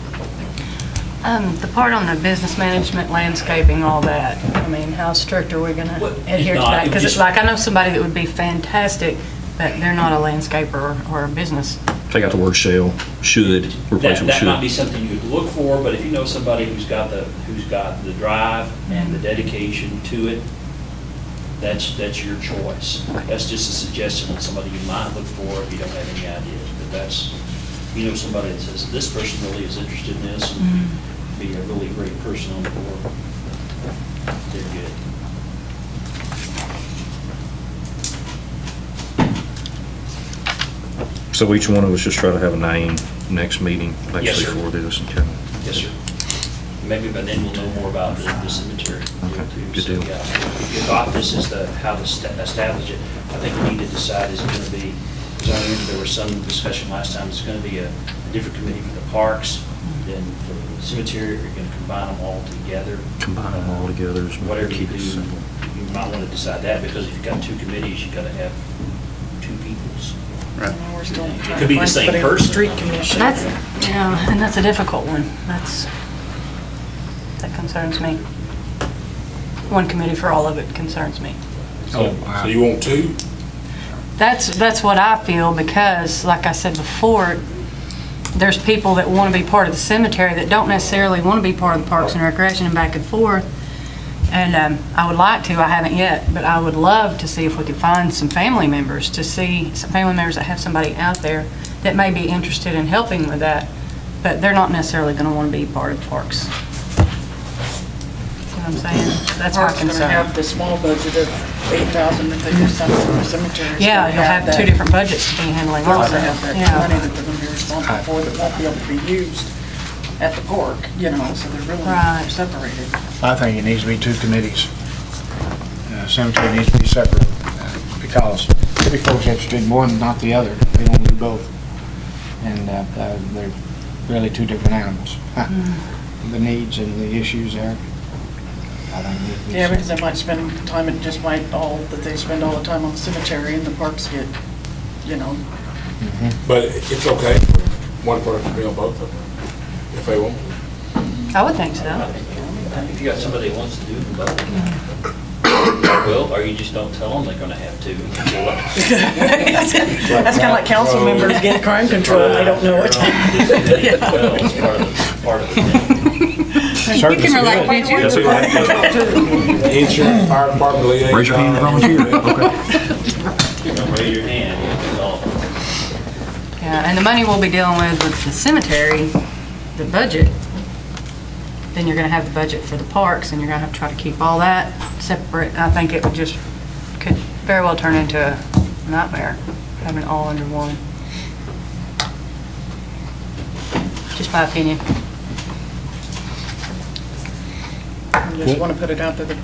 The part on the business management, landscaping, all that, I mean, how strict are we gonna Well, adhere to no, that? it Because just- like, I know somebody that would be fantastic, but they're not a landscaper or a business. Take out the word shall, should, replace it with That might be should. something you could look for, but if you know somebody who's got the drive and the dedication to it, that's your choice. That's just a suggestion on somebody you might look for if you don't have any ideas. But that's, you know, somebody that says, this person really is interested in this, and be a really great person on the board. They're good. So each one of us just try to have a name next meeting, Yes, actually, sir. for this. Okay. Yes, sir. Maybe by then we'll know more about the cemetery. Okay, good So, deal. yeah, if you thought this is how to establish it, I think we need to decide, is it going to be, because I remember there was some discussion last time, it's going to be a different committee for the parks, then for the cemetery, or you're going to combine them all together. Combine them all together. is Whatever you keep it do, simple. you might want to decide that, because if you've got 2 committees, you've got to have 2 peoples. I know we're still It trying could be to the find same somebody on the person. street commission. That's, yeah, and that's a difficult one. That concerns me. one committee for all of it concerns me. So you want two? That's what I feel, because like I said before, there's people that want to be part of the cemetery that don't necessarily want to be part of the Parks and Recreation and back and forth. And I would like to, I haven't yet, but I would love to see if we could find some family members, that have somebody out there that may be interested in helping with that, but they're not necessarily going to want to be part of Parks. See what I'm saying? That's my Parks gonna concern. have the small budget of 8,000 if they do something for the cemetery. Yeah, you'll have two different budgets to be handling They also also. have that Yeah. money that they're gonna be responsible for that won't be able to be used at the park, so they're really Right. separated. I think it needs to be two committees. Cemetery needs to be separate, because there'll be folks interested in one, not the other. They don't do both. And they're really two different animals. The needs and the issues there, I think need to be Yeah, because separate. they might spend time, it just might that they spend all the time on the cemetery and the parks get, But it's okay for one person to be on both of them, if they want to. I would think so. If you got somebody that wants to do them both, well, or you just don't tell them they're gonna have to. That's kind of like council members get crime control, they don't know it. Well, it's part of the thing. You can relate, can't you? Insurance, fire department, liaison. Raise your hand to volunteer. Okay. Raise your hand, it's all. Yeah, and the money we'll be dealing with the cemetery, the budget, then you're gonna have the budget for the parks, and you're gonna have to try to keep all that separate. I think it could very well turn into a nightmare, having it all under one. Just my opinion. I just want to put it out there, the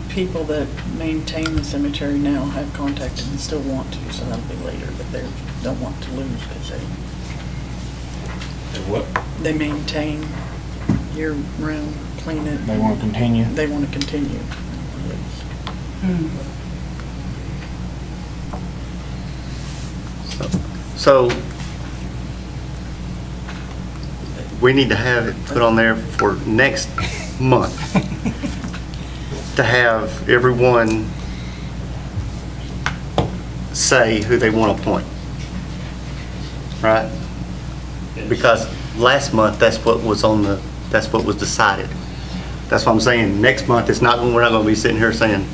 people that maintain the cemetery now have contacted and still want to, so that'll be later, but they don't want to lose because What? they maintain year-round, clean it. They want to continue. They want to continue. So we need to have it put on there for next month to have everyone say who they want to appoint. Right? Because last month, that's what was decided. That's what I'm saying. Next month, we're not going to be sitting here saying,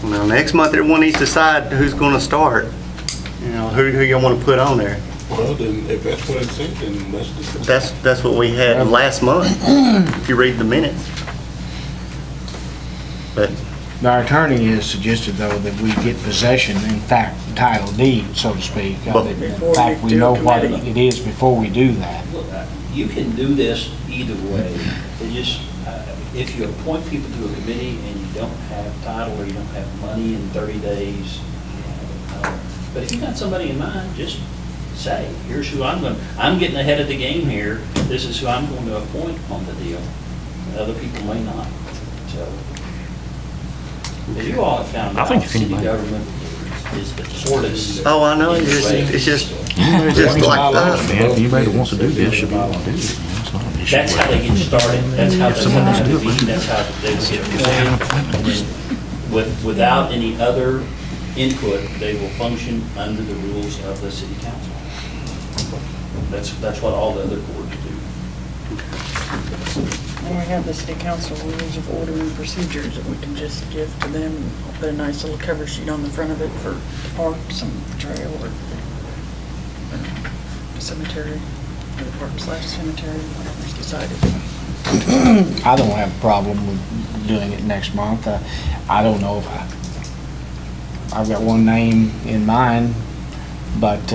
well, next month, everyone needs to decide who's going to start. Who you want to put on there. Well, then, if that's what it's said, then let's discuss. That's what we had last month, if you read the minutes. But Our attorney has suggested, though, that we get possession, in fact, title deed, so to speak. In fact, we know what it is before we do that. You can do this either way. It just, if you appoint people to a committee and you don't have title or you don't have money in 30 days, but if you've got somebody in mind, just say, here's who I'm getting ahead of the game here. This is who I'm going to appoint on the deal. Other people may not. So, as you all have found I out, think if city anybody- government is the shortest. oh, I know, it's just like that. Man, anybody that wants to do this should be able to do it. It's not an issue. That's how they get started. That's how they someone wants to do it, convene. That's how they get appointed. Without any other input, they will function under the rules of the city council. That's what all the other boards do. And we have the city council rules of order and procedures that we can just give to them. I'll put a nice little cover sheet on the front of it for the parks and the trail or the cemetery, or the park/cemetery, whatever's decided. I don't have a problem with doing it next month. I don't know if I've got one name in mind, but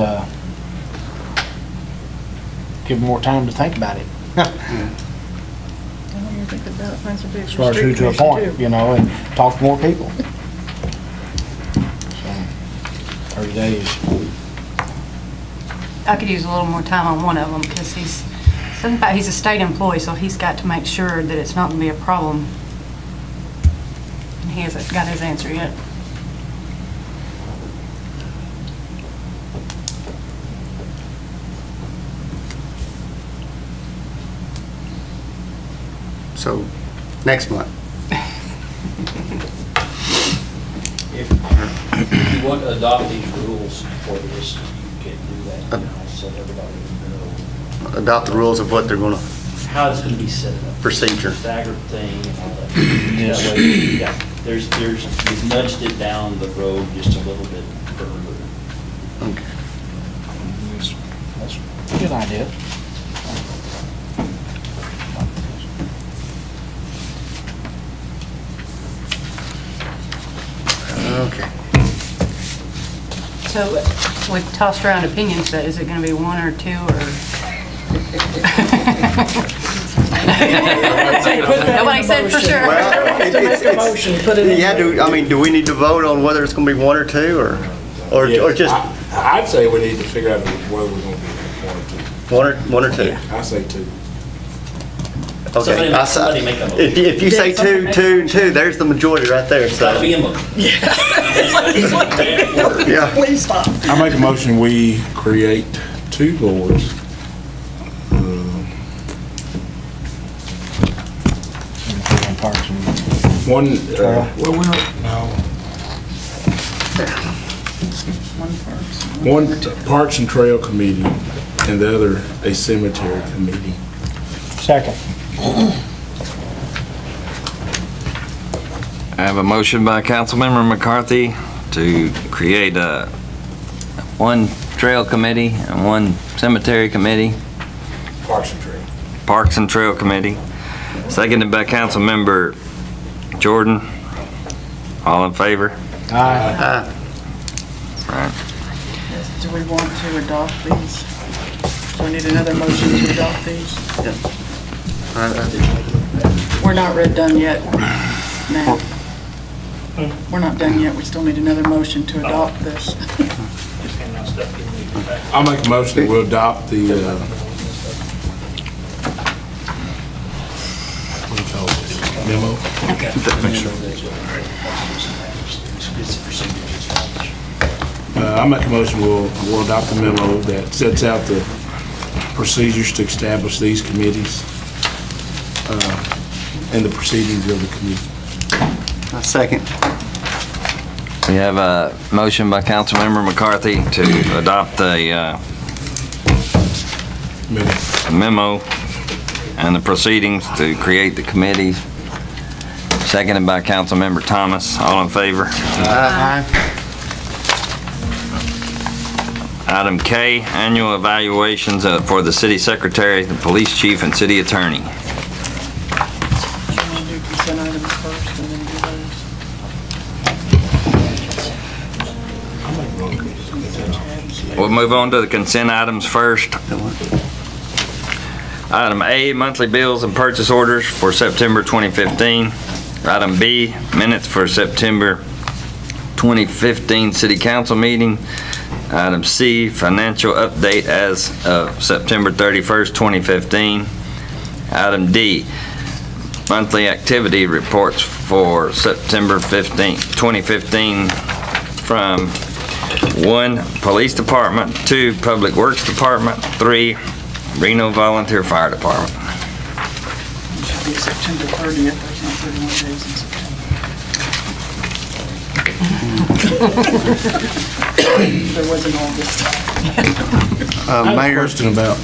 give them more time to think about it. You're thinking about it, find some big As far as who street to commission, appoint, too. and talk to more people. So, 30 days. I could use a little more time on one of them, because he's a state employee, so he's got to make sure that it's not going to be a problem. And he hasn't got his answer yet. So, next month. If you want to adopt these rules for this, you can do that, you know, so everybody will know Adopt the rules of what they're gonna, how it's going to be set up. Procedure. Staggered thing and all that. That way, yeah, we've nudged it down the road just a little bit further. okay. That's a good idea. Okay. So we tossed around opinions, but is it going to be one or two or? Nobody said for sure. Well, you had to, I mean, do we need to vote on whether it's gonna be one or two, or just I'd say we need to figure out whether we're gonna be one or two? I say two. Okay. Somebody make a motion. If you say two, and two, there's the majority right there, It's got to so. be a motion. Yeah. Please stop. I make a motion, we create two boards. One, well, we don't, no. One Parks and Trail Committee and the other a cemetery committee. Second. I have a motion by Councilmember McCarthy to create one trail committee and one cemetery committee, Parks and Trail. Parks and Trail Committee. Seconded by Councilmember Jordan. All in favor? Aye. Right. Do we want to adopt these? Do we need another motion to adopt these? We're not done yet, now. We're not done yet. We still need another motion to adopt this. I'll make a motion that we'll adopt the, what do you call this, memo? I'll make a motion, we'll adopt the memo that sets out the procedures to establish these committees, and the proceedings of the committee. A second. We have a motion by Councilmember McCarthy to adopt the memo and the proceedings to create the committees. Seconded by Councilmember Thomas. All in favor? Aye. Item K, annual evaluations for the city secretary, the police chief, and city attorney. Do you want to do consent items first and then do those? We'll move on to the consent items first. Item A, monthly bills and purchase orders for September 2015. Item B, minutes for September 2015 city council meeting. Item C, financial update as of September 31st, 2015. Item D, monthly activity reports for September 2015 from 1, Police Department, 2, Public Works Department, 3, Reno Volunteer Fire Department. It should be September 30th. There's not 31 days in September. There was an August. I have a Mayor, question about,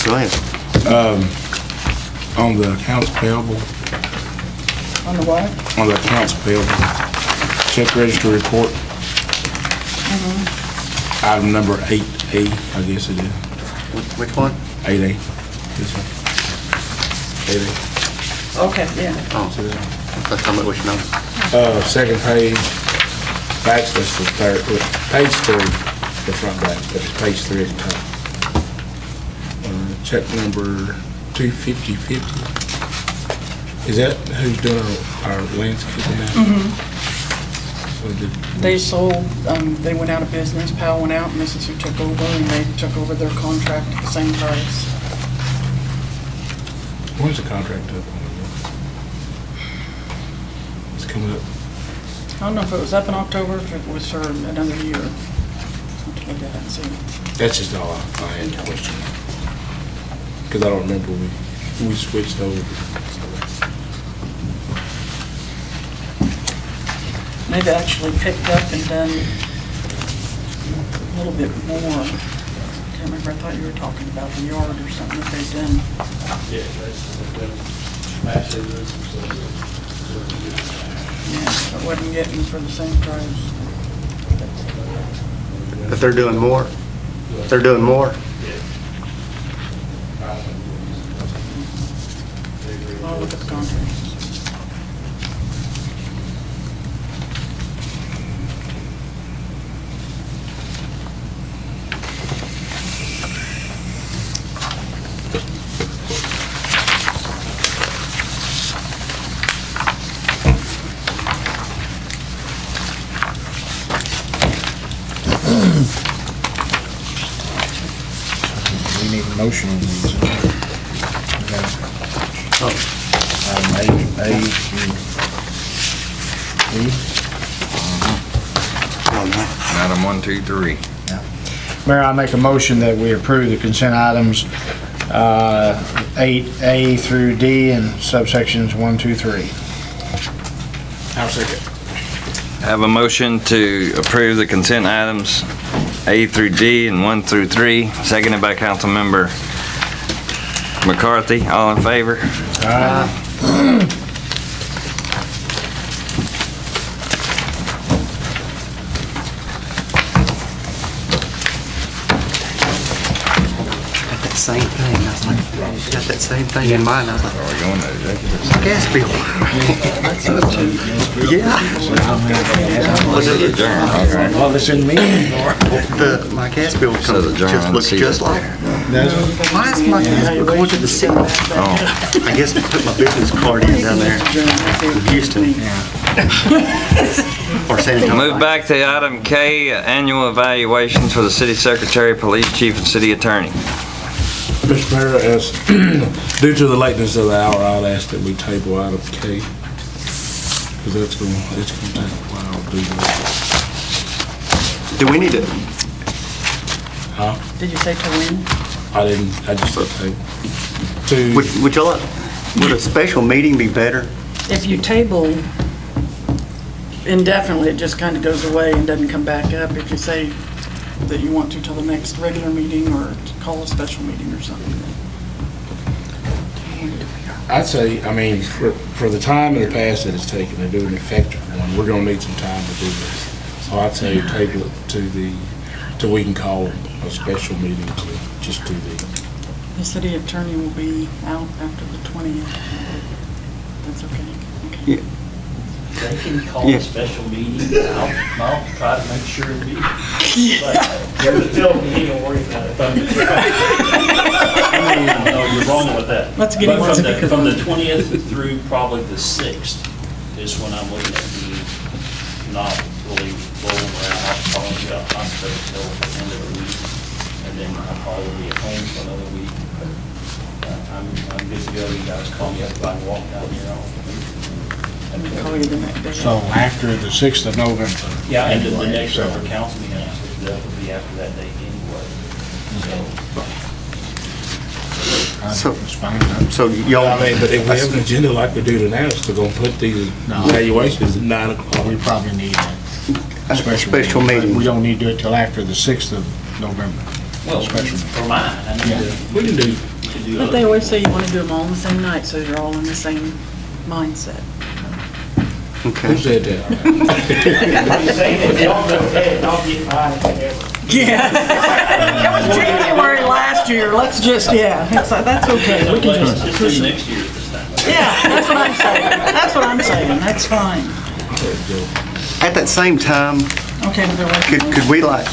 go ahead. on the accounts payable, On the what? on the accounts payable, check register report. Item number 8A, I guess it is. Which one? 8A. This one. 8A. Okay, yeah. Oh, that's how much we should know. Second page, that's the third, page 3, the front back, but it's page 3 at the top. Check number 25050. Is that who's doing our landscaping now? So They sold, they went out of business, Powell went out, and this is who took over, and they took over their contract at the same price. When's the contract up on it? It's coming up. I don't know if it was up in October, if it was for another year. Something like that, and see. That's just all I had to question. Because I don't remember we switched over. they've actually picked up and done a little bit more. I can't remember, I thought you were talking about the yard or something that they've done. Yeah, that's massive, Yeah, I wasn't getting for the same price. But they're doing more? They're doing more? I'll look at the contract. We need a motion on these. Item A through E. Item 1, 2, 3. Mayor, I make a motion that we approve the consent items 8A through D and subsections 1, 2, 3. I'll second. I have a motion to approve the consent items A through D and 1 through 3, seconded by Councilmember McCarthy. All in favor? That same thing. I was like, got that same thing in mind. I was like, Are we going to executive? gas bill. Yeah. Was it adjourned? Okay. Well, it's in me. My gas bill So the just German looks seat just up like. there. Why is my gas bill going to the city? Oh, I guess I put my business card in down there in Houston. Or San Antonio. move back to item K, annual evaluations for the city secretary, police chief, and city attorney. Mr. Mayor, as due to the lateness of the hour, I'll ask that we table item K. Because it's gonna take a while to do that. Do we need to, Huh? Did you say to win? I just said table. would y'all, would a special meeting be better? If you table indefinitely, it just kind of goes away and doesn't come back up. If you say that you want to till the next regular meeting or to call a special meeting or something. I'd say, I mean, for the time in the past that it's taken to do an effective one, we're gonna need some time to do this. So I'd say table it till we can call a special meeting to just do The city attorney will be out after the 20th. That's okay. Yeah. They can call a special meeting, I'll try to make sure it be. But there's a film, you ain't gonna worry about it. No, you're wrong with that. Let's get But him from the 20th through probably the 6th is when I'm looking at being not really rolling around. I'll probably be out hospital until the end of the week, and then I'll probably be at home for another week. But I'm good to go. You guys call me up if I can walk down here. Let me call you the next day. So after the 6th of November. Yeah, and the next So- upper council meeting, that would be after that date anyway. So- It's fine. So it. y'all, I mean, but if we have an agenda like we do tonight, it's still gonna put these evaluations at 9 o'clock. We probably need a special meeting. We don't need to do it till after the 6th of November. Well, Special meeting. for mine, I need to. We can do, But they always say you want to do them all on the same night, so you're all in the same mindset. who okay. said that? Yeah. That was January last year, let's just, that's okay. We can Let's just just push do it. next year at this time. Yeah, that's what I'm saying. That's what I'm saying. That's fine. At that same time, Okay, but they're working. could we like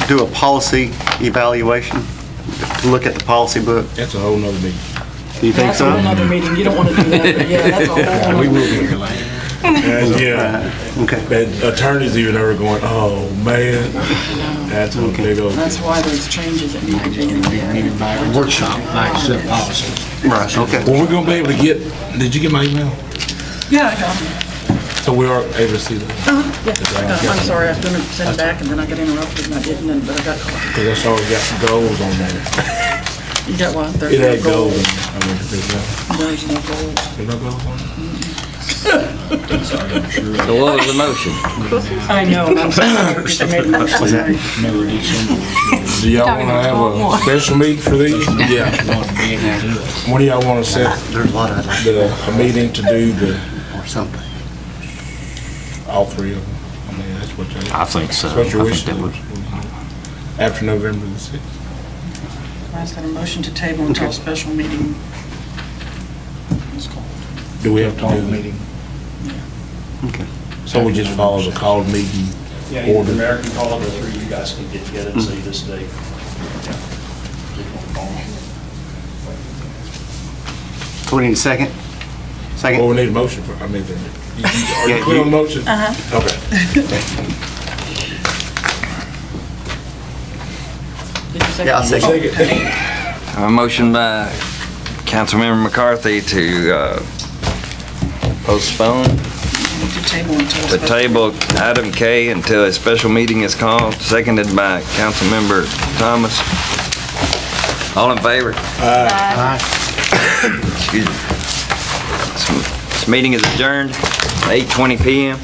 do a policy evaluation? To look at the policy book? That's a whole nother meeting. Do you think That's so? a whole nother meeting. You don't want to do that, but yeah, that's a whole nother. We will be here later. Yeah, Okay. that attorneys even are going, oh, man, that's a big old. That's why there's changes that need to be in there. Meeting by a workshop, like set policy. Right, okay. Well, we're gonna be able to get, did you get my email? Yeah, I got it. So we are able to see that? Yeah, I got it. I'm sorry, I was going to send it back and then I got interrupted and I didn't, but I got caught. Because that's always got goals on there. You got what? There's It no had goals. goals. I mean, there's no There's no goals. goals on it? So what was the motion? I know, and I'm sorry, because you made a motion tonight. Do y'all want to have a special meeting for these? Yeah. When do y'all want to set There's a lot I'd like a meeting to do or something. all three of them? I mean, that's what you. I think so. That's what your I wish think that is. After November the 6th. I just got a motion to table until a special meeting is called. Do we have to do the meeting? Okay. So we just follow the called meeting Yeah, either the order? mayor can call it, or three of you guys can get together and say this date. So we need a second? Second? Well, we need a motion for, I mean, are Yeah, you clear on the motion? Uh-huh. Okay. Did you second? Yeah, I'll second. A motion by Councilmember McCarthy to postpone, To table until a to special. table item K until a special meeting is called, seconded by Councilmember Thomas. All in favor? Excuse me. This meeting is adjourned, 8:20 PM.